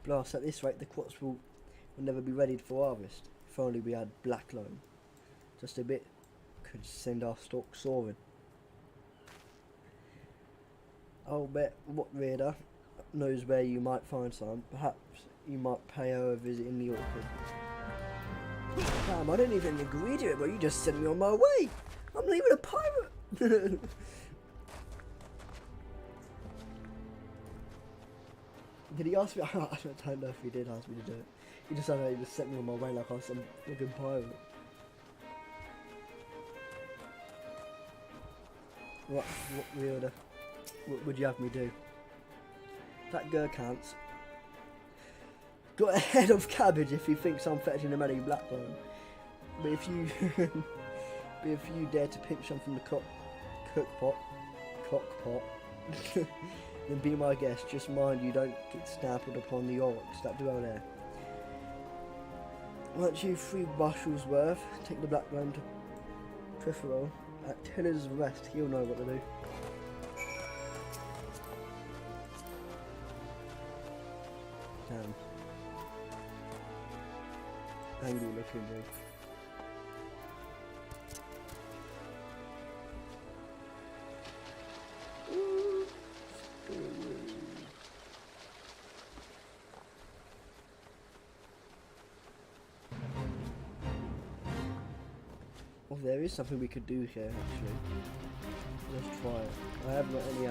Blast, at this rate the crops will never be ready for harvest. If only we had black loam. Just a bit could send our stock soaring. I'll bet what reader knows where you might find some. Perhaps you might pay her a visit in the orchard. Damn, I didn't even agree to it, but you just sent me on my way. I'm not even a pirate. Did he ask me? I don't know if he did ask me to do it. He just said he just sent me on my way like I was some fucking pirate. What reader? What would you have me do? That Gurkhant's got a head of cabbage if he thinks I'm fetching him any blackbone. But if you dare to pinch some from the crockpot, then be my guest. Just mind you don't get stampled upon the orcs that dwell there. Once you've 3 bushels worth, take the blackbone to Preferal. At Tiller's rest, he'll know what to do. Damn. Angry looking dude. Well, there is something we could do here, actually. Let's try it. I haven't got any, I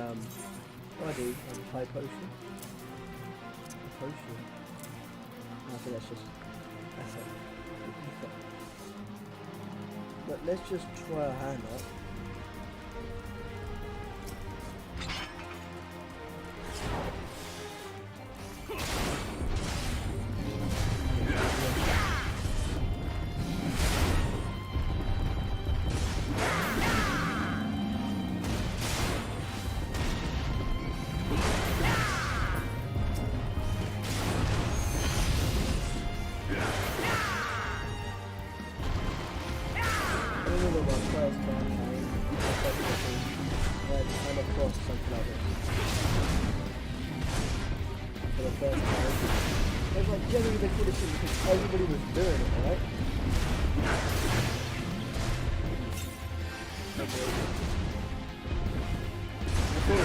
do, a high potion. A potion. I think that's it. But let's just try our hand up. Generally they could have seen because everybody was doing it, right? I thought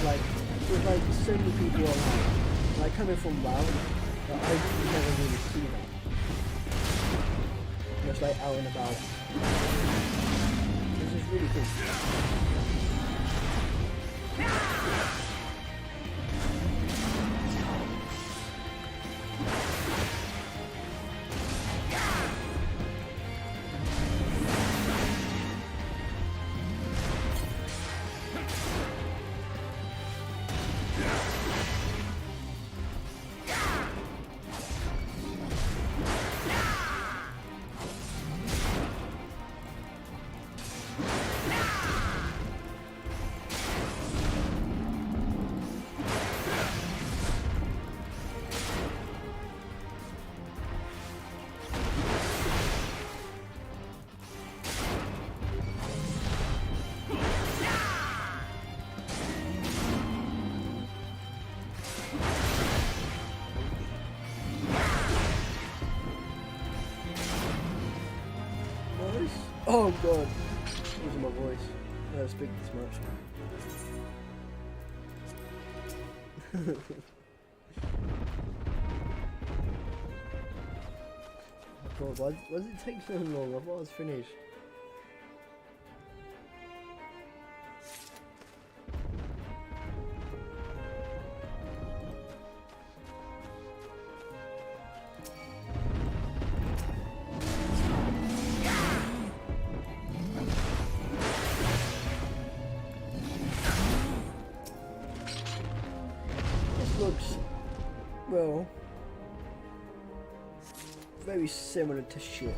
it was like so many people online, like coming from WoW, that I never really see that. Just like out and about. This is really cool. Oh god, losing my voice. I don't speak this much. Oh god, why does it take so long? I thought I was finished. well, very similar to shit.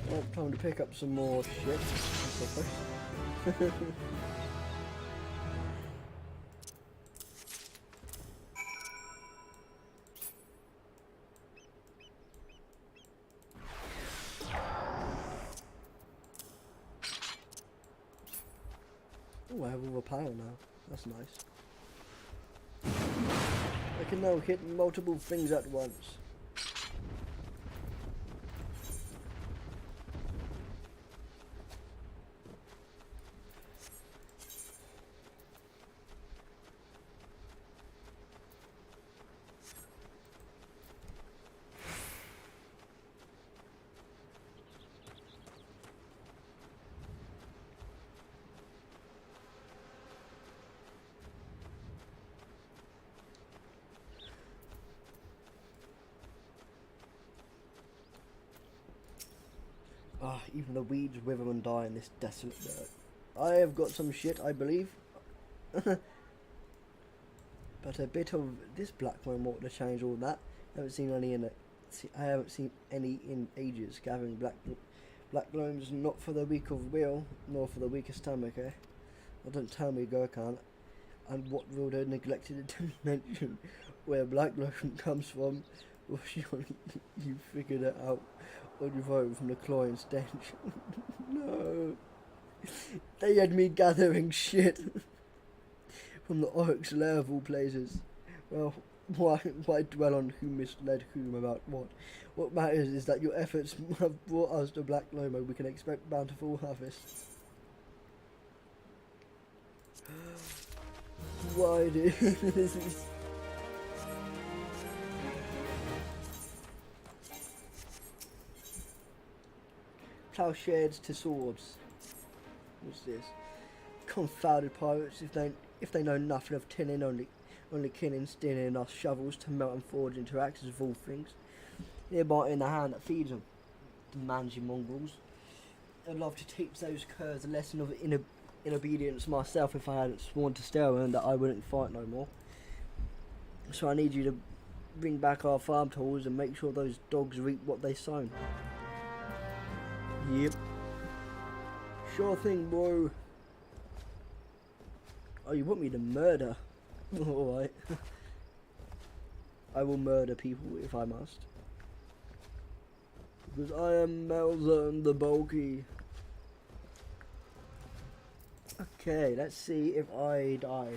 Well, time to pick up some more shit, I suppose. Oh, I have all the power now. That's nice. I can now hit multiple things at once. Ah, even the weeds wither and die in this desolate dirt. I have got some shit, I believe. But a bit of this black one ought to change all that. I haven't seen any in it. I haven't seen any in ages. Gathering black loams not for the weak of will, nor for the weak of stomach, eh? Well, don't tell me go can't. And what will the neglected to mention where black loam comes from? Well, surely you figured it out on your own from the cloying stench. No. They had me gathering shit from the Oryx lair of all places. Well, why dwell on who misled whom about what? What matters is that your efforts have brought us to Black Lomo. We can expect bountiful harvest. Why do this is... Plowshares to swords. What's this? Confounded pirates! If they know nothing of tilling, only killing, stealing us shovels to melt and forge into axes of all things. They're biting the hand that feeds them. The mangy mongrels. I'd love to teach those curs a lesson of in obedience myself if I hadn't sworn to Sterling that I wouldn't fight no more. So I need you to bring back our farm tools and make sure those dogs reap what they sown. Yep. Sure thing, bro. Oh, you want me to murder? Alright. I will murder people if I must. Because I am Malzahn the Bulky. Okay, let's see if I die.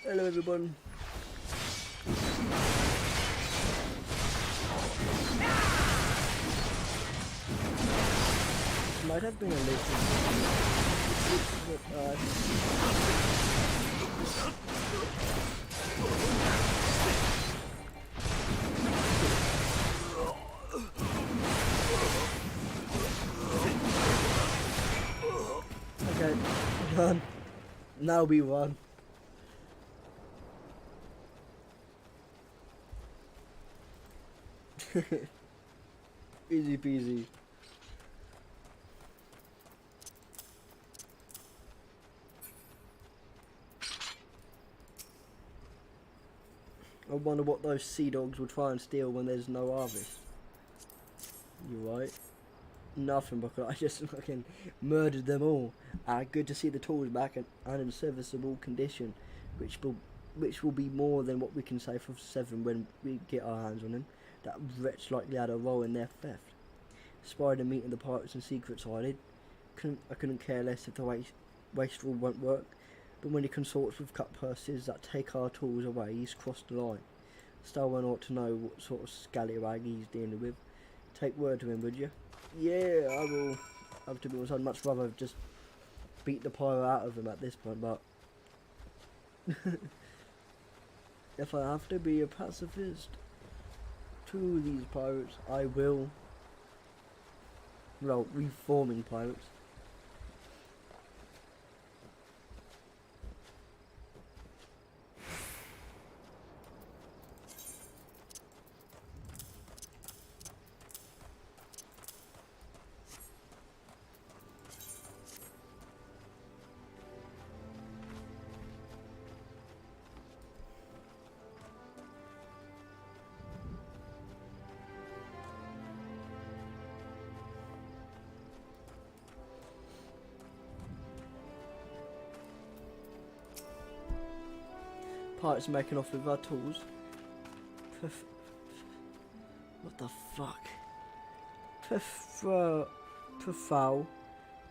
Hello everyone. Might have been a little but, okay, run. Now we run. Easy peasy. I wonder what those sea dogs will try and steal when there's no harvest. You're right. Nothing, because I just fucking murdered them all. Good to see the tools back and in serviceable condition, which will be more than what we can say for 7 when we get our hands on them. That wretch likely had a role in their theft. Spider meeting the pirates and secrets hided. I couldn't care less if the wastrel won't work. But when he consorts with cut purses that take our tools away, he's crossed the line. Starwan ought to know what sort of scallywag he's dealing with. Take word to him, would you? Yeah, I will. To be honest, I'd much rather just beat the pirate out of him at this point, but if I have to be a pacifist to these pirates, I will. Well, reforming pirates. pirates making off with our tools. What the fuck? Profile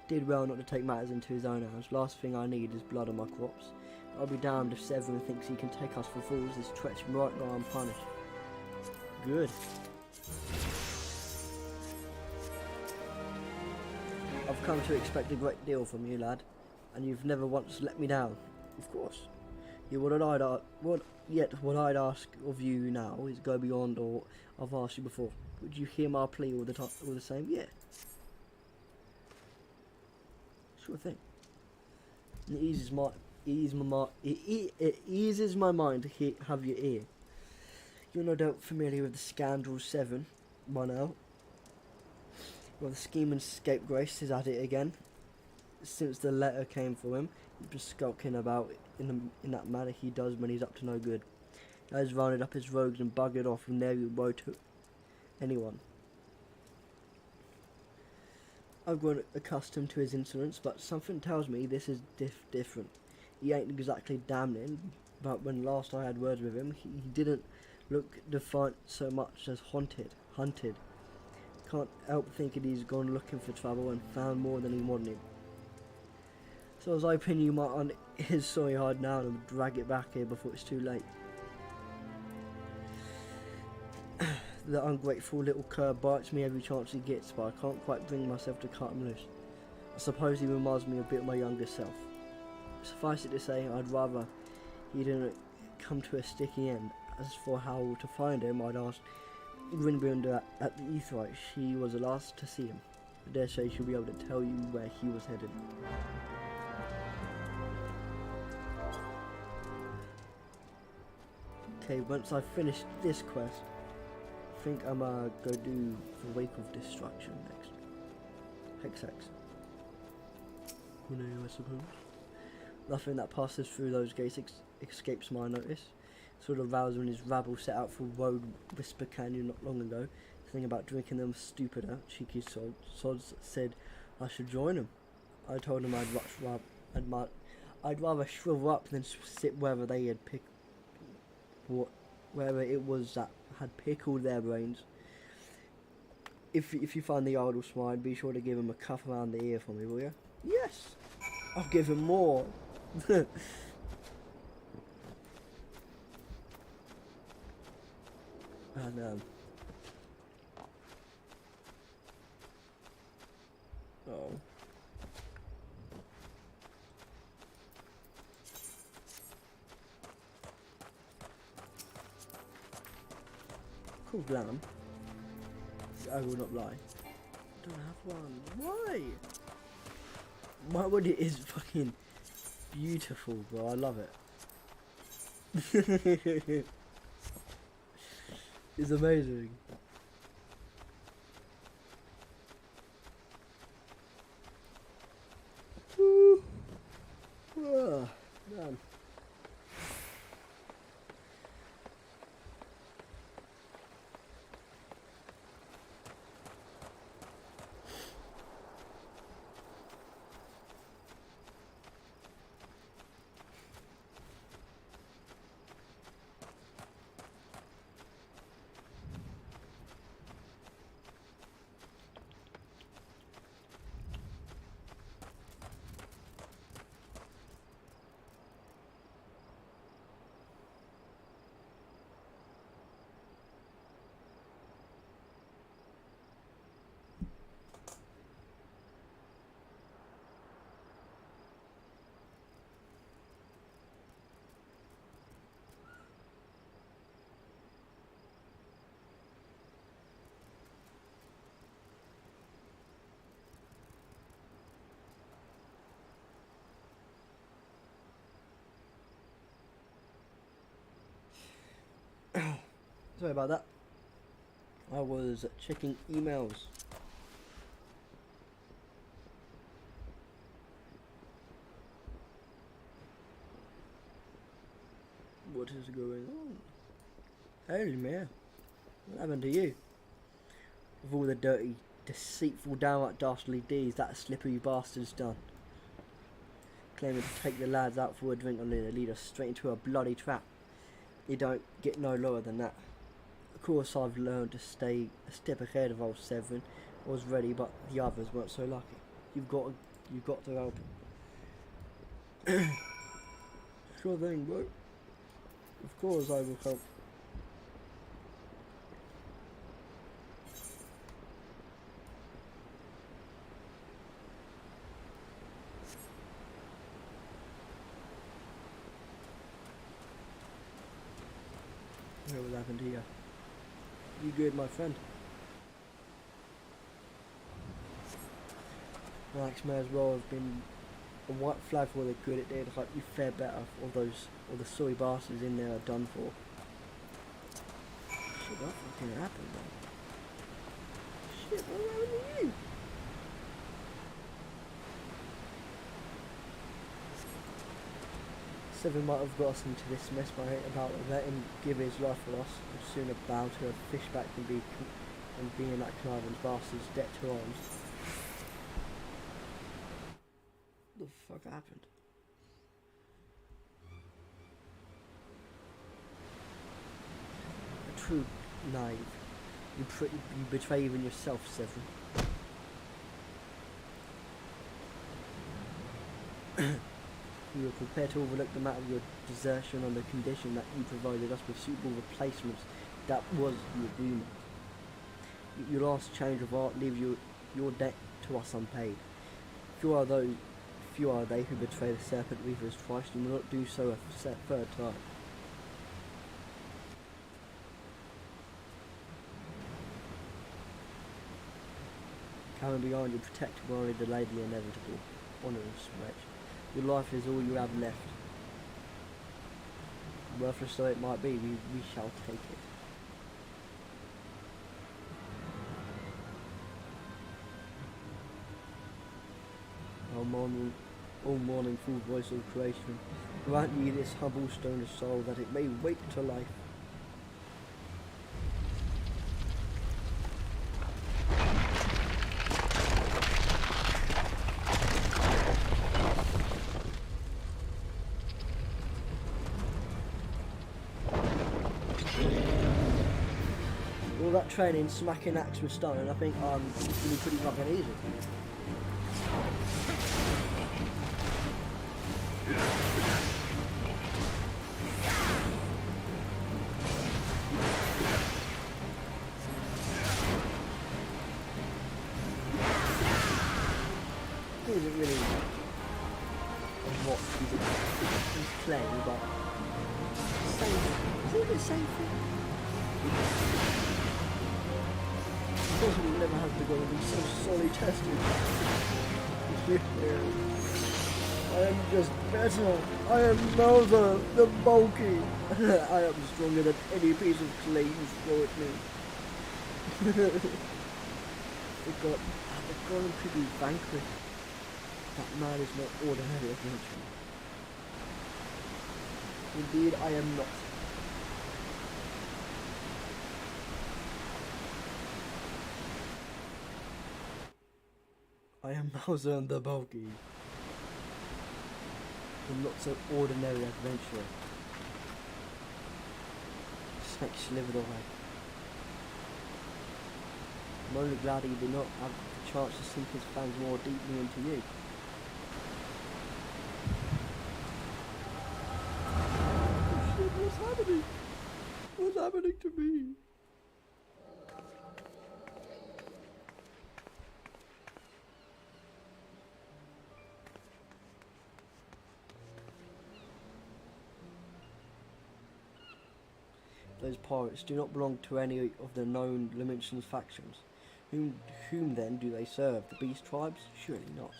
did well not to take matters into his own hands. Last thing I need is blood on my crops. I'll be damned if Severin thinks he can take us for fools. This treachery right now unpunished. Good. I've come to expect a great deal from you, lad, and you've never once let me down. Of course. What I'd ask of you now is go beyond all I've asked you before. Would you hear my plea all the same? Yeah. Sure thing. It eases my mind to have your ear. You're no doubt familiar with the Scoundrel 7 by now. Well, the scheming scapegrace is at it again. Since the letter came from him, he's been skulking about in that manner he does when he's up to no good. Now he's rounded up his rogues and buggered off with no woe to anyone. I've grown accustomed to his insolence, but something tells me this is different. He ain't exactly damning, but when last I had words with him, he didn't look defiant so much as hunted. Can't help thinking he's gone looking for trouble and found more than he wanted. So I was hoping you might on his sorry hide now and drag it back here before it's too late. The ungrateful little cur bites me every chance he gets, but I can't quite bring myself to cut him loose. I suppose he reminds me a bit of my younger self. Suffice it to say, I'd rather he didn't come to a sticky end. As for how to find him, I'd asked Ringbinder at the Etherite. She was the last to see him. I dare say she'll be able to tell you where he was headed. Okay, once I've finished this quest, I think I'm gonna go do the Wake of Destruction next. Hex. Who knew, I suppose. Nothing that passes through those gates escapes my notice. Sort of Rouser and his rabble set out for Road Whisper Canyon not long ago. The thing about drinking them stupider, cheeky sods said I should join them. I told him I'd rather shrivel up than sit wherever they had wherever it was that had pickled their brains. If you find the idle swine, be sure to give him a cuff around the ear for me, will you? Yes! I'll give him more! And oh. Cool glam. I will not lie. Don't have one. Why? My body is fucking beautiful, bro. I love it. It's amazing. Woo. Oh, man. Sorry about that. I was checking emails. What is going on? Holy man. What happened to you? With all the dirty, deceitful, downright dastardly deeds that slippery bastard's done. Claiming to take the lads out for a drink and lead us straight into a bloody trap. you don't get no lower than that. Of course, I've learned to stay a step ahead of old Severin. I was ready, but the others weren't so lucky. You've got to help him. Sure thing, bro. Of course, I will help. What happened here? You good, my friend? Max may as well have been a white flag for all the good it did. Like, you fare better. All the soy bastards in there are done for. Shit, what fucking happened, man? Shit, what happened to you? Seven might have got us into this mess by about letting him give his life for us. I'd sooner bow to a fishback than being that Connivance bastard's debt to arms. What the fuck happened? A true knave. You betray even yourself, Severin. You were prepared to overlook the matter of your desertion on the condition that you provided us with suitable replacements. That was the agreement. Your last change of heart leaves your debt to us unpaid. Few are they who betray the serpent weavers twice, and will not do so a third time. Coming beyond your protector will only delay the inevitable. Honourless wretch. Your life is all you have left. Worthless though it might be, we shall take it. O mournful voice of creation, grant ye this humble stone of soul that it may wake to life. All that training, smacking axe with stone, I think it's going to be pretty fucking easy. He isn't really what he's playing, but is it the same thing? Of course we'll never have to go and be so sorely tested. I am just better. I am Mother, the bulky. I am stronger than any piece of clay you throw at me. The god could be vanquished. That man is not ordinary adventurer. Indeed, I am not. I am Mauser the Bulky. I'm not so ordinary adventurer. Snake slithered away. I'm only glad he did not have the chance to sink his fangs more deeply into you. Oh shit, what's happening? What's happening to me? Those pirates do not belong to any of the known Liminson's factions. Whom then do they serve? The Beast Tribes? Surely not.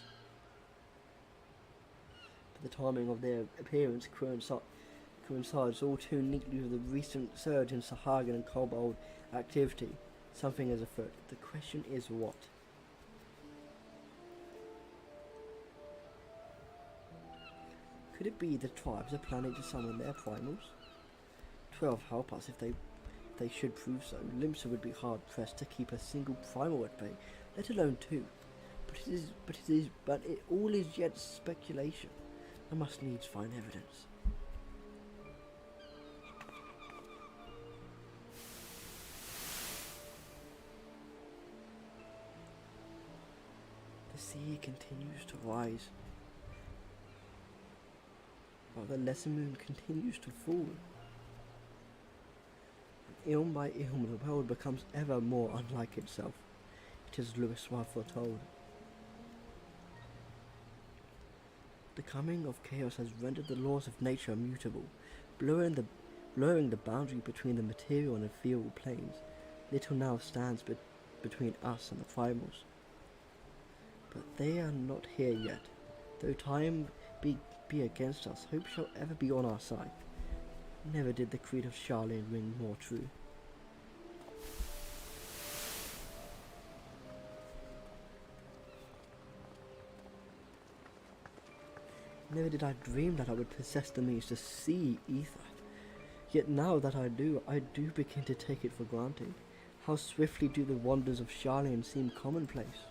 But the timing of their appearance coincides all too neatly with the recent surge in Sahagin and Kobold activity. Something is afoot. The question is what? Could it be the tribes are planning to summon their primals? 12 help us if they should prove so. Limsa would be hard pressed to keep a single primal at bay, let alone two. But it all is yet speculation. I must needs find evidence. The sea continues to rise, while the lesser moon continues to fall. And ilm by ilm, the world becomes ever more unlike itself. It is Lewis well foretold. The coming of chaos has rendered the laws of nature immutable, blurring the boundary between the material and ethereal planes. Little now stands between us and the primals. But they are not here yet. Though time be against us, hope shall ever be on our side. Never did the creed of Charlene ring more true. Never did I dream that I would possess the means to see ether. Yet now that I do begin to take it for granted. How swiftly do the wonders of Charlene seem commonplace.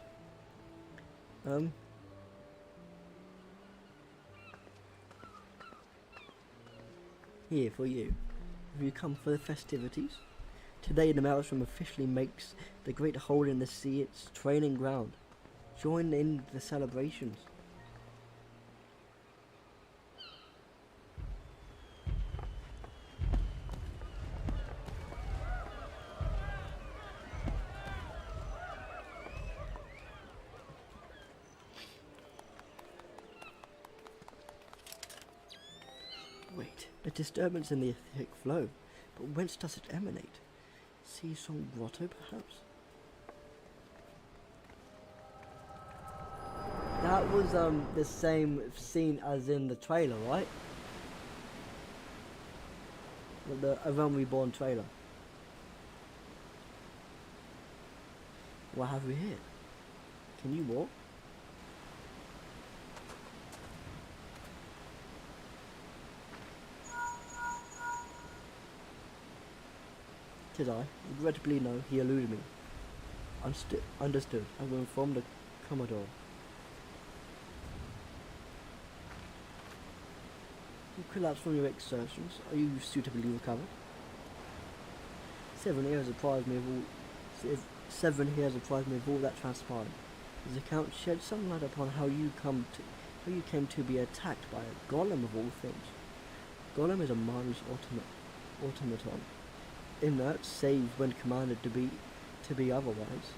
Here for you. Have you come for the festivities? Today the Maelstrom officially makes the great hole in the sea its training ground. Join in the celebrations. Wait, a disturbance in the etheric flow, but whence does it emanate? Sea Song Grotto, perhaps? That was the same scene as in the trailer, right? The Reborn trailer. What have we here? Can you walk? Did I? Regrettably no, he eluded me. Understood. I will inform the Commodore. You collapsed from your exertions. Are you suitably recovered? Severin here has apprised me of all that transpired. His account shed some light upon how you came to be attacked by a golem of all things. Golem is a mindless automaton. Inert, save when commanded to be otherwise.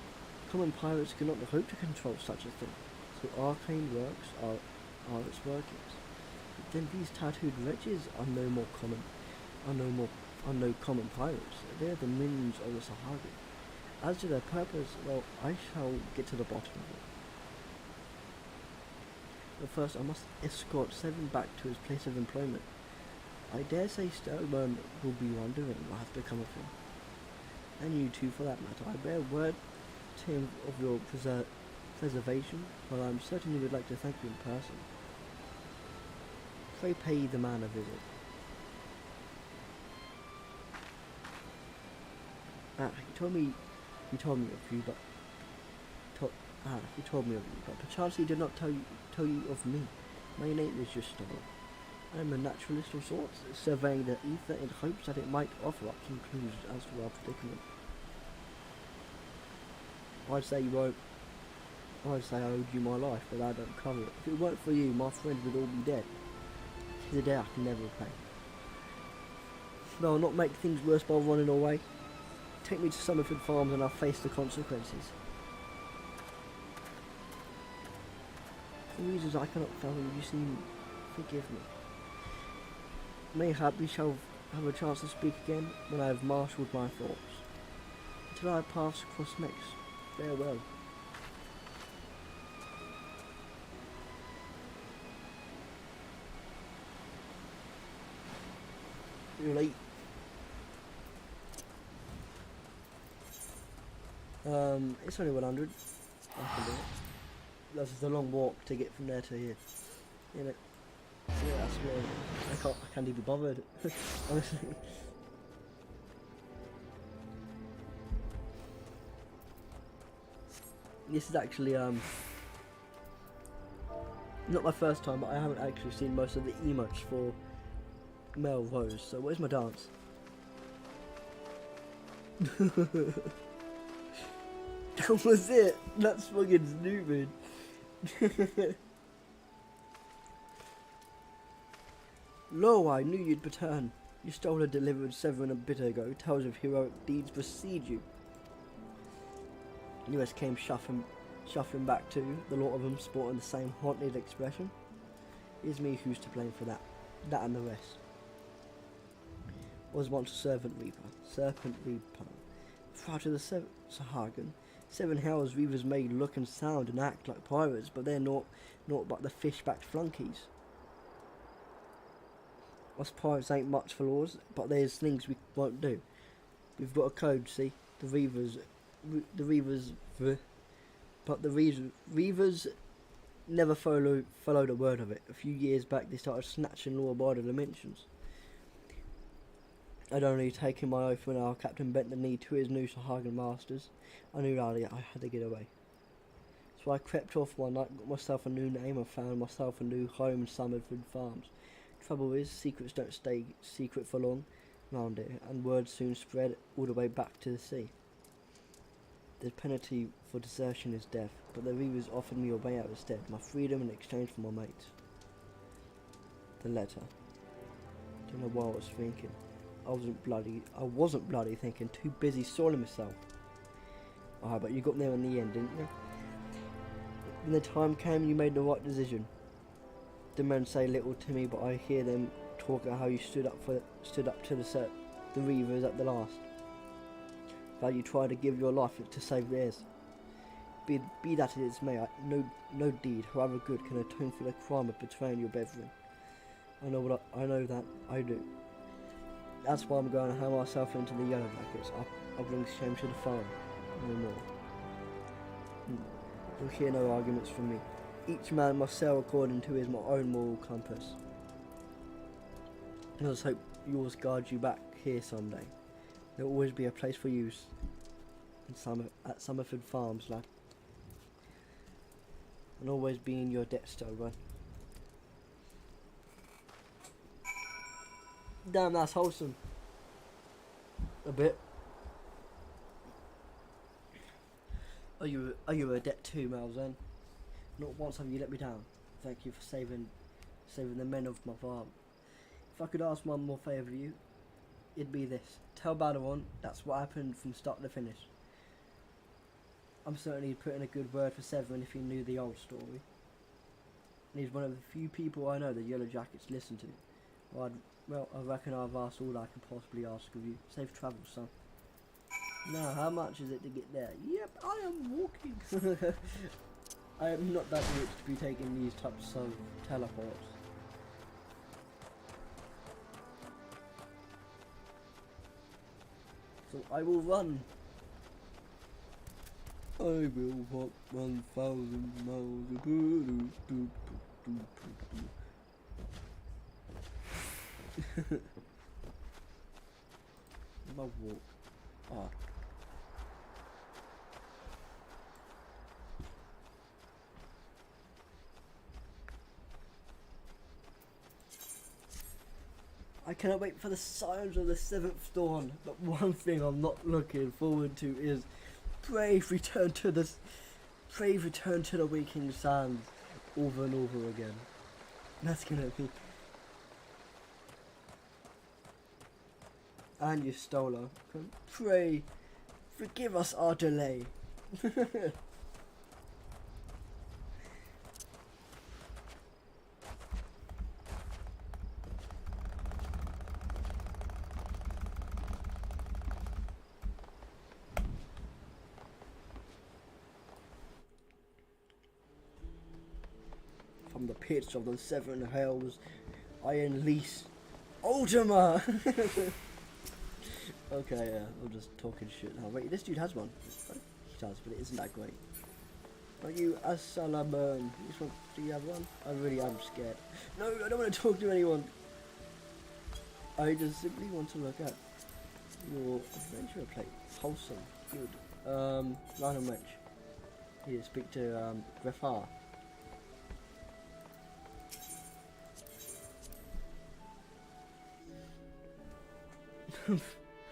Common pirates cannot hope to control such a thing, so arcane works are its workings. But then these tattooed wretches are no common pirates. They are the minions of the Sahagi. As to their purpose, well, I shall get to the bottom of it. But first I must escort Seven back to his place of employment. I dare say Stelburn will be wondering what has become of him. And you too, for that matter. I bear word to him of your preservation, while I am certain he would like to thank you in person. Pray pay the man a visit. He told me of you, but perchance he did not tell you of me. My name is just Stoll. I am a naturalist of sorts, surveying the ether in hopes that it might offer up some clues as to our predicament. I'd say I owed you my life, but I don't cover it. If it weren't for you, my friends would all be dead. Tis a day I can never repay. No, I'll not make things worse by running away. Take me to Summerford Farms and I'll face the consequences. For reasons I cannot fathom, you seem forgive me. Mayhap we shall have a chance to speak again when I have marshalled my thoughts. Until our paths cross next, farewell. You're late. It's only 100. I can do it. That's just a long walk to get from there to here. You know. So yeah, that's where I can't even be bothered. Honestly. This is actually not my first time, but I haven't actually seen most of the emotes for Melrose. So where's my dance? That was it. That's fucking stupid. Lo, I knew you'd return. You stole and delivered Severin a bit ago. Tales of heroic deeds precede you. Lewis came shuffling back too, the lot of them sporting the same haunted expression. It's me who's to blame for that. That and the rest. Was once a serpent reaper. Prior to the Sahagin, 7 hells reavers may look and sound and act like pirates, but they're not but the fish-backed flunkies. Us pirates ain't much for laws, but there's things we won't do. We've got a code, see? The reavers never followed a word of it. A few years back, they started snatching law-abiding dimensions. I'd only taken my oath when our captain bent the knee to his new Sahagin masters. I knew I had to get away. So I crept off one night, got myself a new name, and found myself a new home in Summerford Farms. Trouble is, secrets don't stay secret for long round here, and word soon spread all the way back to the sea. The penalty for desertion is death, but the reavers offered me a way out instead, my freedom in exchange for my mates. The letter. Don't know what I was thinking. I wasn't bloody thinking, too busy soiling myself. Alright, but you got there in the end, didn't you? When the time came, you made the right decision. The men say little to me, but I hear them talk about how you stood up to the reavers at the last. How you tried to give your life to save theirs. Be that as it may, no deed, however good, can atone for the crime of betraying your brethren. I know that I do. That's why I'm going to hang myself into the yellow jackets. I'll bring shame to the farm. No more. You'll hear no arguments from me. Each man must sail according to his own moral compass. I just hope yours guides you back here someday. There'll always be a place for you at Summerford Farms, lad. And always be in your debt still, right? Damn, that's wholesome. A bit. Are you a debt too, Malzahn? Not once have you let me down. Thank you for saving the men of my farm. If I could ask one more favour of you, it'd be this. Tell Badawan that's what happened from start to finish. I'm certainly putting a good word for Severin if he knew the old story. And he's one of the few people I know the Yellow Jackets listen to. Well, I reckon I've asked all I can possibly ask of you. Safe travels, son. Now, how much is it to get there? Yep, I am walking. I am not that rich to be taking these types of teleports. So I will run. I will walk 1,000 miles. My walk. Ah. I cannot wait for the signs of the 7th dawn, but one thing I'm not looking forward to is brave return to the waking sands over and over again. That's gonna be. And you stole her. Pray, forgive us our delay. From the pits of the 7 hells, I unleash Ultima! Okay, yeah, I'm just talking shit now. Wait, this dude has one. He does, but it isn't that great. Are you a Salaburn? Do you have one? I really am scared. No, I don't want to talk to anyone. I just simply want to look at your adventure plate. Wholesome. Good. Line and Wrench. Here, speak to, Grefar.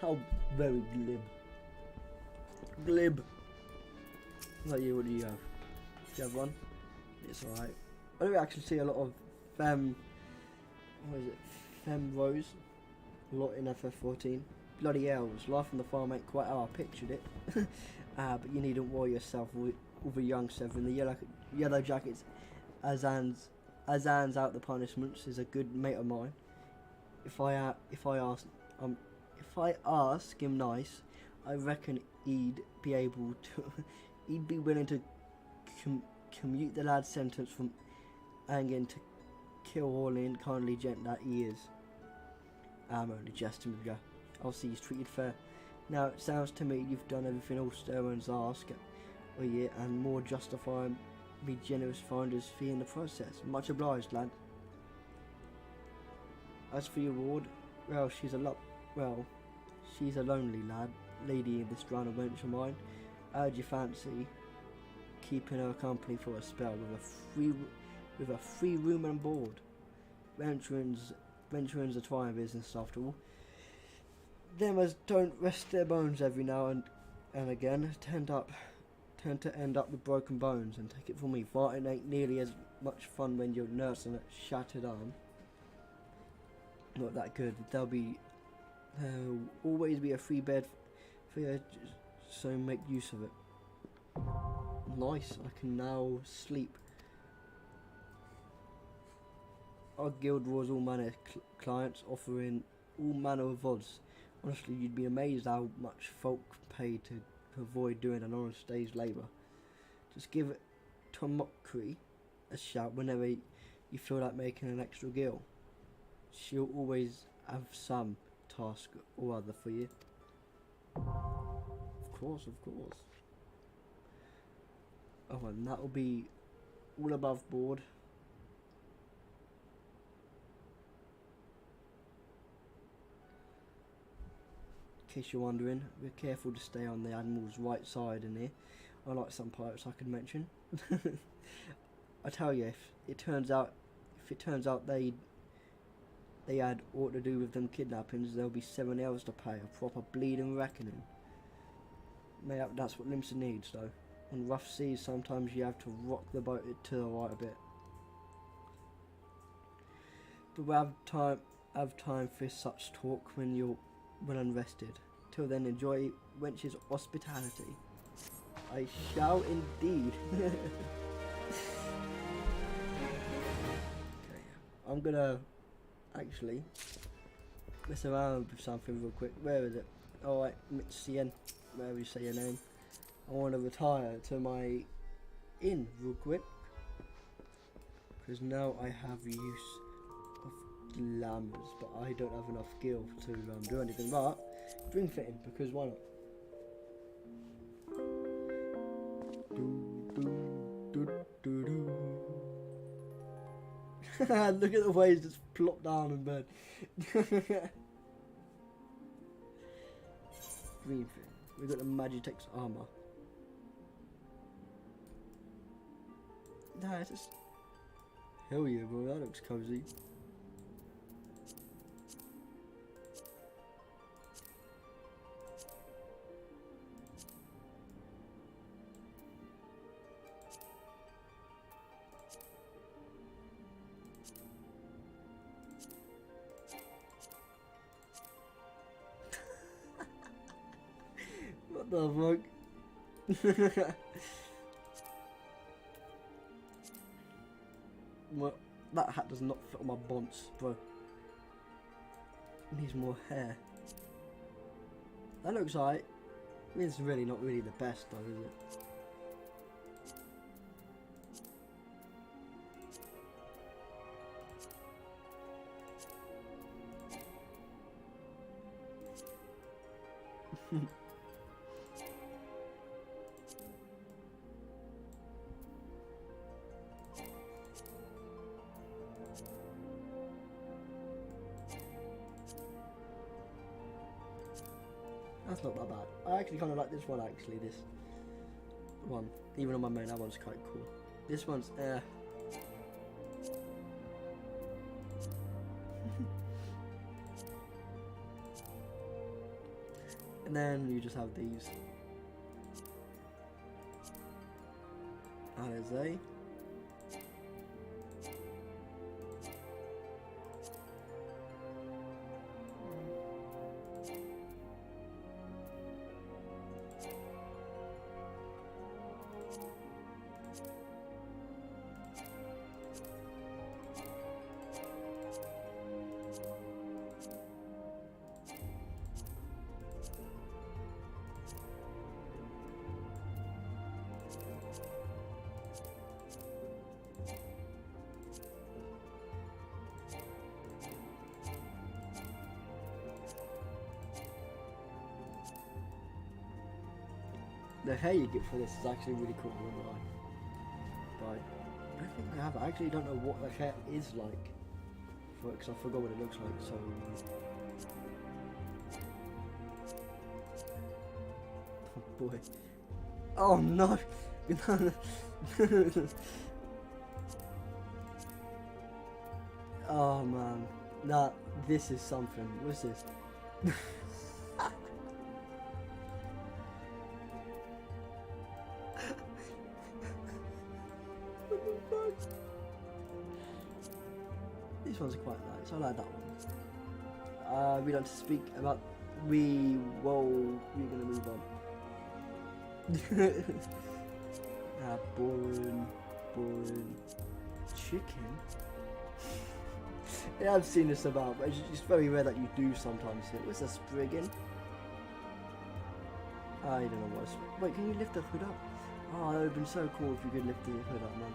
How very glib. Glib. What about you? What do you have? Do you have one? It's alright. I don't actually see a lot of what is it? Fem Rose. A lot in FF14. Bloody elves. Life on the farm ain't quite how I pictured it. But you needn't worry yourself with the young Seven. The yellow jackets, Azan's out the punishments, is a good mate of mine. If I ask him nice, I reckon he'd be able to. He'd be willing to commute the lad's sentence from hanging to kill all in kindly gent that he is. I'm only jesting with you. I'll see he's treated fair. Now it sounds to me you've done everything all Sterling's ask a year and more, justifying me generous finder's fee in the process. Much obliged, lad. As for your ward, well, she's a lonely lady in this drowned wench of mine. How'd you fancy keeping her company for a spell with a free room and board? Venturing's a trying business after all. Them as don't rest their bones every now and again tend to end up with broken bones, and take it from me, fighting ain't nearly as much fun when you're nursing a shattered arm. Not that good. There'll always be a free bed for you, so make use of it. Nice, I can now sleep. Our guild draws all manner clients, offering all manner of odds. Honestly, you'd be amazed how much folk pay to avoid doing an honest day's labour. Just give Tomokri a shout whenever you feel like making an extra gil. She'll always have some task or other for you. Of course. Oh, and that'll be all above board. In case you're wondering, we're careful to stay on the Admiral's right side in here, unlike some pirates I could mention. I tell you, if it turns out they had aught to do with them kidnappings, there'll be 7 hours to pay, a proper bleeding reckoning. Maybe that's what Limsa needs, though. On rough seas, sometimes you have to rock the boat to the right a bit. But we'll have time for such talk when you're well unrested. Till then, enjoy wench's hospitality. I shall indeed. Okay, I'm gonna actually mess around with something real quick. Where is it? Alright, Mitsien, wherever you say your name. I want to retire to my inn real quick, because now I have use of glamours, but I don't have enough skill to do anything. But dream fitting, because why not? Look at the way he's just plopped down in bed. Dream fitting. We've got the Magitex armor. Nah, it's just... Hell yeah, bro, that looks cozy. What the fuck? Well, that hat does not fit on my bonce, bro. It needs more hair. That looks alright. I mean, it's really not really the best though, is it? That's not that bad. I actually kind of like this one, actually, this one. Even on my main, that one's quite cool. This one's, and then you just have these. Alize. The hair you get for this is actually really cool, I won't lie. But I don't think I have. I actually don't know what the hair is like for it, because I forgot what it looks like. So. Oh boy. Oh no! Oh man. Nah, this is something. What's this? This one's quite nice. I like that one. We like to speak about. We're gonna move on. Born chicken. Yeah, I've seen this about, but it's very rare that you do sometimes see it. What's a Spriggan? I don't know what's. Wait, can you lift the hood up? Oh, that would have been so cool if you could lift the hood up, man.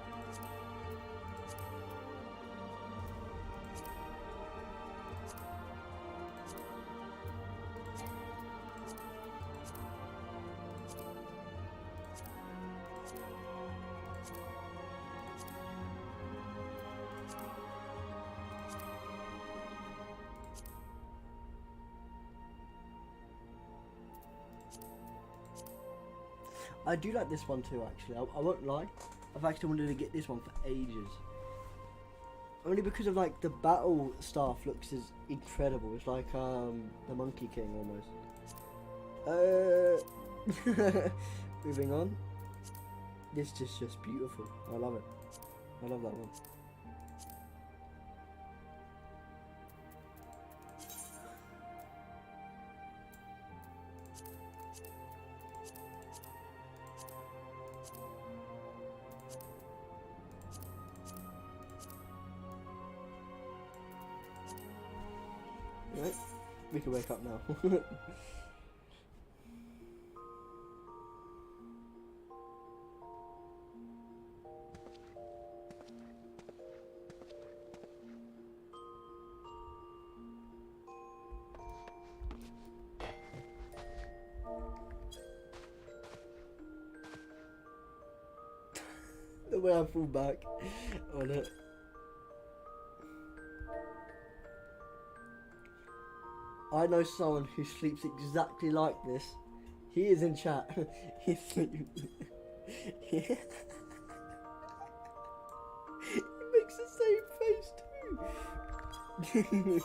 I do like this one too, actually. I won't lie. I've actually wanted to get this one for ages. Only because of like the battle staff looks is incredible. It's like the Monkey King almost. Moving on. This is just beautiful. I love it. I love that one. Right, we can wake up now. The way I fall back on it. I know someone who sleeps exactly like this. He is in chat. He makes the same face too.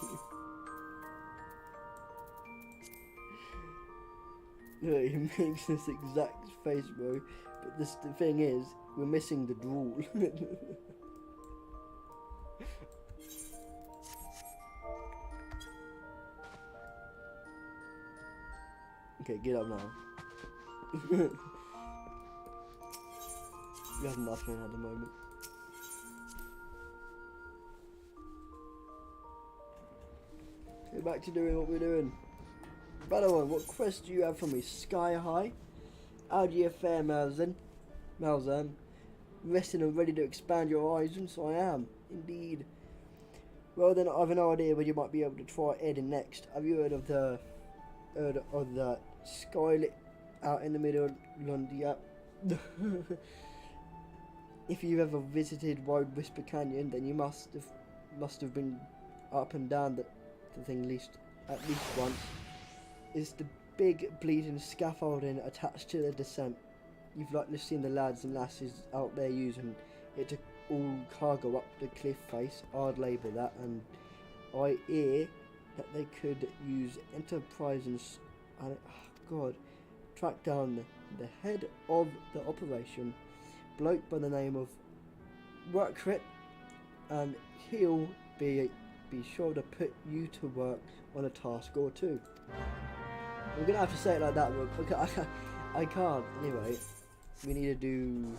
No, he makes this exact face, bro. But the thing is, we're missing the drool. Okay, get up now. You have nothing at the moment. Get back to doing what we're doing. Better one, what quest do you have for me? Sky High? How do you fare, Malzahn? Resting and ready to expand your horizons? So I am, indeed. Well then, I have no idea where you might be able to try heading next. Have you heard of the skylit out in the middle of London? Yeah. If you've ever visited Wide Whisper Canyon, then you must have been up and down the thing at least once. It's the big bleeding scaffolding attached to the descent. You've likely seen the lads and lasses out there using it to all cargo up the cliff face. I'd label that, and I hear that they could use Enterprise and track down the head of the operation, bloke by the name of Workrit, and he'll be sure to put you to work on a task or two. I'm gonna have to say it like that, but I can't. Anyway, we need to do.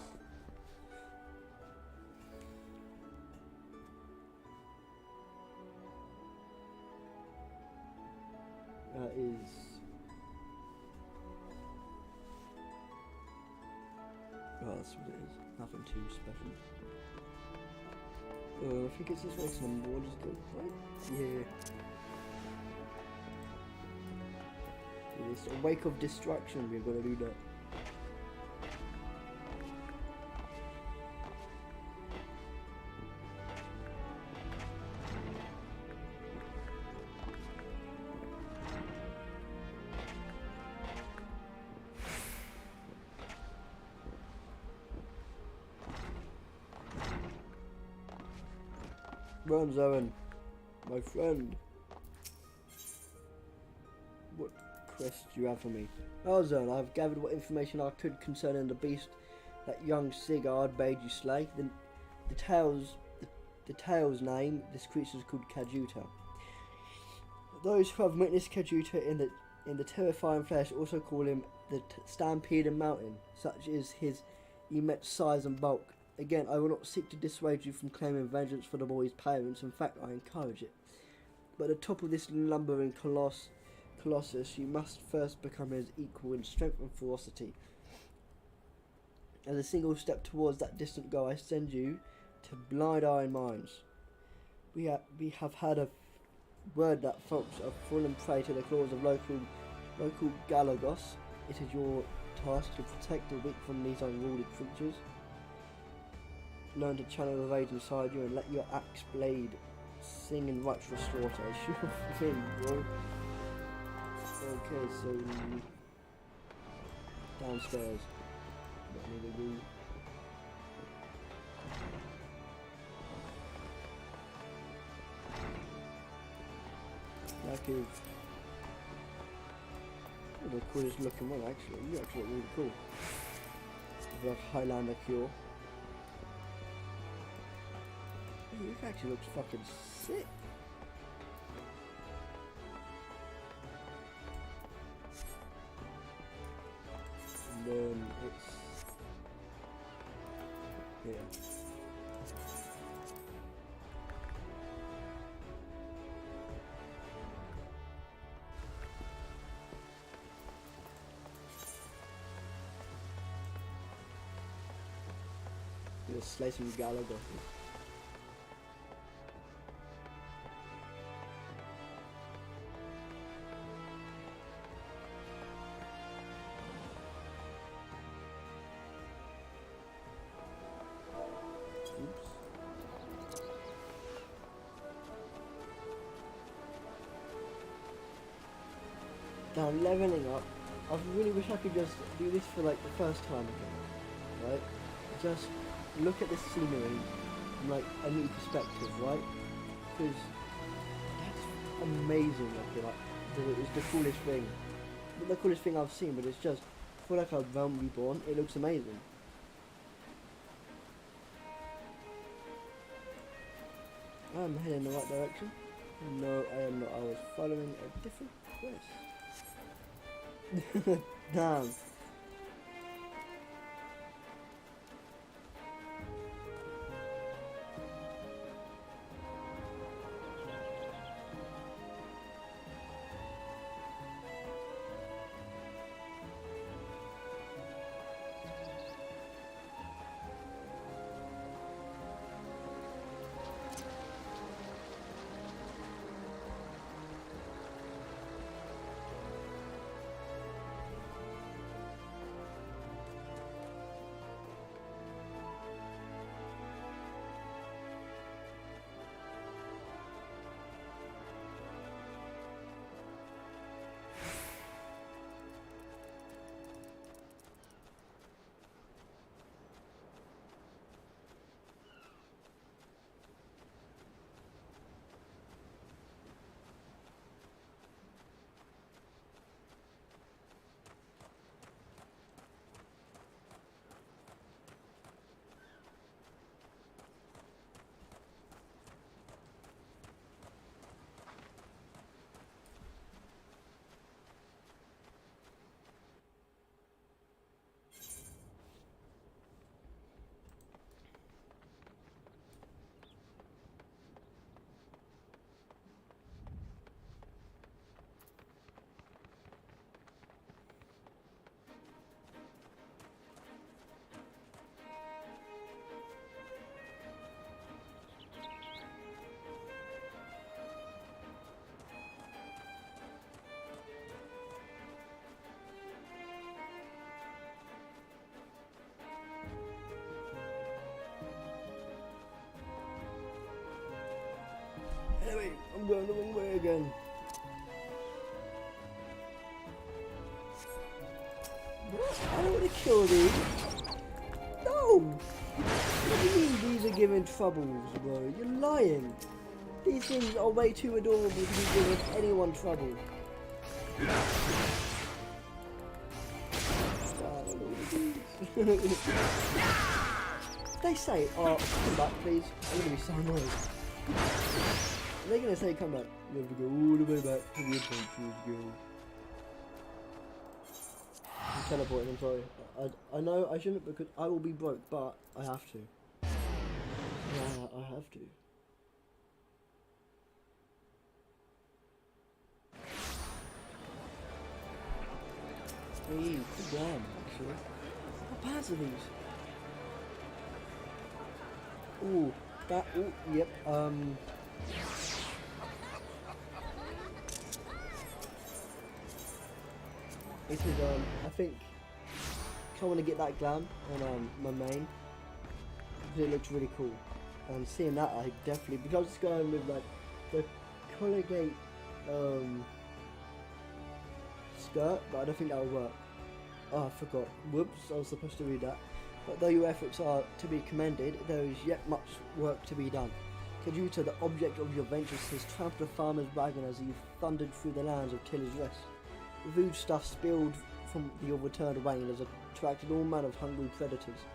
That is. Oh, that's what it is. Nothing too special. I think it's this way, so the borders go right. Yeah. It's a wake of destruction. We're gonna do that. Run, Zoan. My friend. What quest do you have for me? Oh, Zoan, I've gathered what information I could concerning the beast that young Sigurd bade you slay. The tale's name, this creature is called Kajuta. Those who have witnessed Kajuta in the terrifying flesh also call him the Stampeding Mountain, such is his immense size and bulk. Again, I will not seek to dissuade you from claiming vengeance for the boy's parents. In fact, I encourage it. But at the top of this lumbering colossus, you must first become his equal in strength and ferocity. As a single step towards that distant goal, I send you to Blind Iron Mines. We have had a word that folks have fallen prey to the claws of local Galagos. It is your task to protect the weak from these unruly creatures. Learn to channel the rage inside you and let your axe blade sing in righteous slaughter. Sure thing, bro. Okay, so downstairs. Not near the room. Like the coolest looking one actually. You actually look really cool. With a Highlander cure. Hey, this actually looks fucking sick. And then it's here. Just slay some Galagos. Now leveling up, I really wish I could just do this for like the first time again, right? Just look at the scenery from like a new perspective, right? Because that's amazing looking, like it's the coolest thing. Not the coolest thing I've seen, but it's just for like a realm reborn, it looks amazing. I'm heading in the right direction. No, I am not. I was following a different quest. Damn. Anyway, I'm going the wrong way again. What? I don't want to kill these. No! What do you mean these are giving troubles, bro? You're lying. These things are way too adorable to be giving anyone trouble. They say, oh, come back please. I'm gonna be so annoyed. They're gonna say come back. You have to go all the way back to the adventures guild. I'm teleporting, I'm sorry. I know I shouldn't because I will be broke, but I have to. Yeah, I have to. Hey, good damn, actually. What parts are these? Ooh, that, ooh, yep, it is, I think, I want to get that glam on, my main, because it looks really cool, and seeing that, I definitely, because it's going with, like, the colligate, skirt, but I don't think that will work. Oh, I forgot. Whoops, I was supposed to read that. But though your efforts are to be commended, there is yet much work to be done. Kajuta, the object of your ventures, has trampled a farmer's wagon as he thundered through the lands of Tiller's Rest. The food stuff spilled from the overturned wagon has attracted all manner of hungry predators.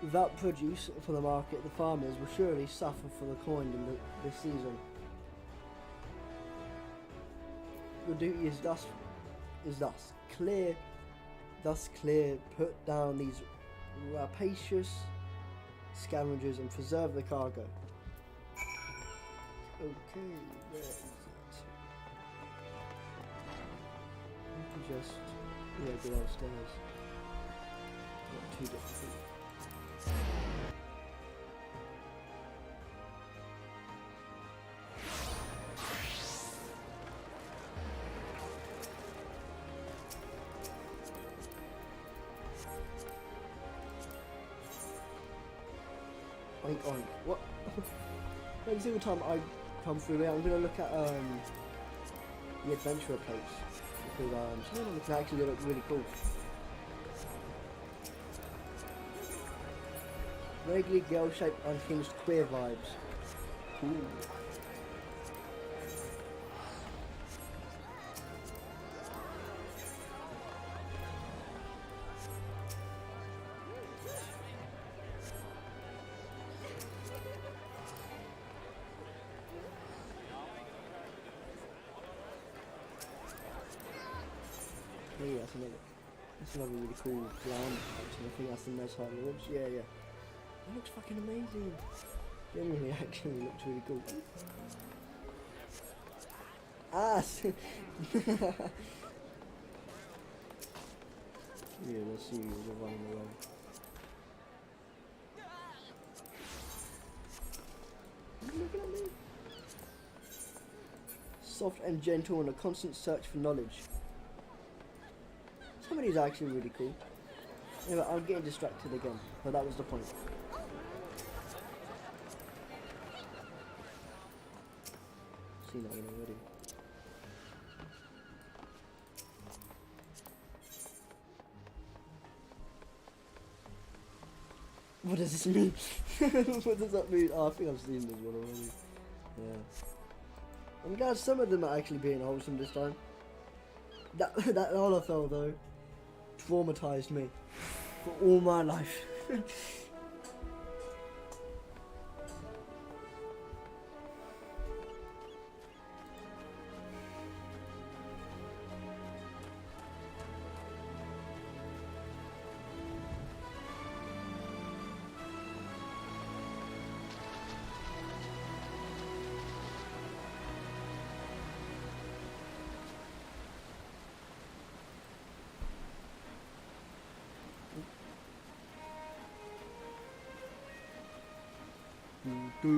Without produce for the market, the farmers will surely suffer for the coin in this season. Your duty is thus clear, put down these rapacious scavengers and preserve the cargo. Okay, where is it? I can just, go downstairs. Not too difficult. Oink oink. What? Every single time I come through here, I'm gonna look at the adventurer place because some of them can actually look really cool. Vaguely girl-shaped, unhinged queer vibes. Ooh. Yeah, that's another really cool glam. Actually, I think that's the most hard launch. Yeah. It looks fucking amazing. Genuinely, actually, looks really cool. Ah! Yeah, let's see you're running away. Looking at me. Soft and gentle and a constant search for knowledge. Some of these are actually really cool. Anyway, I'm getting distracted again, but that was the point. Seen that one already. What does this mean? What does that mean? Oh, I think I've seen this one already. Yeah. I'm glad some of them are actually being wholesome this time. That Olafel though traumatized me for all my life. Wait,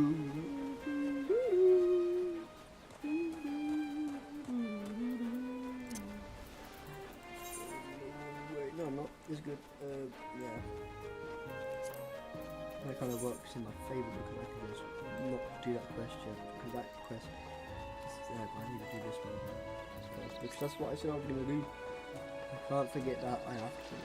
no, I'm not. It's good. Yeah. That kind of works in my favour because I can just not do that quest yet. Because that quest is there, but I need to do this one first. Because that's what I said I was going to do. I can't forget that I have to.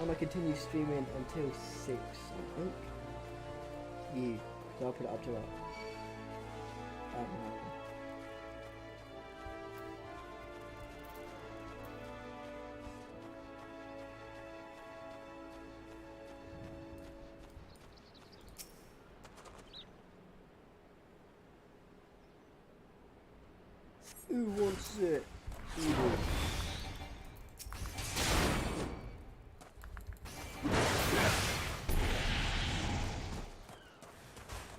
and I continue streaming until 6, I think. Yeah, so I'll put it up to that. Who wants it? Who will?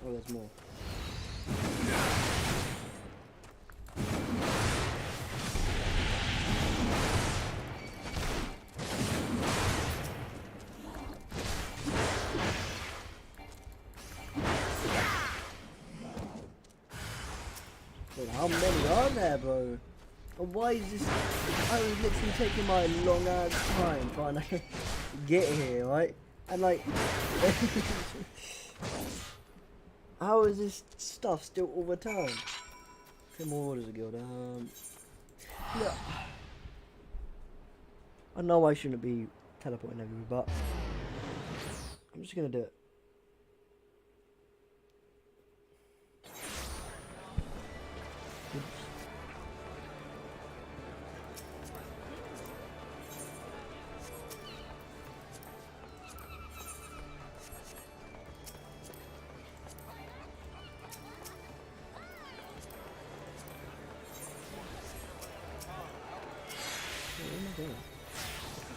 Oh, there's more. But how many are there, bro? And why is this? I was literally taking my long ass time trying to get here, right? And like, how is this stuff still overturned? 10 more orders of guild. Yeah. I know I shouldn't be teleporting everywhere, but I'm just gonna do it. Oops.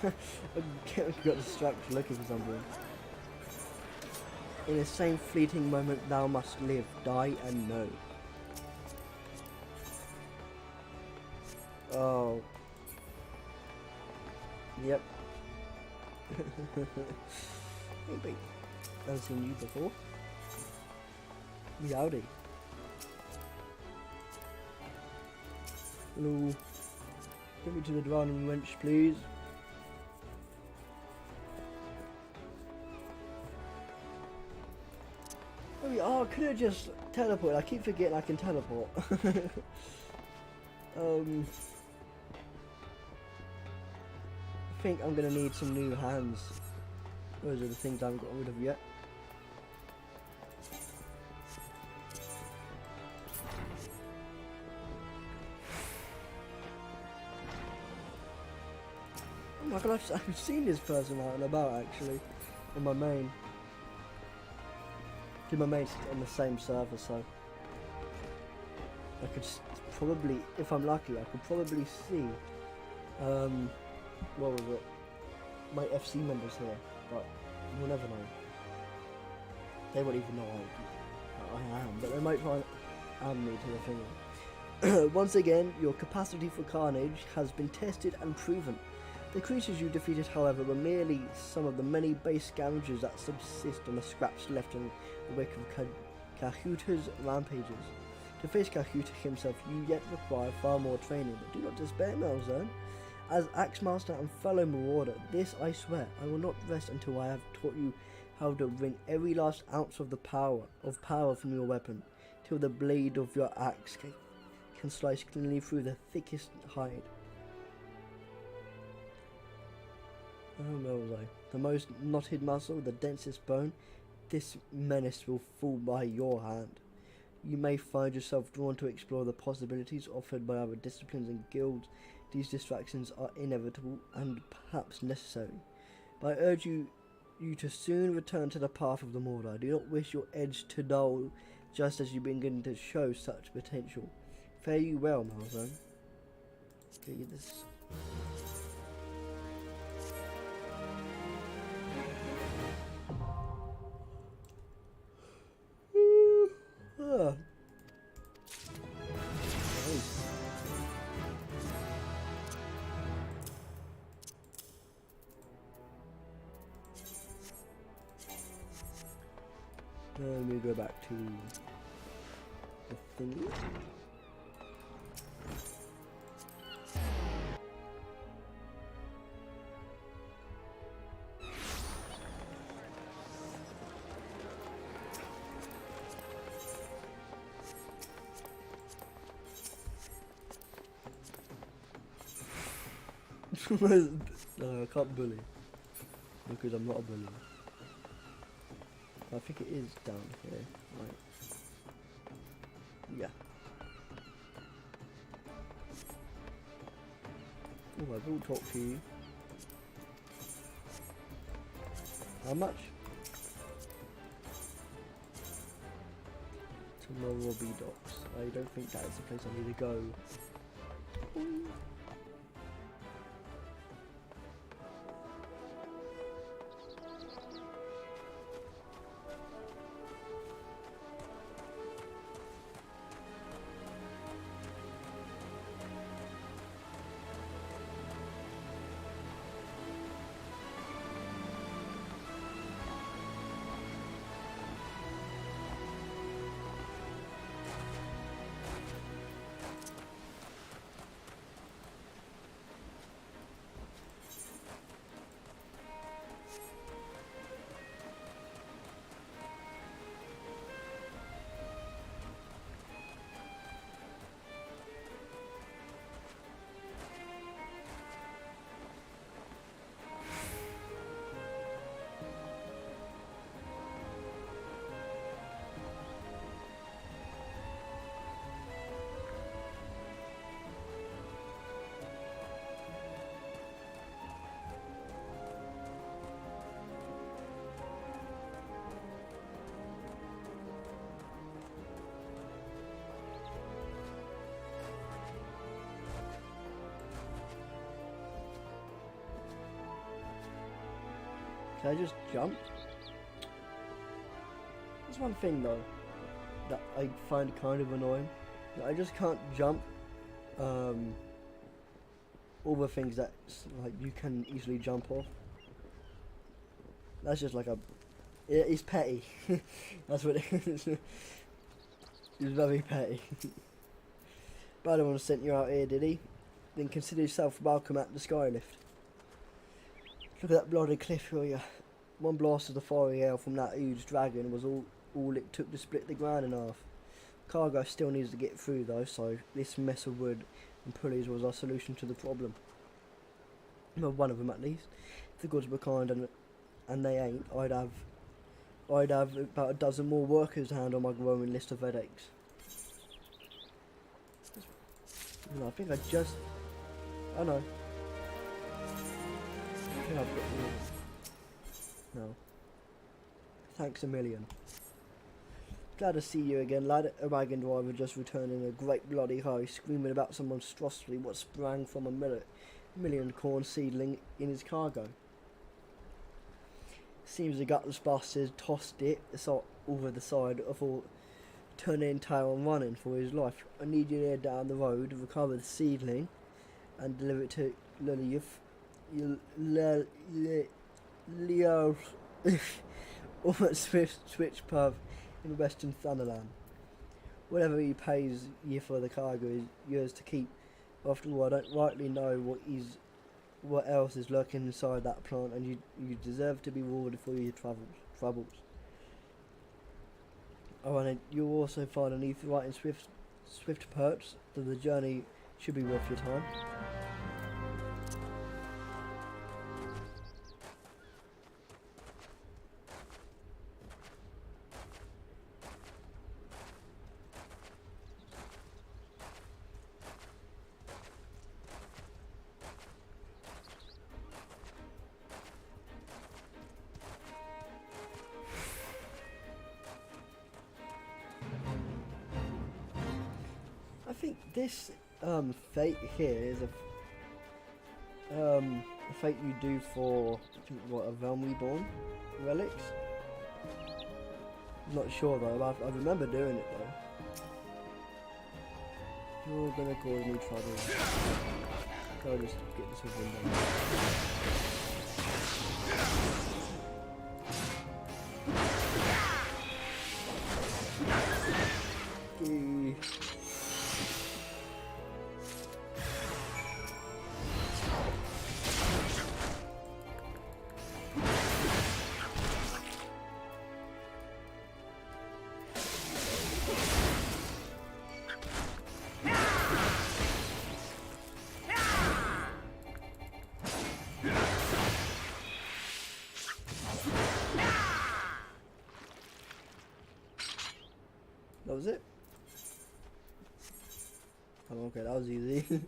I got distracted looking for something. In the same fleeting moment thou must live, die and know. Oh. Yep. Hey babe. I've seen you before. Howdy. Hello. Get me to the drowning wench, please. Oh, I could have just teleported. I keep forgetting I can teleport. I think I'm gonna need some new hands. Those are the things I haven't got rid of yet. Oh my god, I've seen this person out and about actually, in my main. My mate's on the same server, so I could probably, if I'm lucky, I could probably see, what was it, my FC members here, but you'll never know. They won't even know I am, but they might try and add me to the thing. Once again, your capacity for carnage has been tested and proven. The creatures you defeated, however, were merely some of the many base scavengers that subsist on the scraps left in the wake of Kahuta's rampages. To face Kahuta himself, you yet require far more training, but do not despair, Malzone. As Axemaster and fellow Marauder, this I swear, I will not rest until I have taught you how to wring every last ounce of the power from your weapon, till the blade of your axe can slice cleanly through the thickest hide. Oh, where was I? The most knotted muscle, the densest bone, this menace will fall by your hand. You may find yourself drawn to explore the possibilities offered by other disciplines and guilds. These distractions are inevitable and perhaps necessary. But I urge you to soon return to the path of the Mordor. I do not wish your edge to dull just as you begin to show such potential. Fare you well, Malzone. Okay, get this. Let me go back to the thingy. No, I can't bully. because I'm not a believer. I think it is down here, right? Yeah. Oh, I will talk to you. How much? Tomorrow B Docks. I don't think that is the place I need to go. Can I just jump? That's one thing though that I find kind of annoying. That I just can't jump over things that like you can easily jump off. That's just like it's petty. That's what it is. It's very petty. But I don't want to send you out here, did he? Then consider yourself welcome at the Skylift. Look at that bloody cliff area. One blast of the fiery air from that huge dragon was all it took to split the ground in half. Cargo still needs to get through though, so this mess of wood and pulleys was our solution to the problem. Well, one of them at least. If the gods were kind and they ain't, I'd have about a dozen more workers to handle my growing list of headaches. No, I think I just... Oh no. I think I've got more. No. Thanks a million. Glad to see you again, lad. A wagon driver just returning a great bloody hurry, screaming about some monstrosity what sprang from a million corn seedling in his cargo. Seems the gutless bastard tossed it over the side before turning tail and running for his life. I need you to head down the road, recover the seedling, and deliver it to Leo or at Swift Switch Pub in Western Thunderland. Whatever he pays you for the cargo is yours to keep. After all, I don't rightly know what else is lurking inside that plant, and you deserve to be rewarded for your troubles. Oh, and you'll also find an ether right in Swift Perch, so the journey should be worth your time. I think this fate here is a fate you do for, I think, what, a Realm Reborn relics? I'm not sure though, I remember doing it though. You're gonna cause me trouble. So I'll just get this over and done. That was it? Oh, okay, that was easy.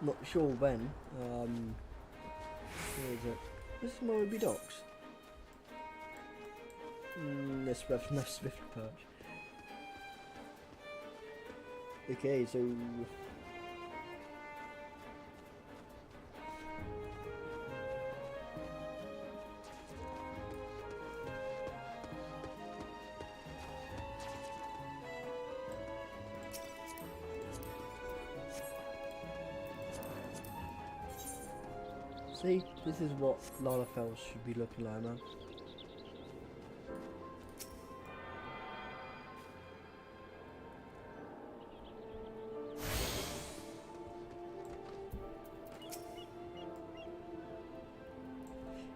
Not sure when. Where is it? This is Moby Docks. This ref no Swift Perch. Okay, so see, this is what Lalafell should be looking like, man.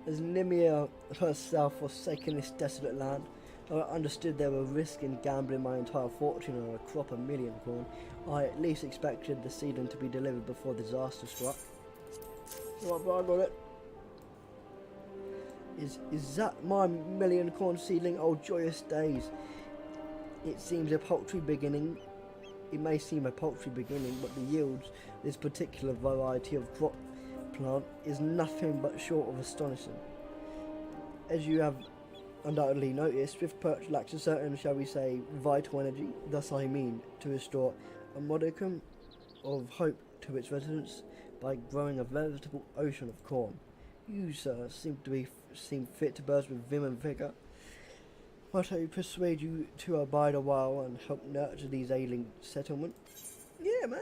As Nimia herself forsaken this desolate land, I understood there were risks in gambling my entire fortune on a crop of million corn. I at least expected the seedling to be delivered before disaster struck. Right, but I got it. Is that my million corn seedling? Oh, joyous days. It seems a paltry beginning. It may seem a paltry beginning, but the yields this particular variety of crop plant is nothing but short of astonishing. As you have undoubtedly noticed, Swift Perch lacks a certain, shall we say, vital energy. Thus I mean to restore a modicum of hope to its residents by growing a veritable ocean of corn. You, sir, seem fit to burst with vim and vigour. Might I persuade you to abide a while and help nurture these ailing settlement? Yeah, man.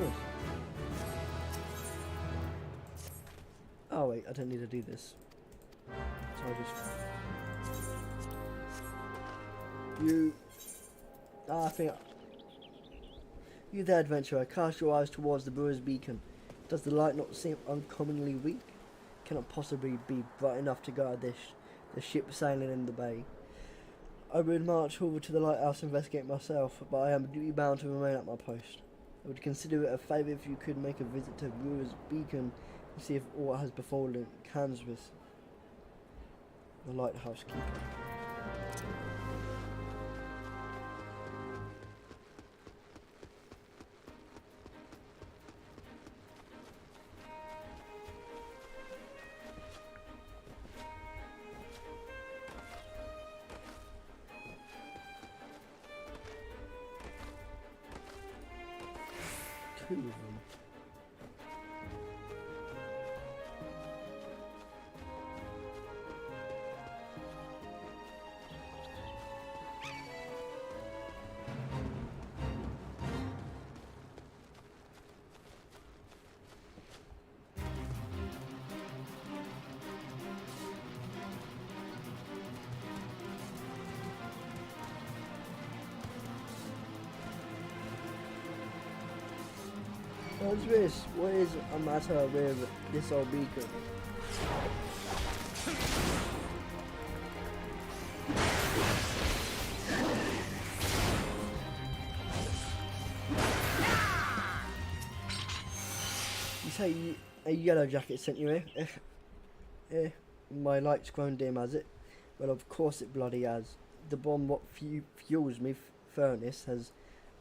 Yes. Oh wait, I don't need to do this. So I just... You... I think... You there, adventurer, cast your eyes towards the brewer's beacon. Does the light not seem uncommonly weak? Cannot possibly be bright enough to guide the ship sailing in the bay. I would march over to the lighthouse and investigate myself, but I am duty bound to remain at my post. I would consider it a favour if you could make a visit to Brewer's Beacon and see if aught has befallen Cansworth, the lighthouse keeper. Two of them. What's this? What is a matter with this old beacon? You say a yellow jacket sent you here? My light's grown dim, has it? Well, of course it bloody has. The bomb what fuels me furnace has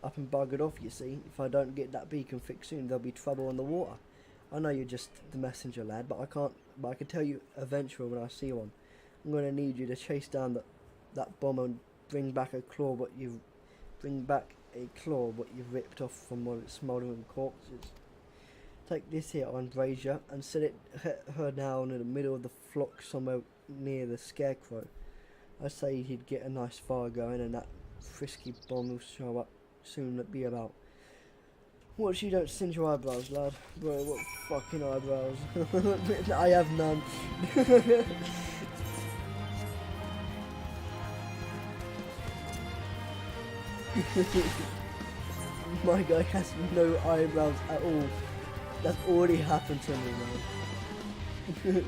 up and buggered off, you see. If I don't get that beacon fixed soon, there'll be trouble on the water. I know you're just the messenger, lad, but I can tell you eventually when I see one. I'm gonna need you to chase down that bomb and bring back a claw what you've ripped off from one of its smouldering corpses. Take this here on brazier and set her down in the middle of the flock somewhere near the scarecrow. I say he'd get a nice fire going and that frisky bomb will show up soon be about. Watch you don't singe your eyebrows, lad. Bro, what fucking eyebrows? I have none. My guy has no eyebrows at all. That's already happened to me, man.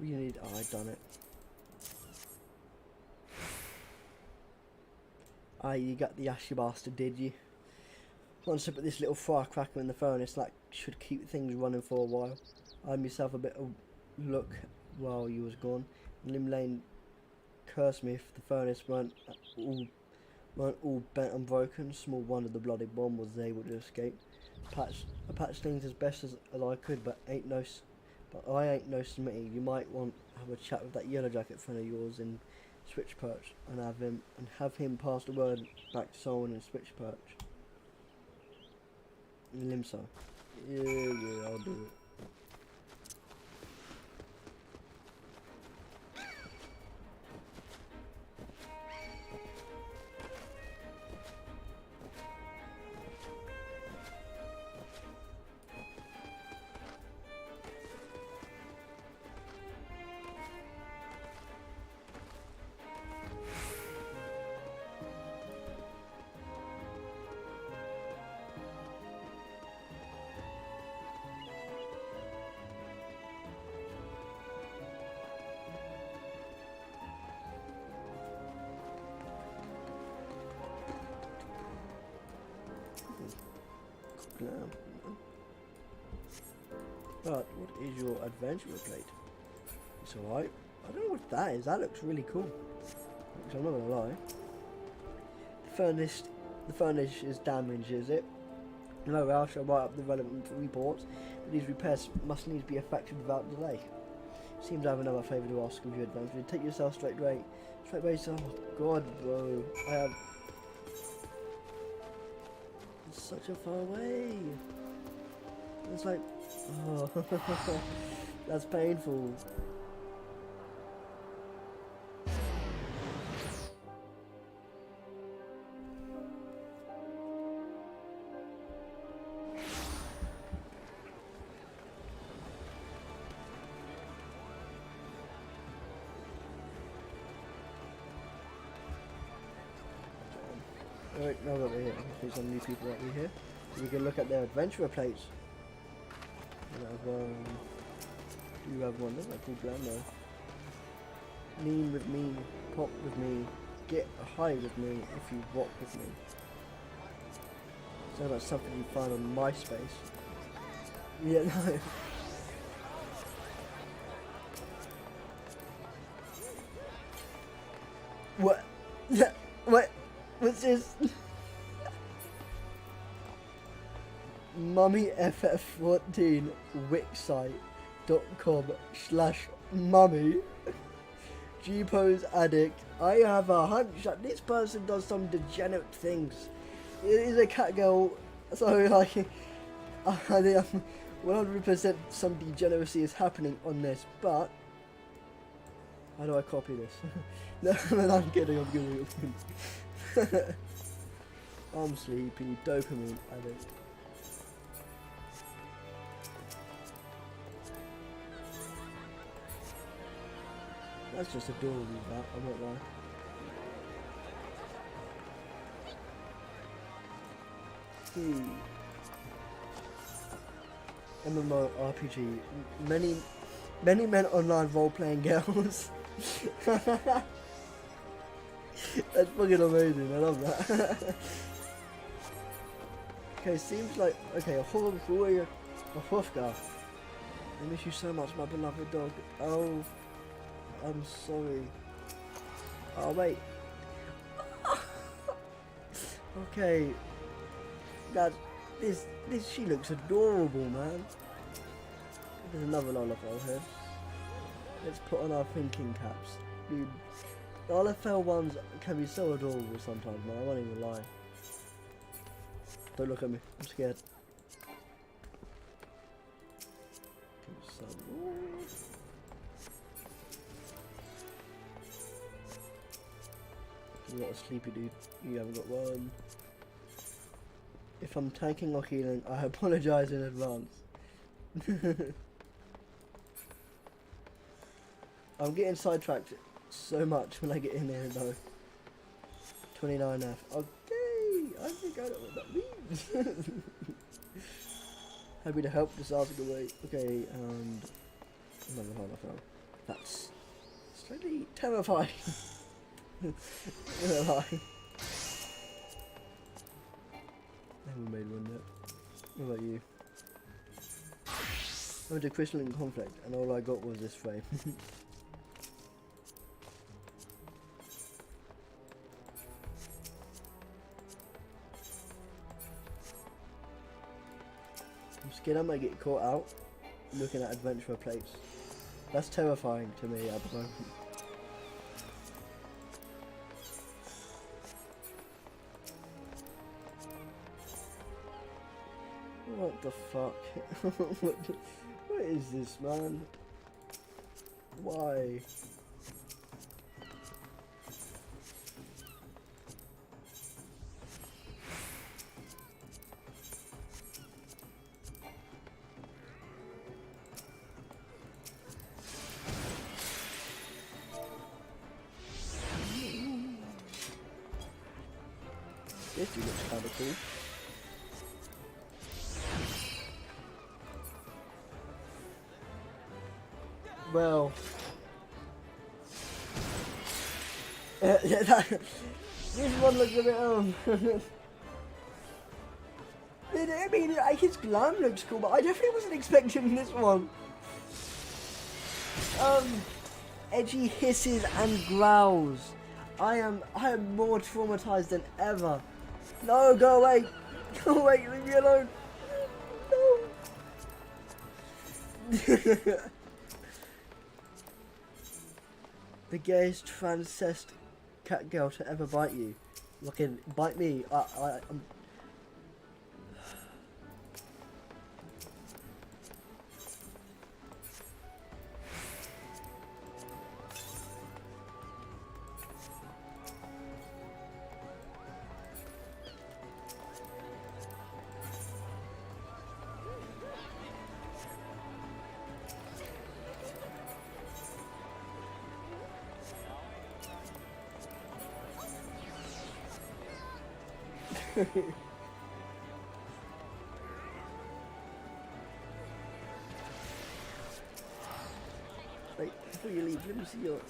You need. Oh, I done it. Ah, you got the ashy bastard, did you? Once I put this little firecracker in the furnace, that should keep things running for a while. I had myself a bit of luck while you was gone. Lim Lane cursed me if the furnace weren't all bent and broken. Small wonder the bloody bomb was able to escape. I patched things as best as I could, but I ain't no Smitty. You might want to have a chat with that yellow jacket friend of yours in Switch Perch, and have him pass the word back to someone in Switch Perch. Limsa. Yeah, I'll do it. But what is your adventurer plate? It's alright. I don't know what that is. That looks really cool. Which I'm not gonna lie. The furnace is damaged, is it? No, I shall write up the relevant reports. But these repairs must needs be effected without delay. Seems I have another favour to ask of you, adventurer. Take yourself straight away. Straight away, so. Oh God, bro. I have. It's such a far away. It's like, oh, that's painful. Alright, now that we're here, there's some new people over here. We can look at their adventurer plates. You have one, that's a cool plan though. Lean with me, pop with me, get high with me if you walk with me. Sounds like something you find on MySpace. Yeah, no. What? What? What's this? MummyFF14 wixsite.com/mummy G-pose addict. I have a hunch that this person does some degenerate things. It is a cat girl, so like I think 100% some degeneracy is happening on this, but how do I copy this? No, I'm kidding, I'm sleepy, dopamine addict. That's just adorable, that, I won't lie. MMORPG. Many men online role-playing girls. That's fucking amazing, I love that. Okay, seems like, okay, a Hofgar. I miss you so much, my beloved dog. Oh, I'm sorry. Oh, wait. Okay. This, she looks adorable, man. There's another Olafel here. Let's put on our thinking caps. Dude, the Olafel ones can be so adorable sometimes, man. I won't even lie. Don't look at me. I'm scared. You got a sleepy dude. You haven't got one. If I'm tanking or healing, I apologise in advance. I'm getting sidetracked so much when I get in there though. 29F. Okay, I think I know what that means. Happy to help, just ask away. Okay, and another Holophone. That's slightly terrifying. I'm gonna lie. Never made one yet. What about you? I went to Crystalline Conflict and all I got was this frame. I'm scared I might get caught out looking at adventurer plates. That's terrifying to me at the moment. What the fuck? What is this, man? Why? This dude looks kinda cool. Well, this one looks a bit I mean, his glam looks cool, but I definitely wasn't expecting this one. Edgy hisses and growls. I am more traumatized than ever. No, go away. Go away, leave me alone. No. The gayest transcest cat girl to ever bite you. Fucking bite me. I'm... Wait, before you leave, let me see your...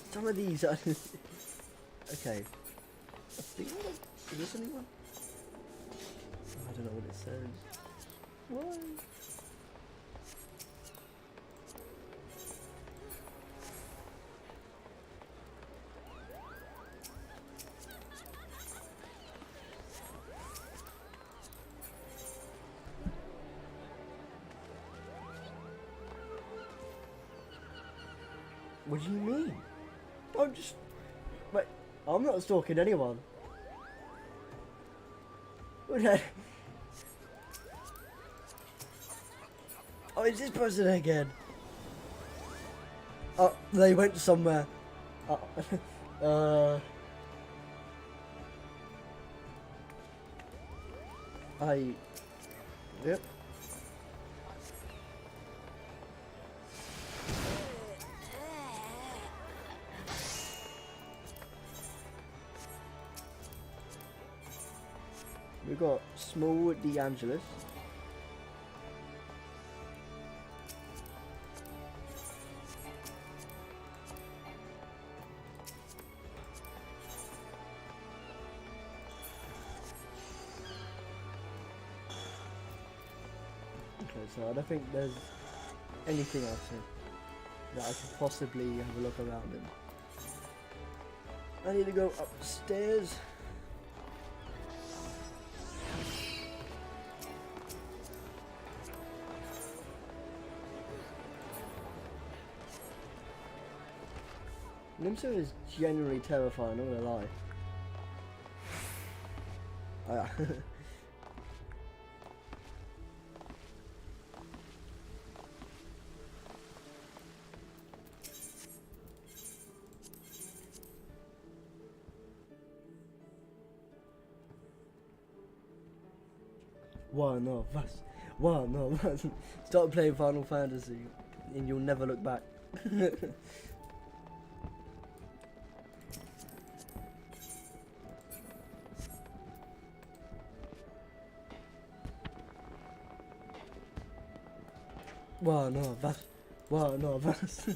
Some of these are... Okay. I think... Is this anyone? Oh, I don't know what it says. Why? What do you mean? I'm just... Wait, I'm not stalking anyone. Oh, it's this person again. Oh, they went somewhere. Yep. We've got Small DeAngelis. Okay, so I don't think there's anything else here that I could possibly have a look around in. I need to go upstairs. Limsa is genuinely terrifying, I'm not gonna lie. One of us. One of us. Start playing Final Fantasy and you'll never look back. One of us. One of us.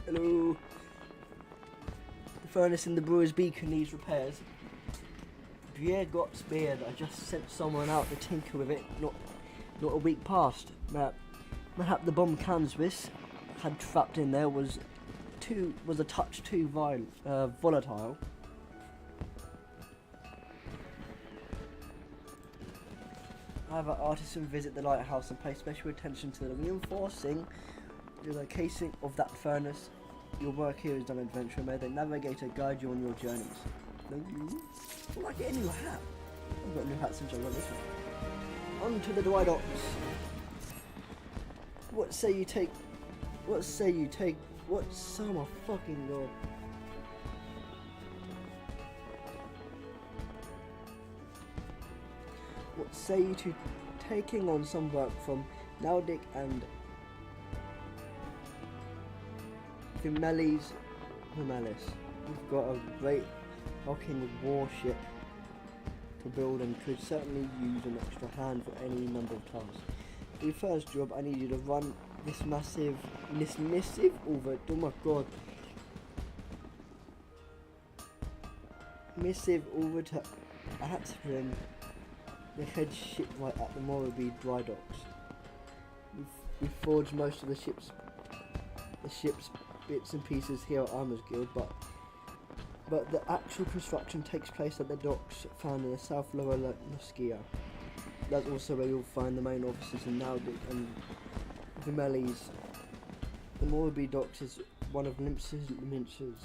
Hello. The furnace in the Brewer's Beacon needs repairs. Pierre got spared. I just sent someone out to tinker with it. Not a week past. Mayhap the bomb canvas had trapped in there was a touch too volatile. I have an artisan visit the lighthouse and pay special attention to the reinforcing the casing of that furnace. Your work here is done, adventurer. May the navigator guide you on your journeys. Thank you. Well, I get a new hat. I've got a new hat since I got this one. On to the dry docks. What say you take? Oh my fucking god. What say you to taking on some work from Naldic and Vimelis? We've got a great fucking warship to build and could certainly use an extra hand for any number of tasks. For your first job, I need you to run this missive over. Oh my god. Missive over to Atrin, the head shipwright at the Morrowby dry docks. We've forged most of the ship's bits and pieces here at Armour's Guild, but the actual construction takes place at the docks found in the South Lower Noskia. That's also where you'll find the main offices in Naldic and Vimelis. The Morrowby docks is one of Limsa's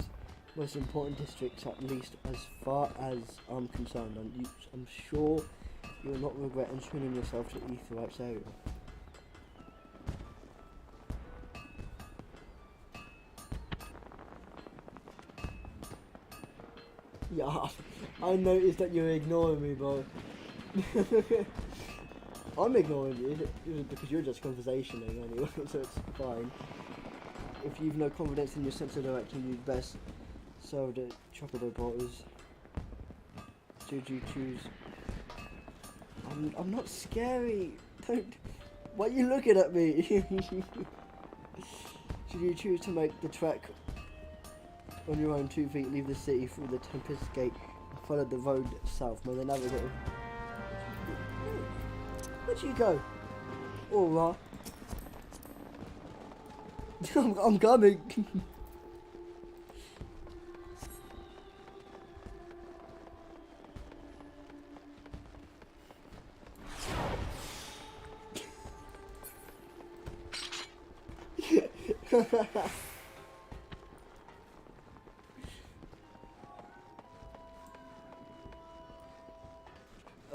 most important districts, at least as far as I'm concerned, and I'm sure you will not regret entering yourself to Aetheryte's area. Yeah, I noticed that you're ignoring me, bro. I'm ignoring you because you're just conversationing anyway, so it's fine. If you've no confidence in your sense of direction, you'd best serve the chocolate bottles. Should you choose? I'm not scary. Don't. Why are you looking at me? Should you choose to make the trek on your own 2 feet, leave the city through the Tempest Gate and follow the road south, may the navigator. Where'd you go? Alright. I'm coming.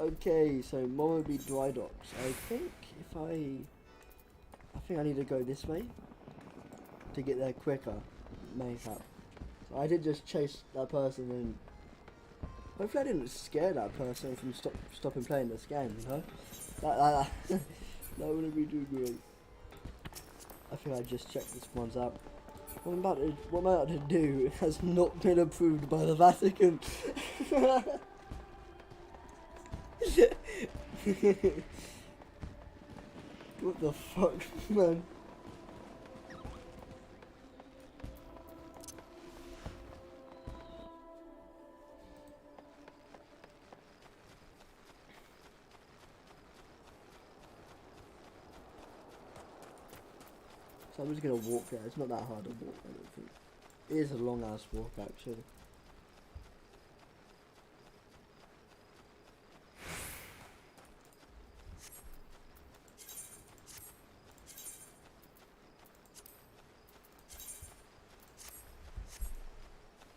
Okay, so Morrowby Dry Docks. I think I need to go this way to get there quicker. Mayhap. So I did just chase that person and hopefully I didn't scare that person from stopping playing this game, you know? That wouldn't be too great. I think I just checked this one's out. What I'm about to do has not been approved by the Vatican. What the fuck, man? So I'm just gonna walk there. It's not that hard to walk, I don't think. It is a long ass walk actually.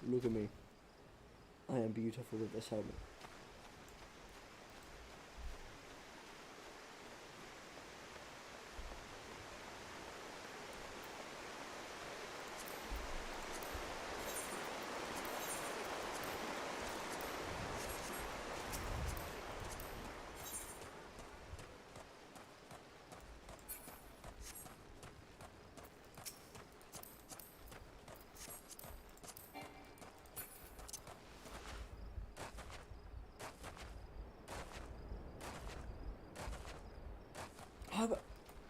Look at me. I am beautiful with this helmet.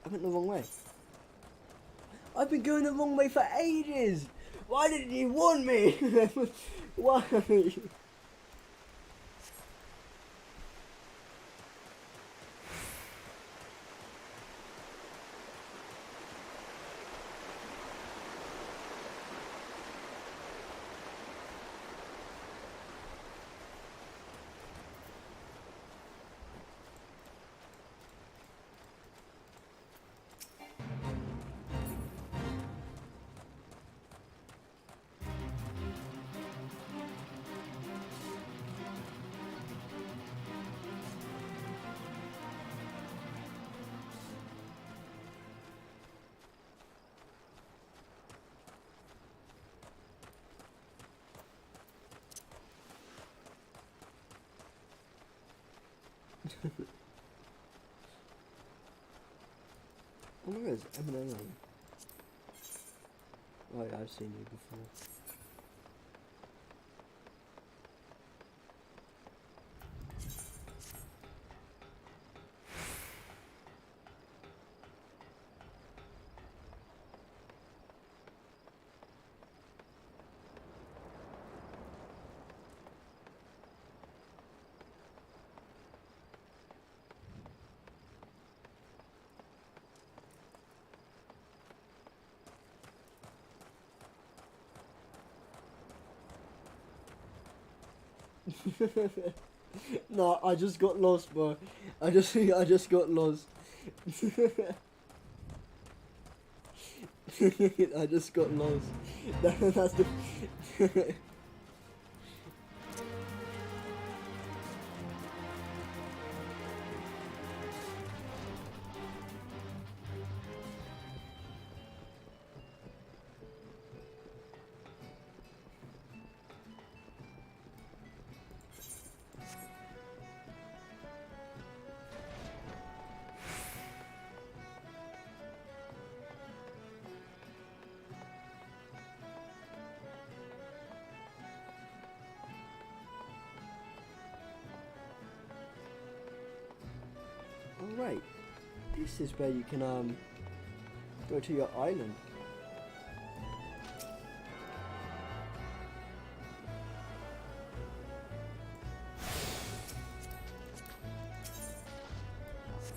I went the wrong way. I've been going the wrong way for ages. Why didn't you warn me? Why? Oh my god, it's Eminem. Oh yeah, I've seen you before. No, I just got lost, bro. I just got lost. I just got lost. That's the. Alright, this is where you can go to your island.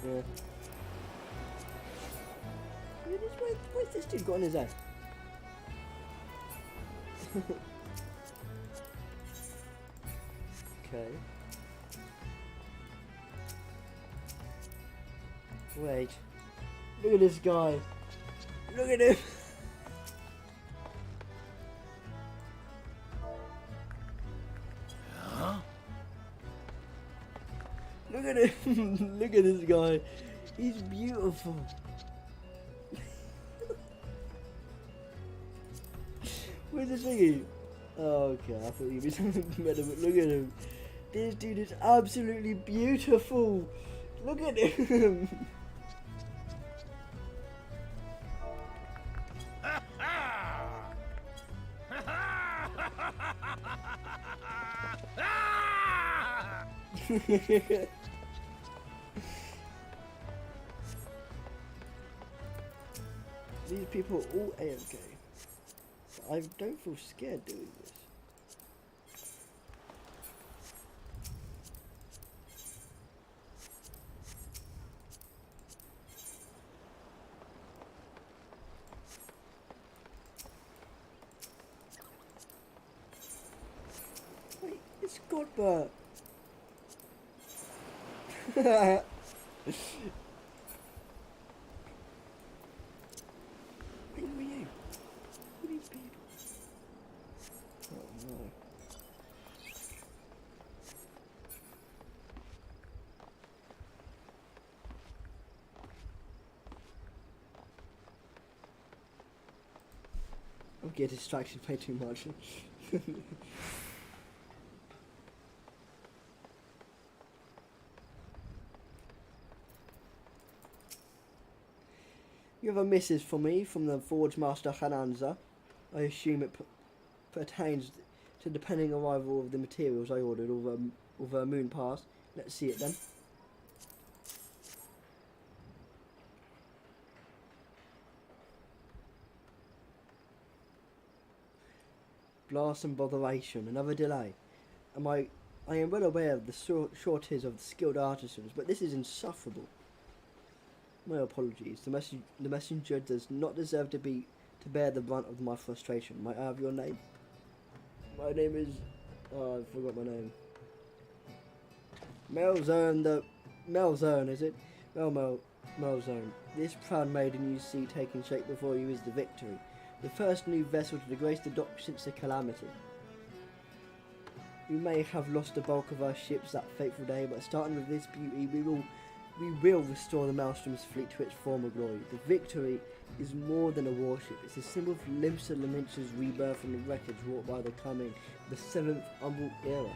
Yeah. Where's this dude got on his head? Okay. Wait. Look at this guy. Look at him. Huh? Look at him. Look at this guy. He's beautiful. Where's the thingy? Oh, okay, I thought you'd be something better, but look at him. This dude is absolutely beautiful. Look at him. These people are all AFK. I don't feel scared doing this. Wait, it's Godbert. Who are you? Who are these people? Oh no. I'll get distracted way too much. You have a message for me from the Forge Master Hananza. I assume it pertains to the pending arrival of the materials I ordered over a moon pass. Let's see it then. blast and botheration, another delay. I am well aware of the shortage of the skilled artisans, but this is insufferable. My apologies. The messenger does not deserve to bear the brunt of my frustration. Might I have your name? My name is... Oh, I forgot my name. Melzone, is it? Melzone. This proud maiden you see taking shape before you is the Victory, the first new vessel to grace the dock since the calamity. We may have lost the bulk of our ships that fateful day, but starting with this beauty, we will restore the Maelstrom's fleet to its former glory. The Victory is more than a warship. It's a symbol of Limsa Lominsa's rebirth from the wreckage wrought by the coming of the 7th Umbral era.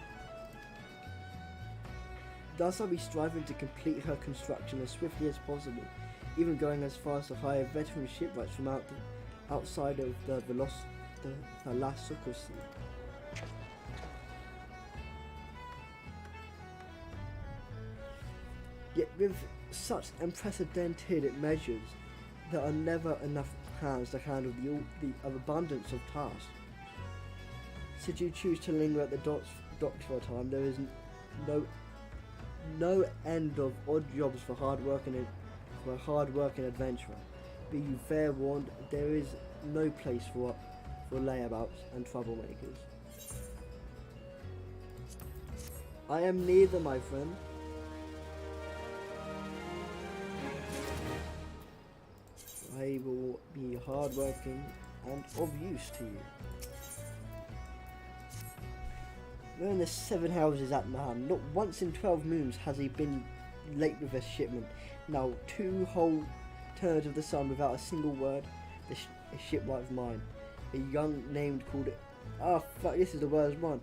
Thus I'll be striving to complete her construction as swiftly as possible, even going as far as to hire veteran shipwrights from outside of the last successor. Yet with such unprecedented measures, there are never enough hands to handle the abundance of tasks. Should you choose to linger at the docks for a time, there is no end of odd jobs for a hard-working adventurer. Be you fair warned, there is no place for layabouts and troublemakers. I am neither, my friend. I will be hard-working and of use to you. Knowing the 7 houses at man, not once in 12 moons has he been late with a shipment. Now 2 whole turns of the sun without a single word. A shipwright of mine, a young named called it. Ah, fuck! This is the worst one.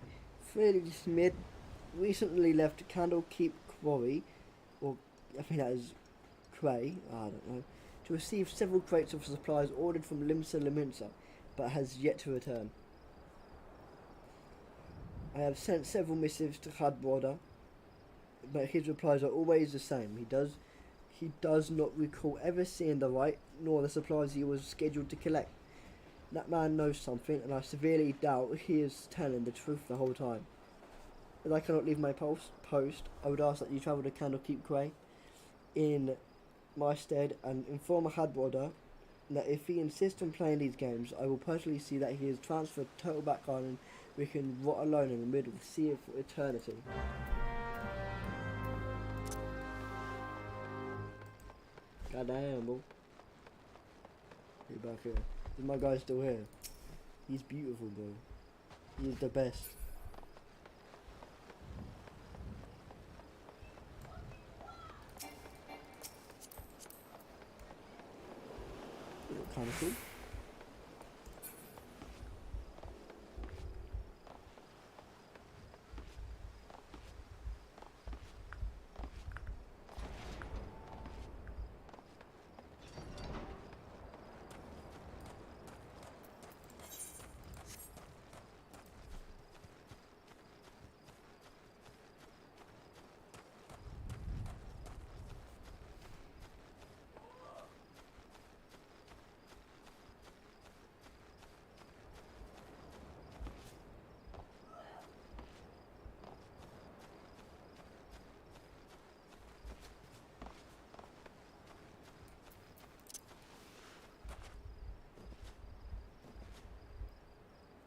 Freely Smith recently left Candlekeep Quarry, or I think that is Cray. I don't know. To receive several crates of supplies ordered from Limsa Lominsa, but has yet to return. I have sent several missives to Hadwater, but his replies are always the same. He does not recall ever seeing the right, nor the supplies he was scheduled to collect. That man knows something, and I severely doubt he is telling the truth the whole time. As I cannot leave my post, I would ask that you travel to Candlekeep Cray in my stead and inform Hadwater that if he insists on playing these games, I will personally see that he is transferred to Turtleback Island. We can rot alone in the middle of the sea for eternity. God damn, bro. Get back here. Is my guy still here? He's beautiful, bro. He is the best. Kind of cool.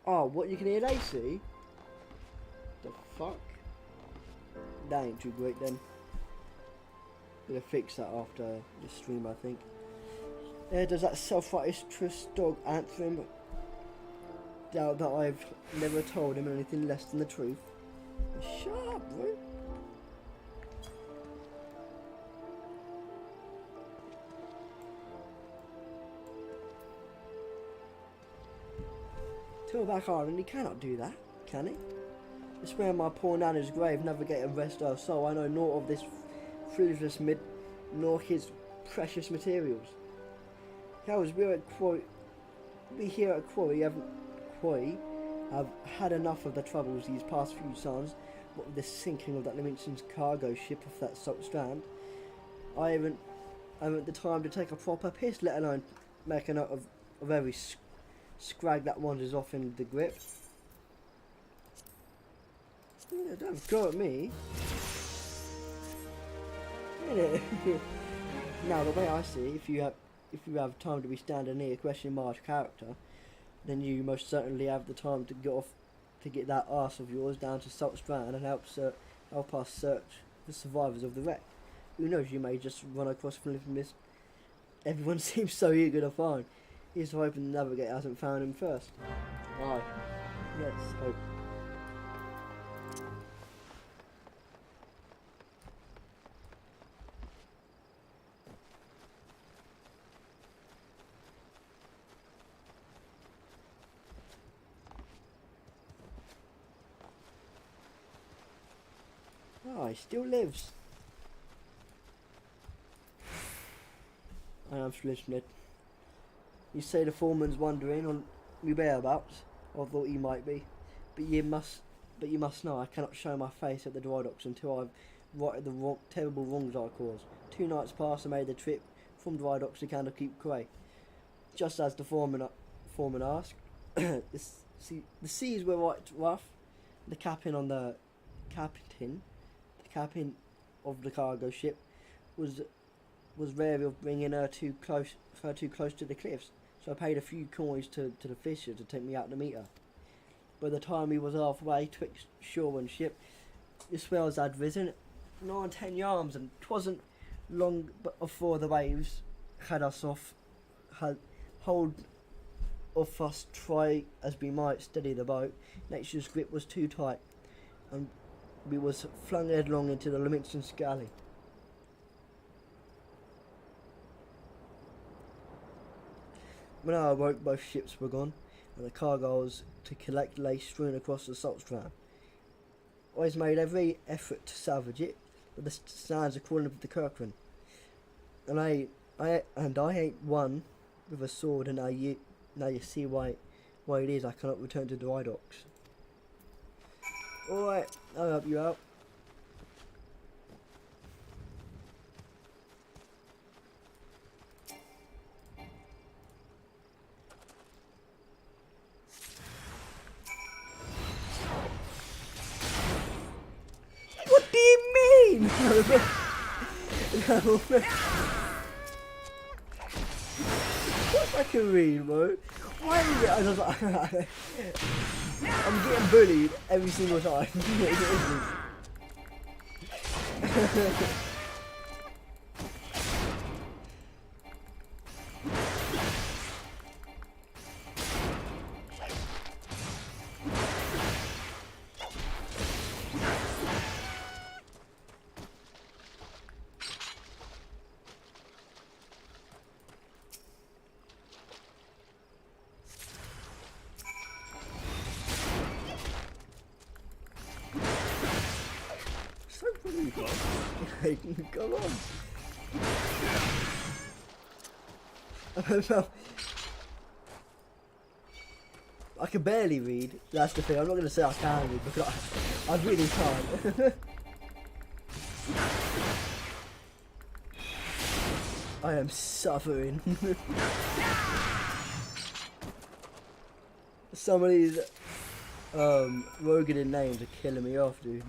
Oh, what, you can hear AC? The fuck? That ain't too great then. Gonna fix that after the stream, I think. Does that self-righteous dog anthem doubt that I've never told him anything less than the truth? Shut up, bro. Turtleback Island, he cannot do that, can he? I swear my poor Nana's grave, navigator rest her soul, I know naught of this frivolous nor his precious materials. Cows, we here at Quarry have had enough of the troubles these past few suns, what with the sinking of that Livingston's cargo ship off that salt strand. I haven't the time to take a proper piss, let alone make a note of every scrag that wanders off in the grip. Yeah, don't go at me. Innit? Now, the way I see it, if you have time to be standing near a question mark character, then you most certainly have the time to get that arse of yours down to Salt Strand and help us search the survivors of the wreck. Who knows, you may just run across from this. Everyone seems so eager to find. Here's hoping the navigator hasn't found him first. Aye. Let's hope. Oh, he still lives. I am listening. You say the foreman's wandering on my whereabouts. I thought he might be, but you must know I cannot show my face at the dry docks until I've righted the terrible wrongs I caused. 2 nights past, I made the trip from dry docks to Candlekeep Quay, just as the foreman asked. The seas were right rough. The captain of the cargo ship was wary of bringing her too close to the cliffs, so I paid a few coins to the fisher to take me out to meet her. By the time we was halfway twixt shore and ship, the swells had risen 9-10 yards, and 'twasn't long before the waves had hold of us. Try as we might steady the boat, nature's grip was too tight, and we was flung headlong into the Livingston galley. When I awoke, both ships were gone, and the cargoes to collect lay strewn across the Salt Strand. I made every effort to salvage it, but the sands are crawling up the Kirkland, and I ain't one with a sword, and now you see why it is I cannot return to dry docks. Alright, I'll help you out. What do you mean? No. What I can read, bro? Why is it? I just like, I'm getting bullied every single time. So funny, bro. Come on. I can barely read. That's the thing. I'm not going to say I can read because I really can't. I am suffering. Some of these Rogan names are killing me off, dude.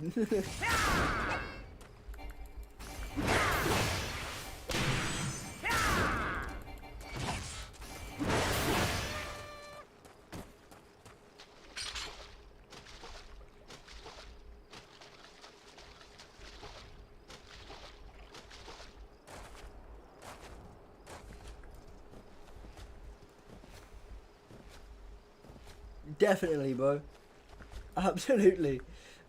Definitely, bro. Absolutely.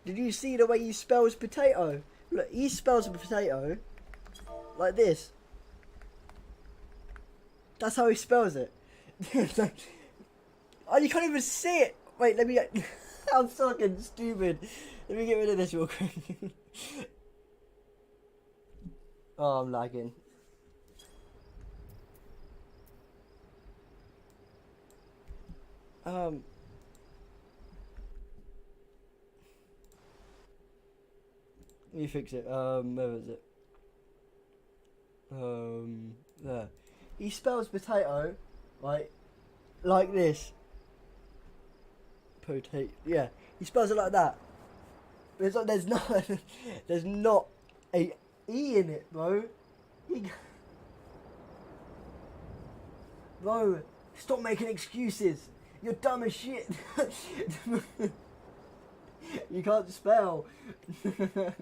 Did you see the way he spells potato? Look, he spells a potato like this. That's how he spells it. Oh, you can't even see it. Wait, let me get... I'm fucking stupid. Let me get rid of this real quick. Oh, I'm lagging. Let me fix it. Where is it? There. He spells potato, right, like this. Potato. Yeah, he spells it like that. There's not, there's not a E in it, bro. Bro, stop making excuses. You're dumb as shit. You can't spell. I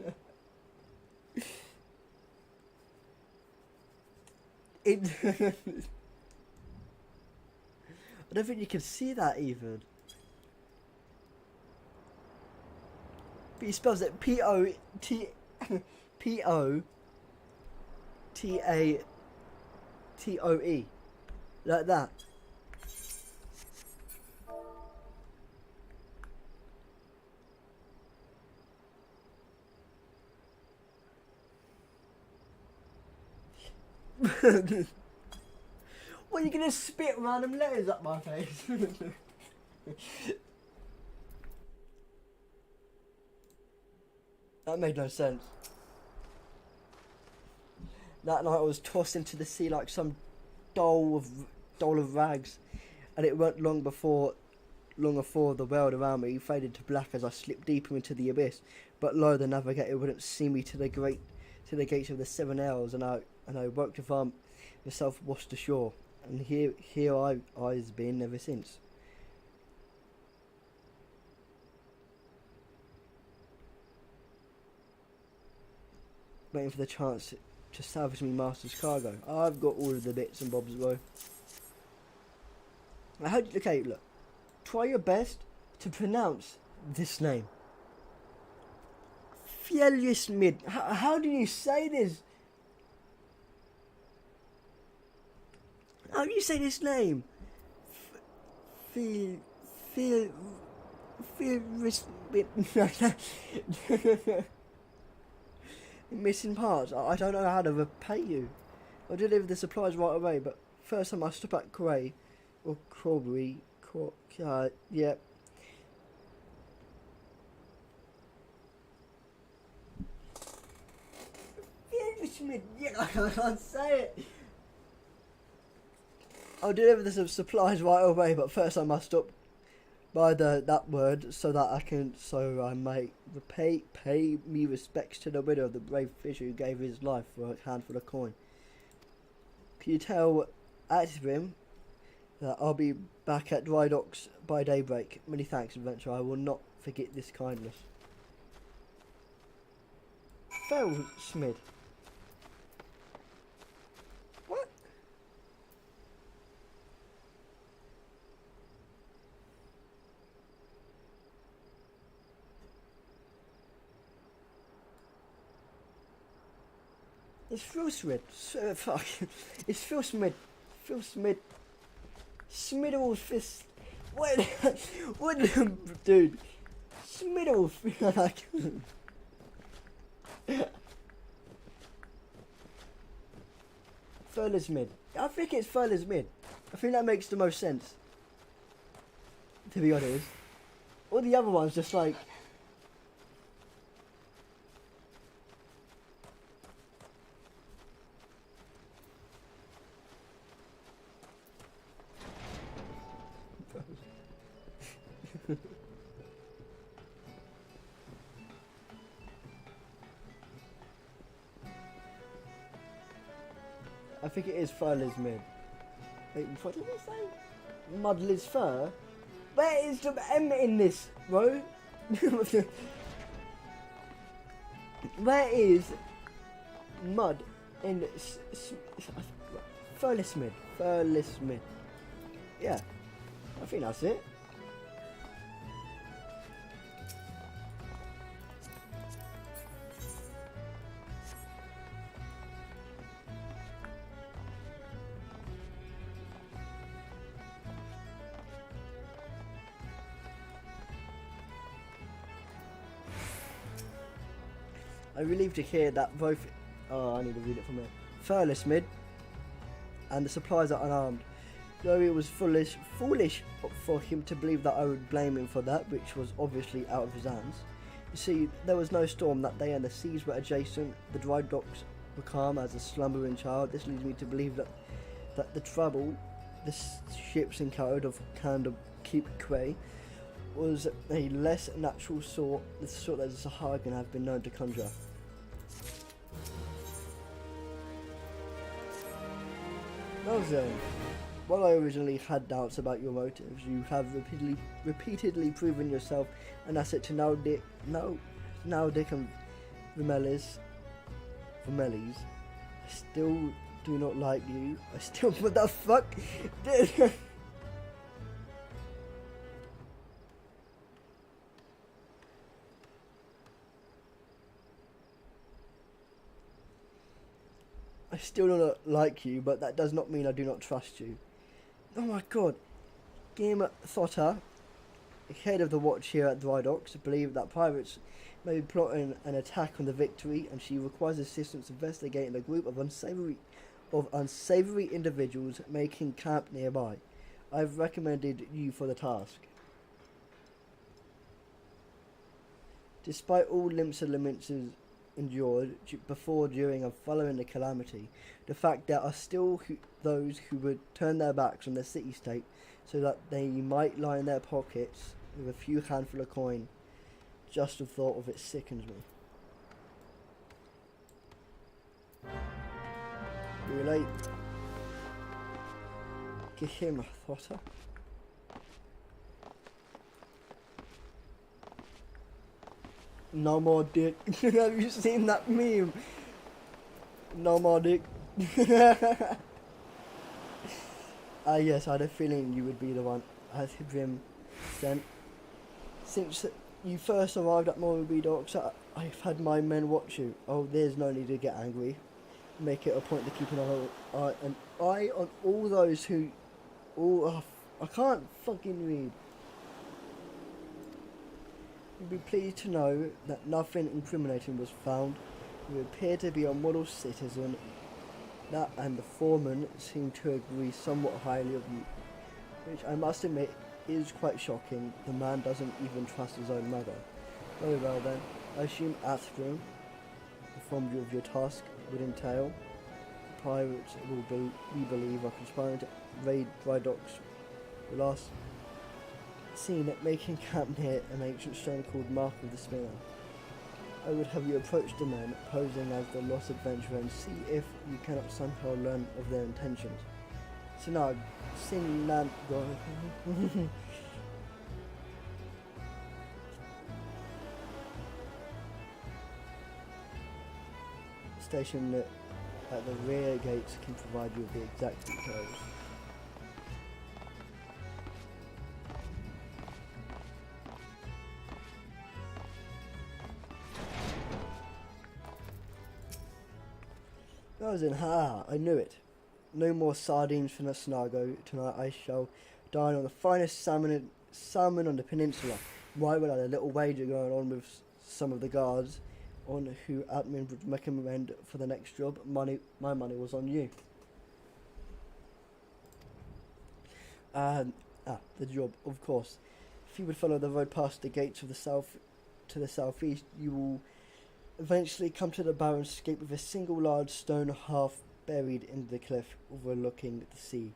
don't think you can see that even. But he spells it P-O-T-A-T-O-E. Like that. What, are you gonna spit random letters up my face? That made no sense. That night I was tossed into the sea like some doll of rags, and it weren't long before the world around me faded to black as I slipped deeper into the abyss. But lo, the navigator wouldn't see me to the gates of the 7 L's, and I woke to find myself washed ashore, and here I've been ever since. Waiting for the chance to salvage me master's cargo. I've got all of the bits and bobs, bro. Okay, look. Try your best to pronounce this name. Fielismid. How do you say this? How do you say this name? Missing parts. I don't know how to repay you. I'll deliver the supplies right away, but first I must stop at Cray or Corbury. Yeah. Yeah, I can't say it. I'll deliver the supplies right away, but first I must stop by that word so I may pay me respects to the widow of the brave fisher who gave his life for a handful of coin. Can you tell XIV that I'll be back at dry docks by daybreak? Many thanks, adventurer. I will not forget this kindness. Felsmid. What? It's Philsmid. Fuck. It's Philsmid. Philsmid. Smiddle fist. What? What? Dude. Smiddle. Furlismid. I think it's Furlismid. I think that makes the most sense. To be honest. All the other ones just like. I think it is Furlismid. Wait, what did it say? Mudliz Fur? Where is the M in this, bro? Where is mud in Furlismid? Furlismid. Yeah, I think that's it. I'm relieved to hear that both. Oh, I need to read it from here. Furlismid and the supplies are unarmed. Though it was foolish for him to believe that I would blame him for that, which was obviously out of his hands. You see, there was no storm that day, and the seas were adjacent. The dry docks were calm as a slumbering child. This leads me to believe that the trouble the ships encountered of kind of Keep Quay was a less natural sort, the sort that the Sahagin have been known to conjure. That was while I originally had doubts about your motives, you have repeatedly proven yourself an asset to now Dick and Vermelis. I still do not like you. I still, what the fuck? I still do not like you, but that does not mean I do not trust you. Oh my god. Game Thotter, head of the watch here at Dry Docks, believe that pirates may be plotting an attack on the Victory, and she requires assistance investigating a group of unsavory individuals making camp nearby. I've recommended you for the task. Despite all Limsa Lamences endured before, during, and following the calamity, the fact there are still those who would turn their backs on the city-state so that they might line their pockets with a few handful of coin. Just the thought of it sickens me. You relate? Give him a thotter. No more dick. Have you seen that meme? No more dick. Yes, I had a feeling you would be the one. As Hibrim sent. Since you first arrived at Moraby Docks, I've had my men watch you. Oh, there's no need to get angry. Make it a point to keep an eye on all those who... I can't fucking read. You'll be pleased to know that nothing incriminating was found. You appear to be a model citizen. That and the foreman seem to agree somewhat highly of you, which I must admit is quite shocking. The man doesn't even trust his own mother. Very well then, I assume Athrum informed you of your task would entail. Pirates we believe are conspiring to raid Dry Docks. The last seen it making camp near an ancient stone called Mark of the Spinner. I would have you approach the men posing as the lost adventurer and see if you cannot somehow learn of their intentions. So now, sing Nan go. Station at the rear gates can provide you with the exact details. I was in, I knew it. No more sardines from the Snago. Tonight I shall dine on the finest salmon on the peninsula. Why would I have a little wager going on with some of the guards on who admin would recommend for the next job? My money was on you. The job, of course. If you would follow the road past the gates of the south to the southeast, you will eventually come to the Baron's Gate with a single large stone half buried in the cliff overlooking the sea.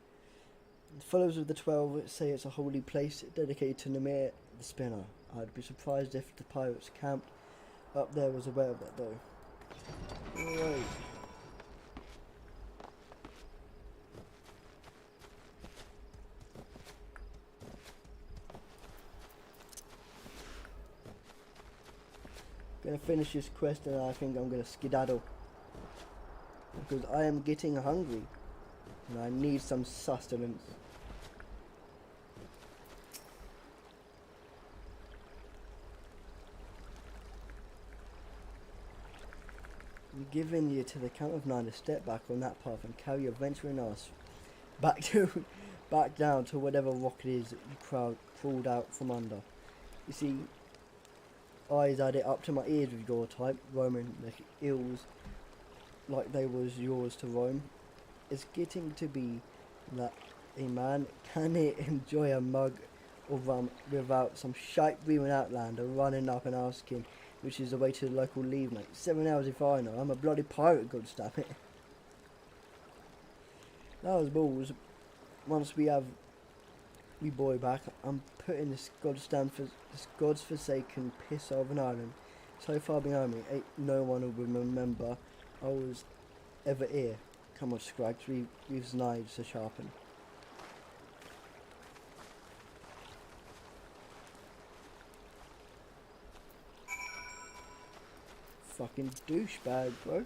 The followers of the 12 say it's a holy place dedicated to Namir the Spinner. I'd be surprised if the pirates camped up there was aware of that though. Right. Gonna finish this quest and I think I'm gonna skedaddle because I am getting hungry and I need some sustenance. I'm giving you to the count of 9 to step back on that path and carry your venturing ass back down to whatever rock it is that you crawled out from under. You see, I had it up to my ears with your type, roaming the ills like they was yours to roam. It's getting to be that a man can enjoy a mug of rum without some shite breathing outlander running up and asking which is the way to the local leave, mate. 7 hours if I know. I'm a bloody pirate, god damn it. That was balls. Once we have me boy back, I'm putting this god's forsaken piss of an island so far behind me, ain't no one will remember I was ever here. Come on, Scrags, we've knives to sharpen. Fucking douchebag, bro.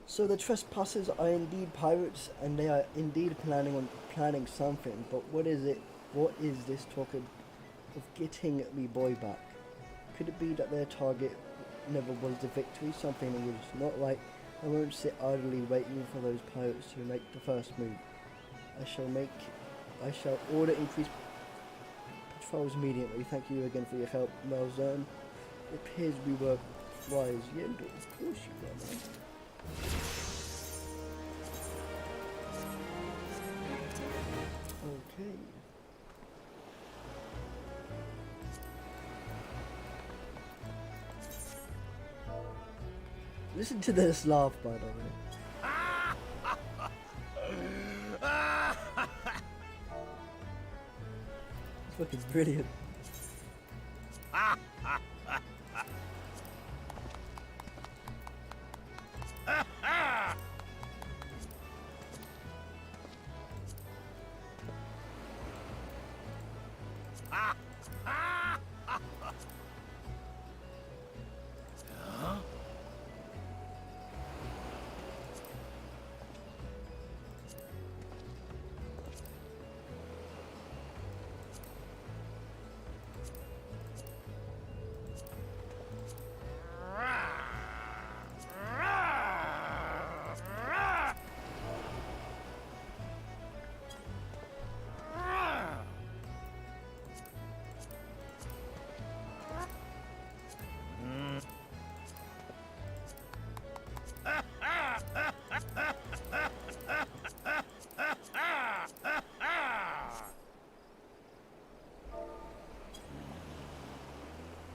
So the trespassers are indeed pirates, and they are indeed planning something. But what is it? What is this talk of getting me boy back? Could it be that their target never was the victory? Something that was not right. I won't sit idly waiting for those pirates to make the first move. I shall order increased patrols immediately. Thank you again for your help, Malzern. It appears we were wise. Yeah, of course you were, man. Okay. Listen to this laugh, by the way. It's fucking brilliant.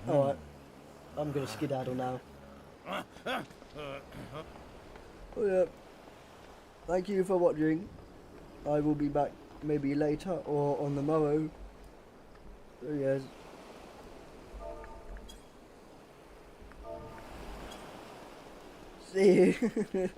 Alright, I'm gonna skedaddle now. Oh yeah, thank you for watching. I will be back maybe later or on the morrow. So yes. See you.